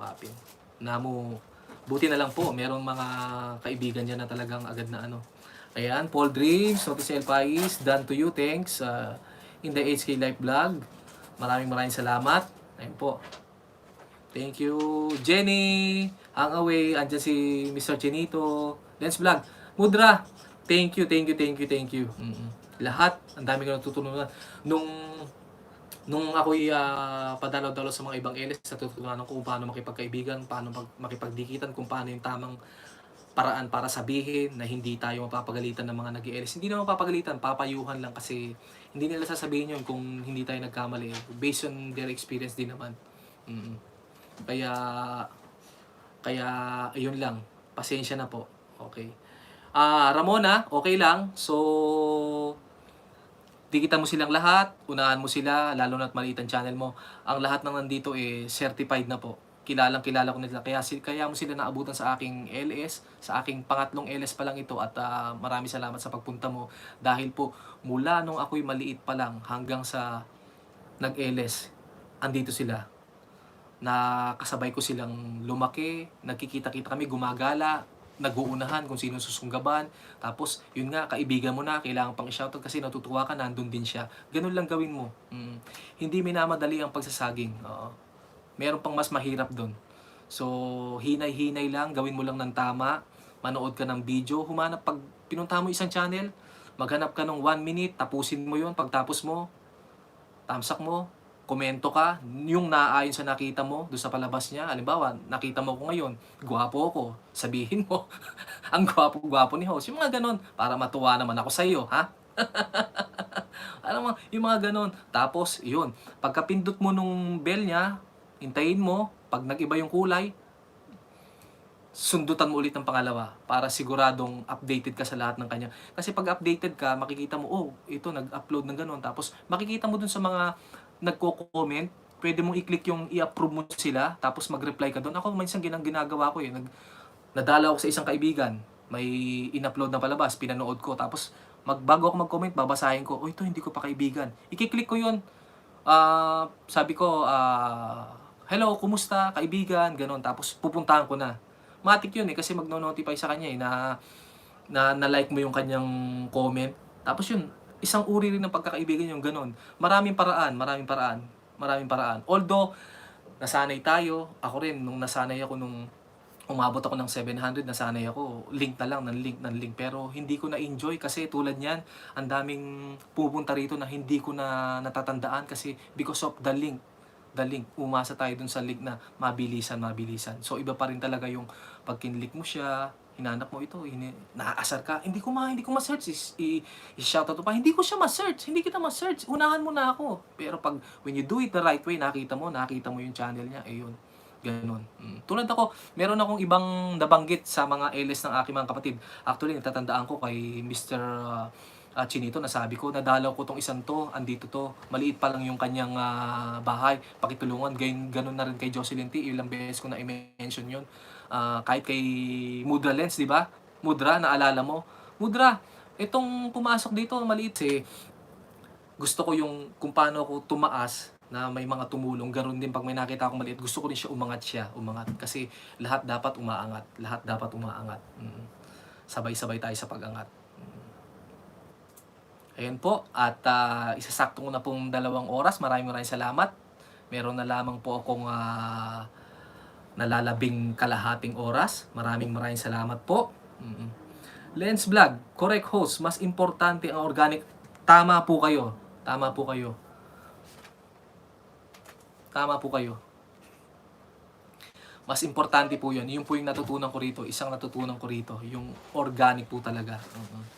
Wapin. Namo, buti na lang po. Merong mga kaibigan niya na talagang agad na ano. Ayan, Paul Dreams, Notice El Pais, done to you, thanks. In the HK Life Vlog. Maraming salamat. Ayan po. Thank you, Jenny. Hang away, andyan si Mr. Chinito. Lens Vlog. Mudra, thank you. Lahat, ang dami ko natutunan. Nung ako'y padalaw-dalaw sa mga ibang LS, natutunan ko kung paano makipagkaibigan, paano makipagdikitan, kung paano yung tamang paraan para sabihin na hindi tayo mapapagalitan ng mga nag-LS. Hindi na mapapagalitan, papayuhan lang kasi hindi nila sasabihin yun kung hindi tayo nagkamali. Based on their experience din naman. Kaya ayun lang. Pasensya na po. Okay. Ramona, okay lang. So, dikitan mo silang lahat, unahan mo sila, lalo na't maliit ang channel mo. Ang lahat ng nandito certified na po. Kilala ko nila. Kaya mo sila naabutan sa aking LS, sa aking pangatlong LS pa lang ito. At maraming salamat sa pagpunta mo. Dahil po, mula nung ako'y maliit pa lang hanggang sa nag-LS, andito sila. Nakasabay ko silang lumaki, nagkikita-kita kami, gumagala, nag-uunahan kung sino susunggaban. Tapos, yun nga, kaibigan mo na, kailangan pang i-shoutout kasi natutuwa ka, nandun din siya. Ganun lang gawin mo. Hindi minamadali ang pagsasaging. Meron pang mas mahirap dun. So, hinay-hinay lang, gawin mo lang ng tama, manood ka ng video, humanap, pag pinunta mo isang channel, maghanap ka ng 1 minute, tapusin mo yun, pagtapos mo, tamsak mo, komento ka, yung naaayon sa nakita mo doon sa palabas niya. Halimbawa, nakita mo ko ngayon, gwapo ako. Sabihin mo, ang gwapo ni host. Yung mga ganon, para matuwa naman ako sa iyo, ha? Alam mo, yung mga ganon. Tapos, yun, pagkapindot mo nung bell niya, hintayin mo, pag nag-iba yung kulay, sundutan mo ulit ng pangalawa para siguradong updated ka sa lahat ng kanya. Kasi pag updated ka, makikita mo, ito nag-upload ng ganon. Tapos makikita mo dun sa mga nagko-comment, pwede mong i-click yung i-approve mo sila, tapos mag-reply ka doon. Ako minsan ginagawa ko nadala ako sa isang kaibigan, may in-upload na palabas, pinanood ko, tapos bago ako mag-comment, babasahin ko, ito hindi ko pa kaibigan. I-click ko yun. Sabi ko, hello, kumusta, kaibigan, ganon. Tapos pupuntahan ko na. Matik yun kasi magno-notify sa kanya na like mo yung kanyang comment. Tapos yun, isang uri rin ng pagkakaibigan yung ganun. Maraming paraan. Although, nasanay tayo. Ako rin, nung nasanay ako, nung umabot ako ng 700, nasanay ako. Link na lang, ng link. Pero hindi ko na-enjoy kasi tulad niyan, ang daming pupunta rito na hindi ko na natatandaan kasi because of the link. Umasa tayo dun sa link na mabilisan. So, iba pa rin talaga yung pag kinlik mo siya, hinanap mo ito, naaasar ka, hindi ko ma-search, i-shoutout pa, hindi ko siya ma-search, hindi kita ma-search, unahan mo na ako. Pero pag, when you do it the right way, nakita mo yung channel niya, yun. gano'n. Tulad ako, meron akong ibang nabanggit sa mga LS ng aking mga kapatid. Actually, natatandaan ko kay Mr. Chinito, nasabi ko, nadalaw ko 'tong isang 'to, andito 'to, maliit pa lang yung kanyang bahay, pakitulungan. Gano'n na rin kay Jocelyn T, ilang beses ko na i-mention 'yun. Kahit kay Mudra Lens, 'di ba? Mudra, naalala mo? Mudra, itong pumasok dito maliit, eh, gusto ko yung kung paano ako tumaas na may mga tumulong, gano'n din 'pag may nakita akong maliit, gusto ko rin umangat. Kasi lahat dapat umaangat, lahat dapat umaangat. Sabay-sabay tayo sa pag-angat. Ayan po, at isasakto ko na pong 2 oras. Maraming salamat. Meron na lamang po akong nalalabing kalahating oras. Maraming salamat po. Lens Vlog, correct host, mas importante ang organic. Tama po kayo. Tama po kayo. Tama po kayo. Mas importante po yun. Yun po yung natutunan ko rito. Isang natutunan ko rito. Yung organic po talaga.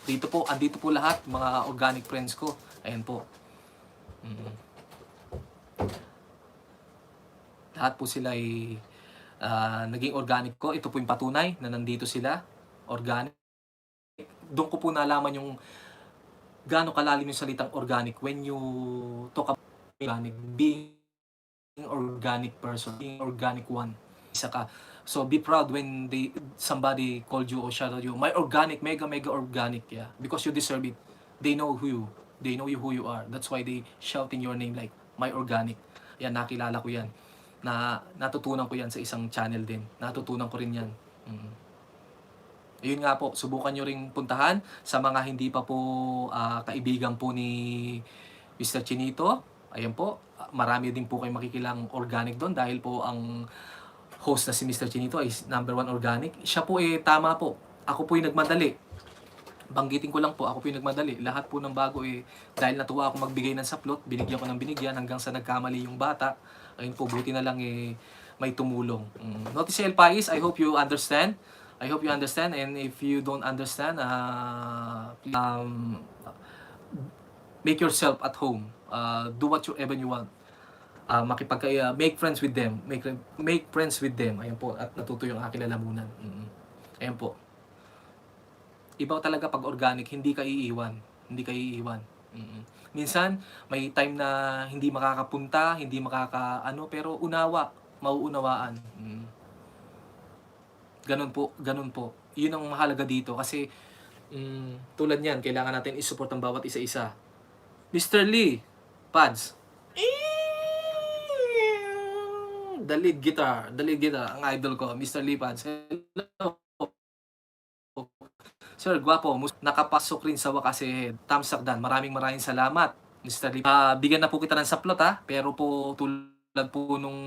Dito po, andito po lahat, mga organic friends ko. Ayan po. Lahat po sila ay naging organic ko. Ito po yung patunay na nandito sila. Organic. Doon ko po nalaman yung gaano kalalim yung salitang organic when you talk about organic, being organic person, being organic one. Isa ka. So be proud when somebody called you or shouted you, my organic, mega organic, yeah. Because you deserve it. They know who you are. That's why they shouting your name like my organic. Yan, nakilala ko yan. Natutunan ko yan sa isang channel din. Natutunan ko rin yan. Ayun nga po, subukan nyo ring puntahan sa mga hindi pa po kaibigan po ni Mr. Chinito. Ayan po, marami din po kayo makikilang organic doon dahil po ang host na si Mr. Chinito ay #1 organic. Siya po tama po. Ako po yung nagmadali. Banggitin ko lang po, ako po yung nagmadali. Lahat po ng bago dahil natuwa ako magbigay ng saplot, binigyan ko ng binigyan hanggang sa nagkamali yung bata. Ayun po, buti na lang may tumulong. Notice El Pais, I hope you understand. And if you don't understand, make yourself at home. Do whatever you want. Make friends with them. Make friends with them. Ayan po, at natuto yung aking lalamunan. Ayan po. Iba talaga pag organic, hindi ka iiwan. Minsan, may time na hindi makakapunta, hindi pero mauunawaan. Ganun po. Yun ang mahalaga dito kasi tulad niyan, kailangan natin i-support ang bawat isa-isa. Mr. Lee, Pads. The lead guitar, ang idol ko, Mr. Lee Pads. Hello. Sir, gwapo, nakapasok rin sa wakas Tamsakdan. Maraming salamat, Mr. Lee. Bigyan na po kita ng saplot pero po tulad po nung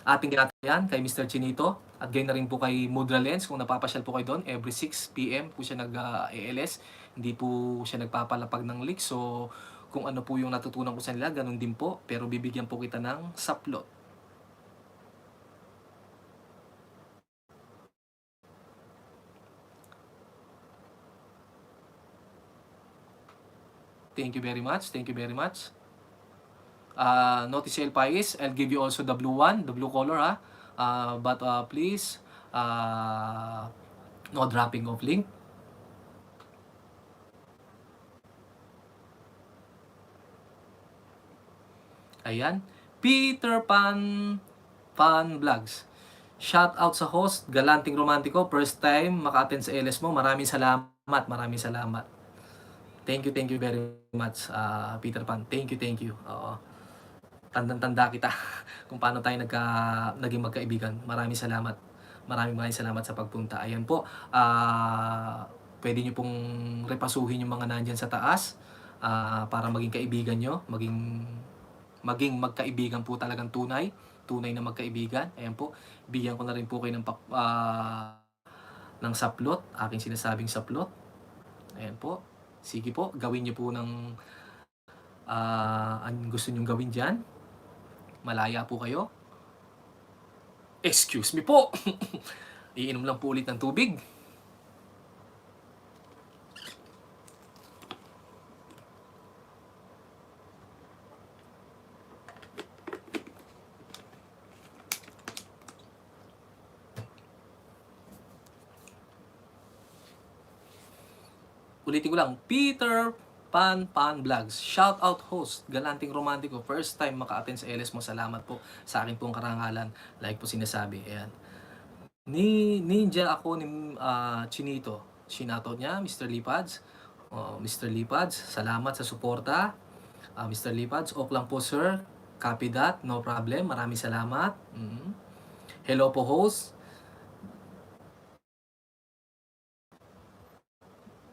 ating ginatayan kay Mr. Chinito at gayon na rin po kay Mudra Lens, kung napapasyal po kayo doon every 6 PM po siya nag-ALS, hindi po siya nagpapalapag ng leak. So kung ano po yung natutunan ko sa nila, ganun din po, pero bibigyan po kita ng saplot. Thank you very much. Notice El Pais, I'll give you also the blue one, the blue color but please no dropping of link. Ayan, Peter Pan Vlogs. Shout out sa host, Galanting Romantiko, first time maka-attend sa LS mo. Maraming salamat. Thank you very much, Peter Pan. Thank you. Oo. Tandang-tanda kita kung paano tayo naging magkaibigan. Maraming salamat sa pagpunta. Ayan po, pwede nyo pong repasuhin yung mga nandyan sa taas para maging kaibigan nyo, maging magkaibigan po talagang tunay na magkaibigan. Ayan po, bigyan ko na rin po kayo ng saplot, aking sinasabing saplot. Ayan po, sige po, gawin nyo po ng ang gusto nyong gawin dyan. Malaya po kayo. Excuse me po. Iinom lang po ulit ng tubig. Ulitin ko lang, Peter Pan Vlogs. Shout out host, galanting romantiko. First time maka-attend sa LS mo. Salamat po sa akin pong karangalan. Like po sinasabi. Ayan. Ninja ako ni Chinito. Shinato niya, Mr. Lipads. Mr. Lipads, salamat sa suporta. Mr. Lipads, ok lang po sir. Copy that, no problem. Maraming salamat. Hello po host.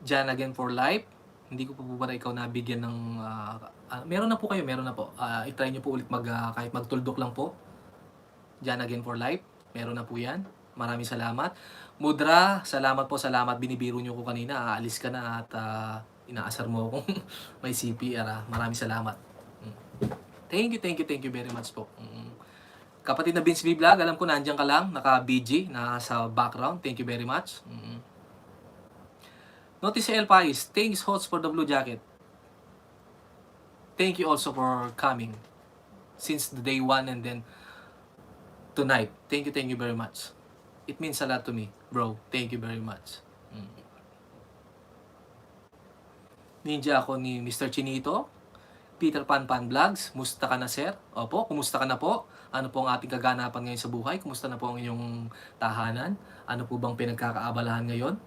Jan again for life. Hindi ko po ba ikaw nabigyan ng meron na po kayo, meron na po. I-try nyo po ulit kahit magtuldok lang po. Jan again for life. Meron na po yan. Maraming salamat. Mudra, salamat po, salamat. Binibiro nyo ko kanina. Aalis ka na at inaasar mo akong may CPR. Maraming salamat. Thank you very much po. Kapatid na Vince V Vlog, alam ko nandiyan ka lang, naka-BG, nasa background. Thank you very much. Notice El Pais, thanks host for the blue jacket. Thank you also for coming since the day one and then tonight. Thank you very much. It means a lot to me, bro. Thank you very much. Ninja ako ni Mr. Chinito. Peter Pan Vlogs. Musta ka na, sir? Opo, kumusta ka na po? Ano po ang ating kaganapan ngayon sa buhay? Kumusta na po ang inyong tahanan? Ano po bang pinagkakaabalahan ngayon?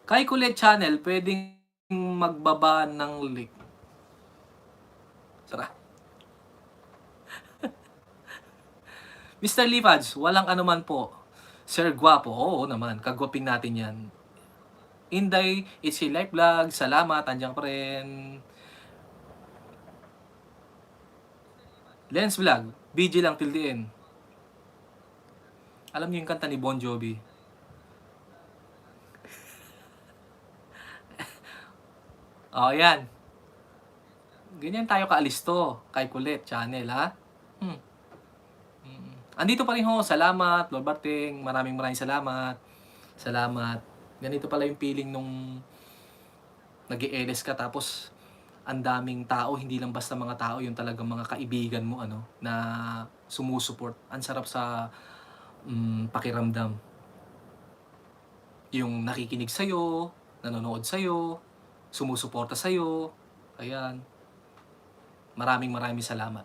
Kay Kulit Channel, pwedeng magbaba ng link. Sara. Mr. Lipads, walang anuman po. Sir Guapo, oo naman, kagwaping natin yan. Inday, It's a Life Vlog, salamat, andiyan pa rin. Lens Vlog, BG lang till the end. Alam niyo yung kanta ni Bon Jovi? Oh, yan. Ganyan tayo kaalisto kay Kulit Channel, ha? Andito pa rin ho, salamat, Lord Barting, maraming salamat. Salamat. Ganito pala yung feeling nung nag-i-LS ka tapos ang daming tao, hindi lang basta mga tao, yung talagang mga kaibigan mo na sumusuport. Ang sarap sa pakiramdam. Yung nakikinig sa'yo, nanonood sa'yo, sumusuporta sa'yo. Ayan. Maraming salamat.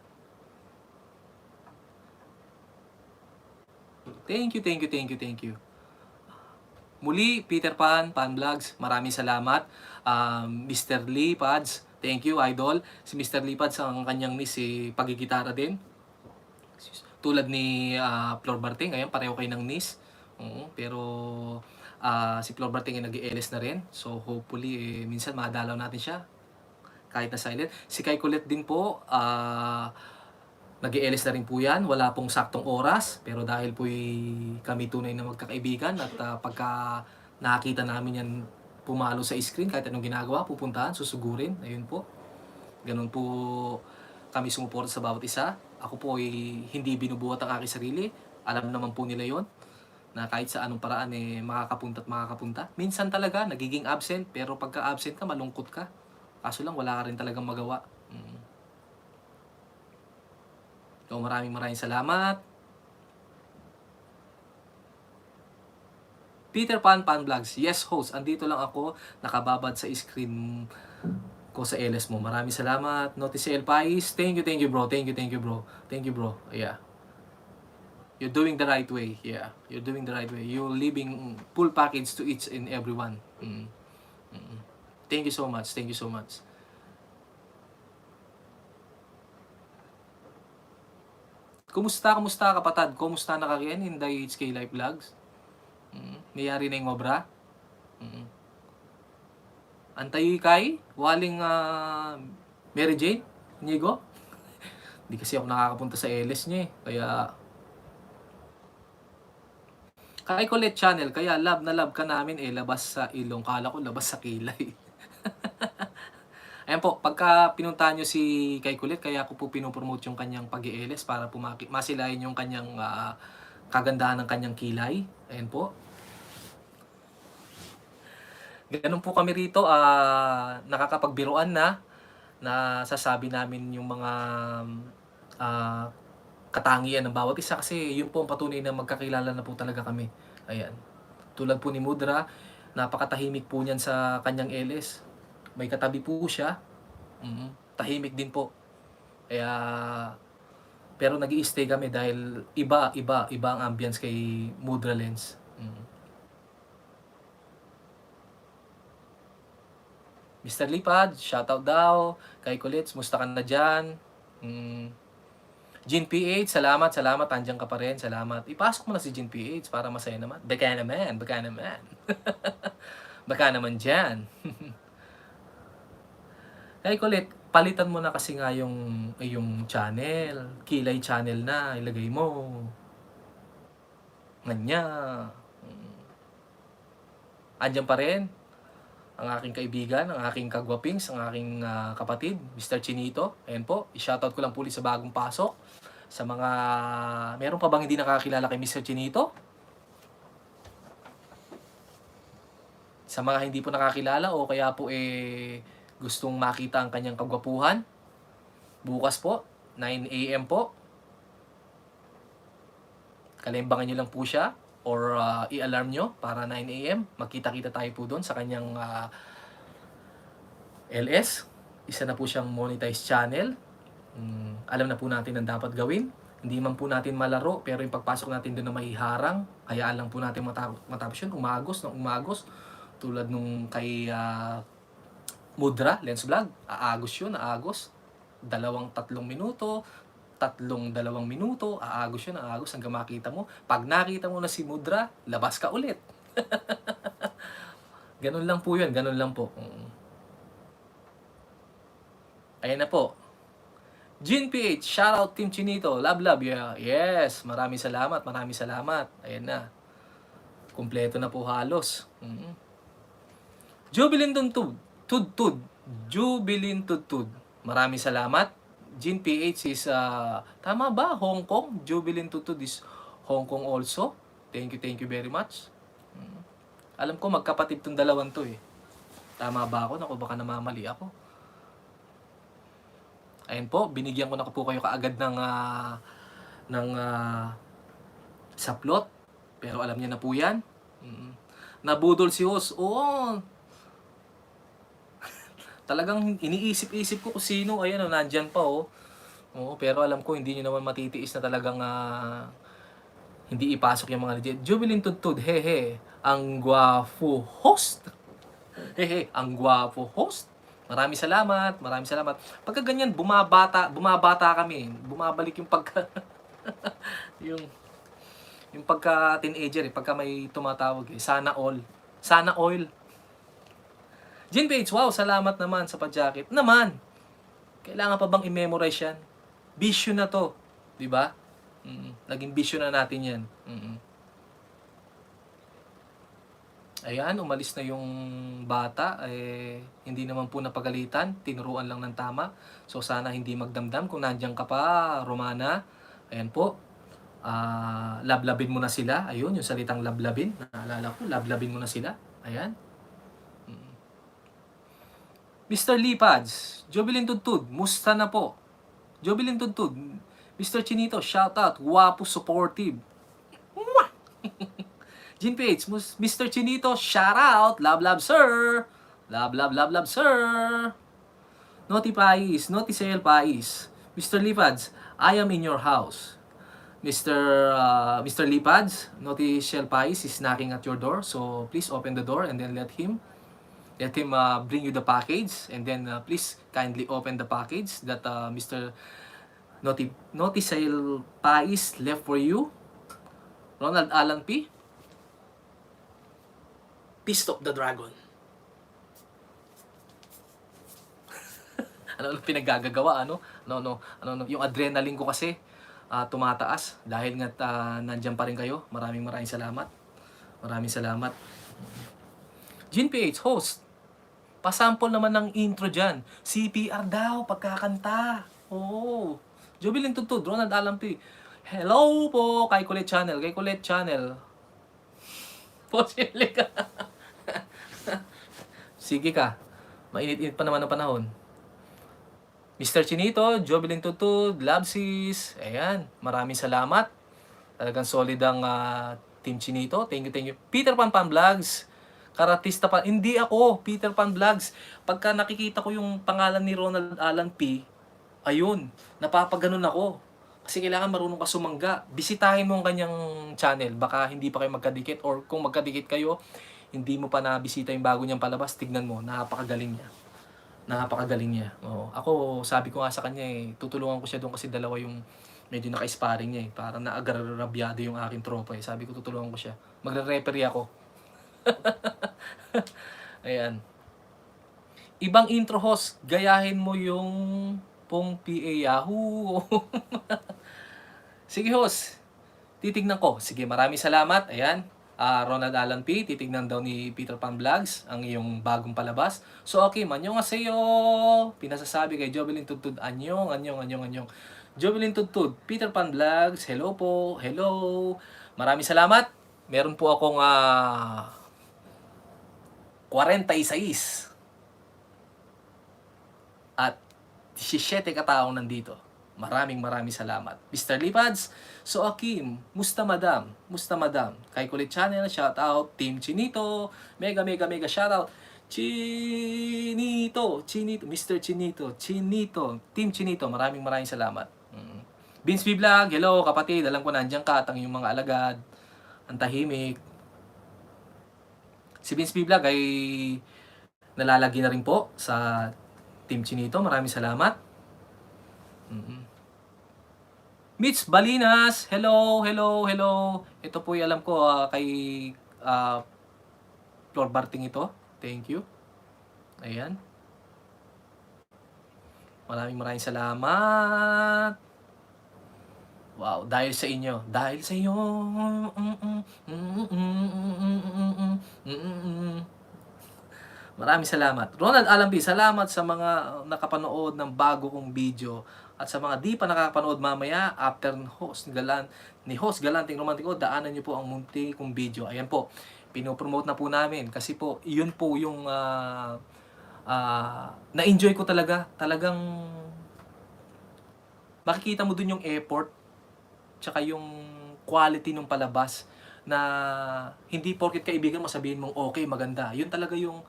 Thank you. Muli, Peter Pan Vlogs, maraming salamat. Mr. Lee Pads, thank you, idol. Si Mr. Lee Pads, ang kanyang miss, pagigitara din. Tulad ni Flor Barting, ayan, pareho kayo ng miss. Pero si Flor Barting ay nag-i-LS na rin. So hopefully, minsan madalaw natin siya. Kahit na silent. Si Kay Kulit din po, nag-i-LS na rin po yan. Wala pong saktong oras. Pero dahil po kami tunay na magkakaibigan at pagka nakakita namin yan pumalo sa screen, kahit anong ginagawa, pupuntahan, susugurin. Ayun po. Ganun po kami sumuporta sa bawat isa. Ako po ay hindi binubuhat ang aking sarili. Alam naman po nila yon na kahit sa anong paraan makakapunta at makakapunta. Minsan talaga nagiging absent, pero pagka absent ka, malungkot ka. Kaso lang wala ka rin talagang magawa. So maraming salamat. Peter Pan Vlogs, yes host, andito lang ako, nakababad sa screen ko sa LS mo. Maraming salamat. Notice El Pais, thank you bro. Thank you bro. Yeah. You're doing the right way. Yeah. You're doing the right way. You're leaving full package to each and everyone. Thank you so much. Kumusta kapatid? Kumusta na kakain in the HK Life Vlogs? Mayari na yung obra? Antay kay? Waling Mary Jane? Nigo? Hindi kasi ako nakakapunta sa LS niya Kaya Kay Kulit Channel, kaya love na love ka namin labas sa ilong. Kala ko labas sa kilay. Ayan po, pagka pinuntahan nyo si Kay Kulit, kaya ako po pinopromote yung kanyang pag-i-LS para po masilayan yung kanyang kagandahan ng kanyang kilay. Ayan po. Ganun po kami rito, nakakapagbiruan na sasabi namin yung mga katangian ng bawat isa kasi yun po ang patunay na magkakilala na po talaga kami. Ayan. Tulad po ni Mudra, Napakatahimik po niyan sa kanyang LS. May katabi po siya. Tahimik din po. Kaya pero nag-i-stay kami dahil iba ang ambience kay Mudra Lens. Mr. Lipad, shoutout daw. Kay Kulits, musta ka na dyan? Jean PH, salamat. Andiyan ka pa rin, salamat. Ipasok mo na si Jean PH para masaya naman. Baka naman. Baka naman dyan. Kay Kulit, palitan mo na kasi nga yung channel. Kilay channel na, ilagay mo. Nganya. Andiyan pa rin ang aking kaibigan, ang aking kagwapings, ang aking kapatid, Mr. Chinito. Ayan po, i-shoutout ko lang po ulit sa bagong pasok. Sa mga, meron pa bang hindi nakakilala kay Mr. Chinito? Sa mga hindi po nakakilala o kaya po gustong makita ang kanyang kagwapuhan, bukas po, 9 AM po. Kalimbangan nyo lang po siya or i-alarm nyo para 9 AM. Magkita-kita tayo po doon sa kanyang LS. Isa na po siyang monetized channel. Alam na po natin ang dapat gawin. Hindi man po natin malaro, pero yung pagpasok natin doon na mahiharang, hayaan lang po natin matapos yun. Umagos. Tulad nung kay Mudra Lens Vlog. Aagos. 2-3 minuto. 3-2 minuto, aagos hanggang makita mo. Pag nakita mo na si Mudra, labas ka ulit. Ganun lang po yun, ganun lang po. Ayan na po. Jean PH, shoutout Team Chinito, love, yeah. Yes, maraming salamat. Ayan na. Kumpleto na po halos. Jubilin Tudtud. Maraming salamat. Jean PH is, tama ba? Hong Kong? Jubilin Tudtud is Hong Kong also. Thank you very much. Alam ko magkapatid tong dalawang to eh. Tama ba ako? Naku, baka namamali ako. Ayan po, binigyan ko na po kayo kaagad ng saplot. Pero alam niya na po yan. Nabudol si host. Oo. Talagang iniisip-isip ko kung sino. Ayan o, nandyan pa o. Oo, pero alam ko hindi nyo naman matitiis na talagang hindi ipasok yung mga legit. Jubilin Tudtud, hehe. Ang gwapo host. Hehe, ang gwapo host. Maraming salamat. Pagka ganyan, bumabata kami. Bumabalik yung pagka yung pagka teenager, pagka may tumatawag sana all. Jean Page, wow, salamat naman sa pa-jacket. Naman. Kailangan pa bang i-memorize yan? Bisyo na to, 'di ba? Naging bisyo na natin 'yan. Ayan, umalis na yung bata. Hindi naman po napagalitan. Tinuruan lang ng tama. So, sana hindi magdamdam. Kung nandiyan ka pa, Romana, ayan po. Lablabin mo na sila. Ayun, yung salitang lablabin. Naalala ko, lablabin mo na sila. Ayan. Mr. Lipads, Jubilin Tudtud, musta na po? Jubilin Tudtud, Mr. Chinito, shout out, wapo, supportive. Jean Page, Mr. Chinito, shout out, love, sir. Love, sir. Naughty Sale Pais. Mr. Lipads, I am in your house. Mr. Lipads, Naughty Sale Pais is knocking at your door. So please open the door and then let him bring you the package, and then please kindly open the package that Mr. Naughty Sale Pais left for you. Ronald Alan P. Fist of the Dragon. ano pinagagagawa, ano, yung adrenaline ko kasi tumataas dahil nga nandiyan pa rin kayo. Maraming salamat. Jean PH, host. Pasample naman ng intro dyan. CPR daw, pagkakanta. Oo. Jubilin Tudtud, Ronald Alam P. Hello po, kay Kulit Channel. Posible ka. Sige ka. Mainit-init pa naman ang panahon. Mr. Chinito, Jubilin Tudtud, Labsis. Ayan, maraming salamat. Talagang solid ang Team Chinito. Thank you. Peter Pan Vlogs. Karatista pa. Hindi ako, Peter Pan Vlogs. Pagka nakikita ko yung pangalan ni Ronald Alan P, ayun, napapaganon ako. Kasi kailangan marunong ka sumangga. Bisitahin mo ang kanyang channel. Baka hindi pa kayo magkadikit, or kung magkadikit kayo, hindi mo pa nabisita yung bago niyang palabas, tignan mo, napakagaling niya. Napakagaling niya. Oo. Ako, sabi ko nga sa kanya tutulungan ko siya doon kasi dalawa yung medyo naka-sparring niya Para naagrabyado yung aking tropa Sabi ko tutulungan ko siya. Magre-referee ako. Ayan. Ibang intro host, gayahin mo yung pong PA Yahoo. Sige host, titignan ko. Sige, maraming salamat. Ayan. Ronald Alan P, titignan daw ni Peter Pan Vlogs ang iyong bagong palabas. So okay, anyong aseyo. Pinasasabi kay Jovelyn Tudtud, anyong. Jovelyn Tudtud, Peter Pan Vlogs, hello po, hello. Maraming salamat. Meron po akong 46 at 17 kataong nandito. Maraming salamat. Mr. Lipads, so Akim, musta madam? Kay Kulit Channel, shout out. Team Chinito, mega shout out. Chinito, Mr. Chinito, Team Chinito, maraming salamat. Vince B Vlog, hello kapatid, alam ko nandiyan ka at ang iyong mga alagad, ang tahimik. Si Vince B Vlog ay nalalagi na rin po sa Team Chinito, maraming salamat. Mitch Balinas, hello. Ito po alam ko kay Flor Barting ito. Thank you. Ayan. Maraming salamat. Wow, dahil sa inyo. Maraming salamat. Ronald Alambi, salamat sa mga nakapanood ng bago kong video. At sa mga di pa nakakapanood mamaya, after ni Host Galanting Romantico, daanan nyo po ang munti kong video. Ayan po, pinopromote na po namin. Kasi po, yun po yung na-enjoy ko talaga. Talagang makikita mo dun yung effort, tsaka yung quality ng palabas, na hindi porket kaibigan mo sabihin mong okay, maganda. Yun talaga yung,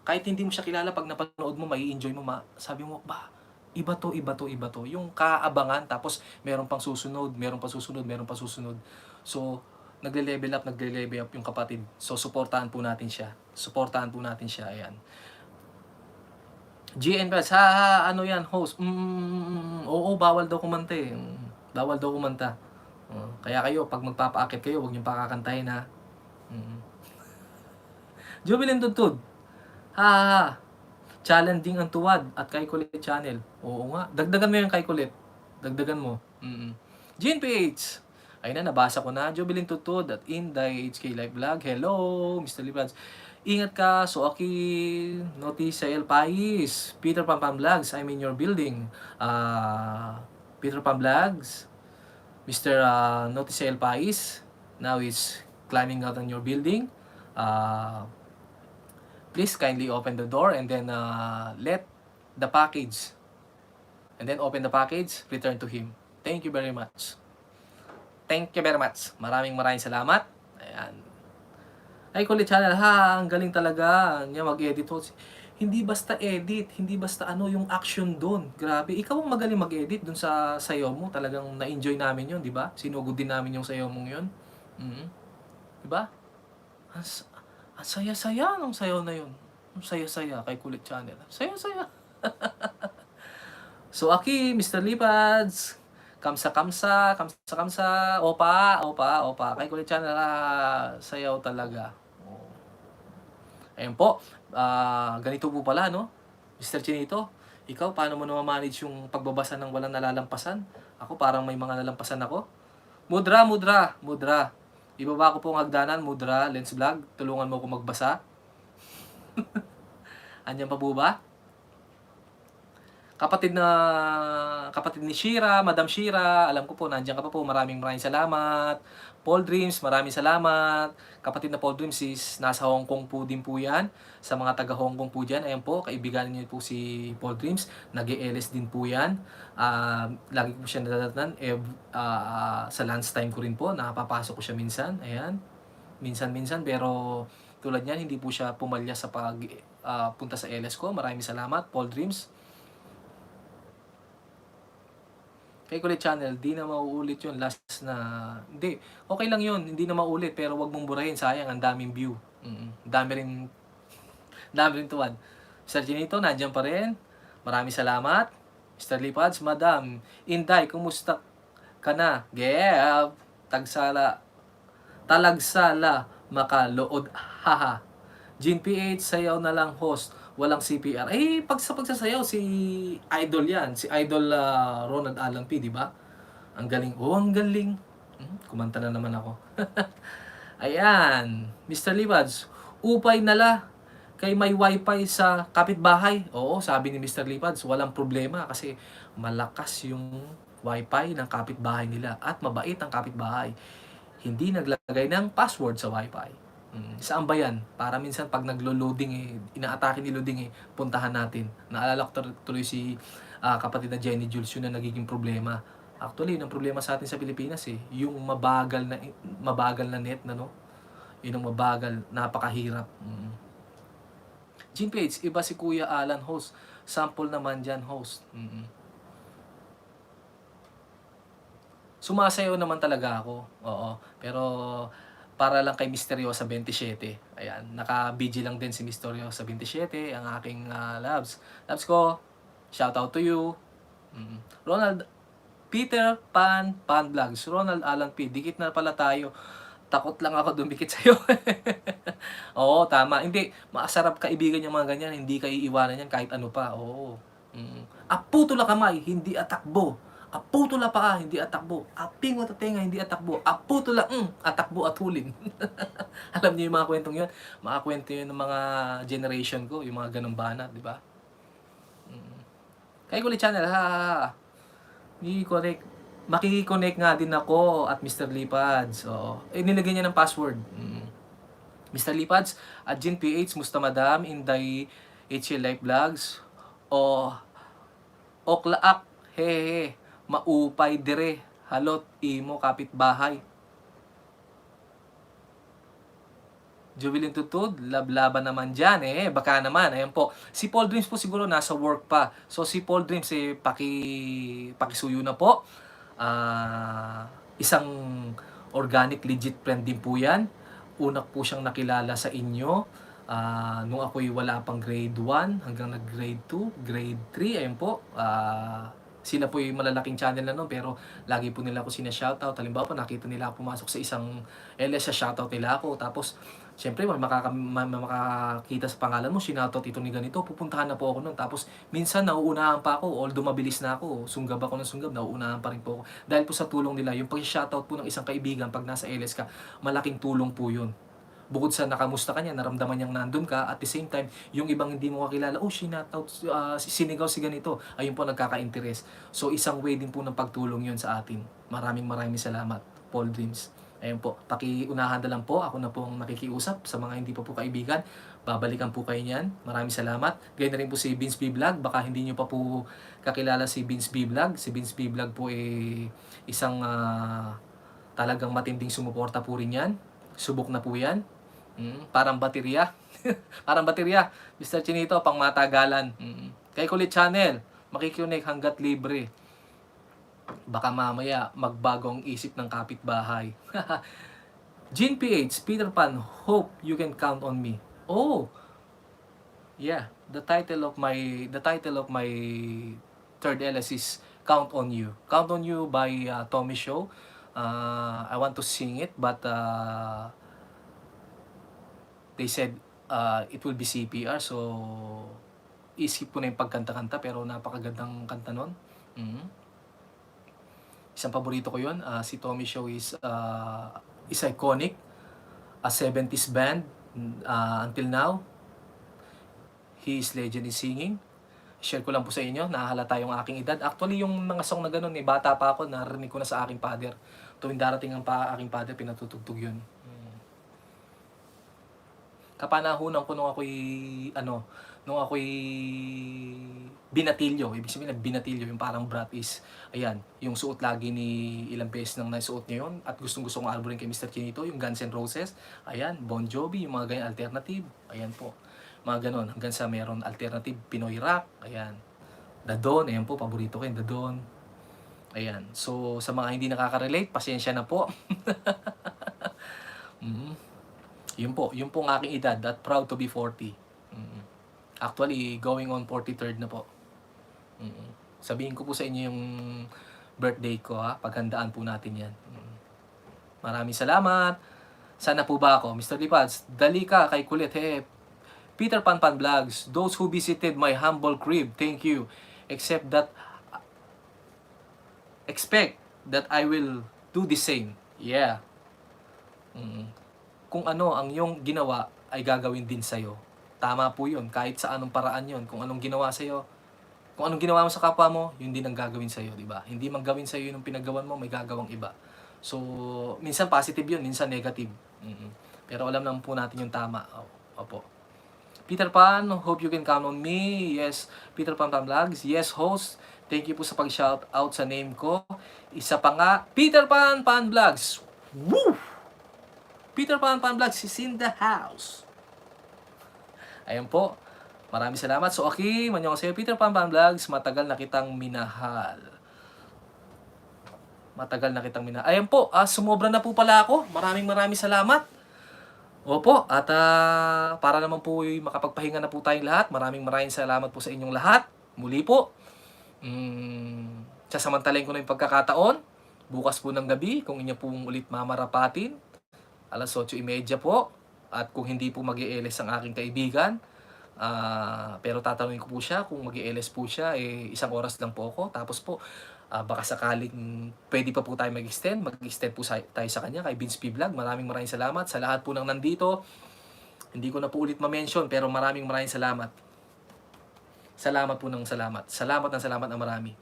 kahit hindi mo siya kilala, pag napanood mo, mai-enjoy mo, sabi mo, iba to. Yung kaabangan, tapos meron pang susunod. So, nagle-level up yung kapatid. So, suportahan po natin siya. Ayan. GN Press, ano yan, host? Oo, bawal daw kumanta kaya kayo, pag magpapaakit kayo, huwag niyong pakakantahin ha. Jubilin Tudtud, challenging ang tuwad at kay Kulit Channel. Oo nga. Dagdagan mo yung kay Kulit. Dagdagan mo. GNPH. Ayun na, nabasa ko na. Jubilin Tutod at Inday HK Live Vlog. Hello, Mr. Librads. Ingat ka, Soaki, Notice sa El Pais. Peter Pan Vlogs, I'm in your building. Peter Pan Vlogs. Mr. Notice sa El Pais. Now is climbing out on your building. Please kindly open the door and then let the package, and then open the package, return to him. Thank you very much. Maraming salamat. Ayan. Ay, Kulit Channel, ang galing talaga niya mag-edit. Hindi basta edit, hindi basta yung action doon. Grabe, ikaw ang magaling mag-edit doon sa sayo mo. Talagang na-enjoy namin yun, di ba? Sinugod din namin yung sayo mong yun. Di ba? Ang saya-saya ng sayaw na yun. Ang saya-saya kay Kulit Channel. Saya-saya. So, Aki, Mr. Lipads, kamsa. Opa. Kay Kulit Channel, sayaw talaga. Ayan po. Ganito po pala, no? Mr. Chinito, ikaw, paano mo naman-manage yung pagbabasa ng walang nalalampasan? Ako, parang may mga nalampasan ako. Mudra. Ibaba ko po ang hagdanan, Mudra, Lens Vlog. Tulungan mo ako magbasa. Andiyan pa po ba? Kapatid ni Shira, Madam Shira, alam ko po, nandiyan ka pa po. Maraming salamat. Paul Dreams, maraming salamat. Kapatid na Paul Dreams is nasa Hong Kong po din po yan. Sa mga taga Hong Kong po dyan, ayan po, kaibigan niyo po si Paul Dreams. Nag-e-LS din po yan. Lagi ko siya nadatnan. Sa lunchtime ko rin po, nakapapasok ko siya minsan. Ayan. Minsan, pero Tulad niyan, hindi po siya pumalya sa punta sa LS ko. Maraming salamat, Paul Dreams. Kay Kulit Channel, di na mauulit yun last na, hindi, okay lang yun, hindi na maulit, pero wag mong burahin, sayang, ang daming view. Dami rin tuwan. Sir Ginito, nandiyan pa rin. Maraming salamat. Mr. Lipads, Madam. Inday, kumusta ka na? Yeah, talagsala, makalood, haha. Gin PH, sayaw na lang host, walang CPR. Sa pagsasayaw, si Idol yan. Si Idol Ronald Alan P, di ba? Ang galing. Oh, ang galing. Kumanta na naman ako. Ayan. Mr. Lipads, upay nala kay may wifi sa kapitbahay. Oo, sabi ni Mr. Lipads, walang problema kasi malakas yung wifi ng kapitbahay nila at mabait ang kapitbahay. Hindi naglagay ng password sa wifi. Saan ba yan? Para minsan pag naglo-loading inaatake ni loading puntahan natin. Naalala ko tuloy si kapatid na Jenny Jules, yun na nagiging problema. Actually, yung problema sa atin sa Pilipinas yung mabagal na net na no. Yun ang mabagal, napakahirap. Gene Page, iba si Kuya Alan host. Sample naman dyan host. Sumasayaw naman talaga ako. Oo. Pero para lang kay Misteriosa 27. Ayan, naka-BG lang din si Misteriosa 27, ang aking loves. Loves ko, shout out to you. Ronald Peter Pan Vlogs. Ronald Alan P. Dikit na pala tayo. Takot lang ako dumikit sa'yo. Oo, tama. Hindi, masarap kaibigan yung mga ganyan. Hindi ka iiwanan yan kahit ano pa. Oo. Aputo la kamay, hindi atakbo. Aputo la paa, hindi atakbo. Aping o tatenga, hindi atakbo. Aputo la, atakbo at hulin. Alam niyo yung mga kwentong yun? Mga kwento yun ng mga generation ko, yung mga ganong banat, di ba? Kay Kulit Channel, ha. I-connect. Makikiconnect nga din ako at Mr. Lipads. So, nilagay niya ng password. Mr. Lipads, at Jin PH, musta madam, Inday HL Life Vlogs. Oklaak, hehe, maupay dire, halot, imo, kapitbahay. Jubilin Tutud, lablaban naman dyan baka naman, ayan po. Si Paul Dreams po siguro nasa work pa. So si Paul Dreams pakisuyo na po. Isang organic legit friend din po yan. Una po siyang nakilala sa inyo nung ako'y wala pang grade 1 hanggang nag-grade 2, grade 3, ayun po. Sila po yung malalaking channel na noon, pero lagi po nila ako sina-shoutout. Halimbawa po, nakita nila ako pumasok sa isang LS, shoutout nila ako. Tapos, syempre, makakita sa pangalan mo, sinoutout ito ni ganito, pupuntahan na po ako noon. Tapos, minsan, nauunahan pa ako, although mabilis na ako, sunggab ako ng sunggab, nauunahan pa rin po ako. Dahil po sa tulong nila, yung pag-shoutout po ng isang kaibigan, pag nasa LS ka, malaking tulong po yun. Bukod sa nakamusta ka niya, naramdaman niyang nandun ka, at the same time, yung ibang hindi mo kakilala, sinoutout, sinigaw si ganito, ayun po nagkaka-interest. So, isang way din po ng pagtulong yun sa atin. Maraming salamat, Paul Dreams. Ayun po, pakiunahan na lang po, ako na po ang nakikiusap sa mga hindi pa po kaibigan. Babalikan po kayo niyan. Maraming salamat. Gaya na rin po si Vince B Vlog, baka hindi niyo pa po kakilala si Vince B Vlog. Si Vince B Vlog po isang talagang matinding sumuporta po rin yan. Subok na po yan. Parang baterya. Parang baterya. Mr. Chinito, pang matagalan. Kay Kulit Channel, makikinig hanggat libre. Baka mamaya magbagong isip ng kapitbahay. Gene PH, Peter Pan, hope you can count on me. Oh. Yeah, the title of my third LS is Count on You. Count on You by Tommy Show. I want to sing it, but they said it will be CPR, so isip ko na yung pagkanta-kanta, pero napakagandang kanta nun. Isang paborito ko yun. Si Tommy Show is iconic, a 70s band until now. He is legend in singing. Share ko lang po sa inyo, nahahalata yung aking edad. Actually, yung mga song na ganun, bata pa ako, narinig ko na sa aking father. Tuwing darating ang aking father, pinatutugtog yun. Kapanahunan ko nung ako'y binatilyo. Ibig sabihin na binatilyo, yung parang brat is, ayan, yung suot lagi ni ilang beses nang nasuot niya yun. At gustong-gusto kong album rin kay Mr. Chinito, yung Guns N' Roses. Ayan, Bon Jovi, yung mga ganyan alternative. Ayan po. Mga ganon, hanggang sa meron alternative, Pinoy rock. Ayan. The Dawn, ayan po, paborito ko yung The Dawn. Ayan. So, sa mga hindi nakaka-relate, pasensya na po. Yun po ang aking edad at proud to be 40. Actually, going on 43rd na po. Sabihin ko po sa inyo yung birthday ko ha, paghandaan po natin yan. Maraming salamat. Sana po ba ako? Mr. Lipads, dali ka kay kulit. Hey, Peter Pan Pan Vlogs, those who visited my humble crib, thank you. Expect that I will do the same. Yeah. Kung ano ang iyong ginawa ay gagawin din sa'yo. Tama po yun. Kahit sa anong paraan yun. Kung anong ginawa sa'yo, kung anong ginawa mo sa kapwa mo, yun din ang gagawin sa'yo, di ba? Hindi man gawin sa'yo yung pinagawan mo, may gagawang iba. So, minsan positive yun, minsan negative. Pero alam naman po natin yung tama. Opo. Peter Pan, hope you can count on me. Yes, Peter Pan Pan Vlogs. Yes, host. Thank you po sa pag-shout out sa name ko. Isa pa nga, Peter Pan Pan Vlogs. Woo! Peter Pan Pan Vlogs is in the house. Ayan po. Maraming salamat. So, okay, manyong sa'yo, Peter Pan Pan Vlogs, matagal na kitang minahal. Matagal na kitang minahal. Ayan po, sumobra na po pala ako. Maraming salamat. Opo, at para naman po makapagpahinga na po tayong lahat. Maraming salamat po sa inyong lahat. Muli po, sasamantalayin ko na yung pagkakataon. Bukas po ng gabi, kung inyo pong ulit mamarapatin, alas 8:30 po. At kung hindi po mag-i-LS ang aking kaibigan, pero tatanungin ko po siya kung mag-i-LS po siya, isang oras lang po ako. Tapos po, baka sakaling pwede pa po tayo mag-extend po tayo sa kanya, kay Vince P. Vlog. Maraming salamat sa lahat po ng nandito. Hindi ko na po ulit ma-mention, pero maraming salamat. Salamat po ng salamat. Salamat ng marami.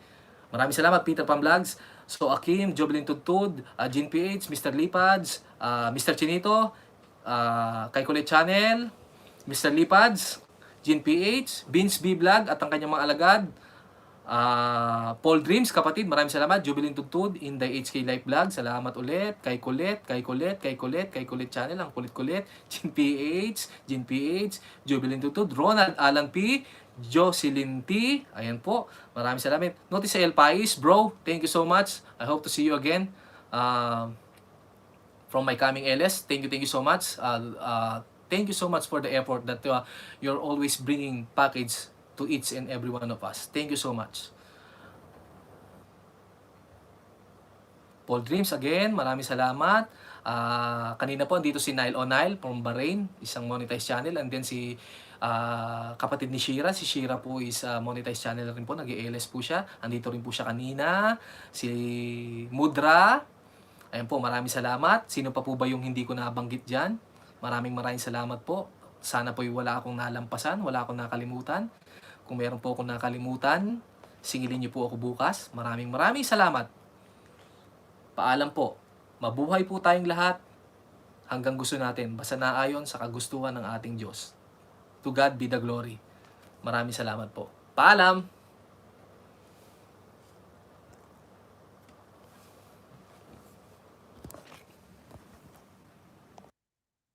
Maraming salamat, Peter Pan Vlogs. So, Akim, Joblin Tudtud, Jean PH, Mr. Lipads, Mr. Chinito, kay Kulit Channel, Mr. Lipads, Jean PH, Vince B. Vlog at ang kanyang mga alagad, Paul Dreams, kapatid, maraming salamat. Jubilin Tudtud, Inday HK Life Vlog, salamat ulit. Kay Kulit Channel, ang kulit-kulit, Jean PH, Jubilin Tudtud, Ronald Alan P, Jocelyn T, ayan po, maraming salamat. Notice sa El Pais, bro, thank you so much. I hope to see you again. From my coming LS, thank you so much. Thank you so much for the effort that you're always bringing package to each and every one of us. Thank you so much. Paul Dreams again, maraming salamat. Kanina po andito si Nile O'Nile from Bahrain, isang monetized channel, and then si kapatid ni Shira. Si Shira po is monetized channel rin po, nag-i-LS po siya. Andito rin po siya kanina. Si Mudra. Ayan po, maraming salamat. Sino pa po ba yung hindi ko nabanggit dyan? Maraming salamat po. Sana po wala akong nalampasan, wala akong nakalimutan. Kung meron po akong nakalimutan, singilin niyo po ako bukas. Maraming salamat. Paalam po. Mabuhay po tayong lahat hanggang gusto natin. Basta naayon sa kagustuhan ng ating Diyos. To God be the glory. Maraming salamat po. Paalam!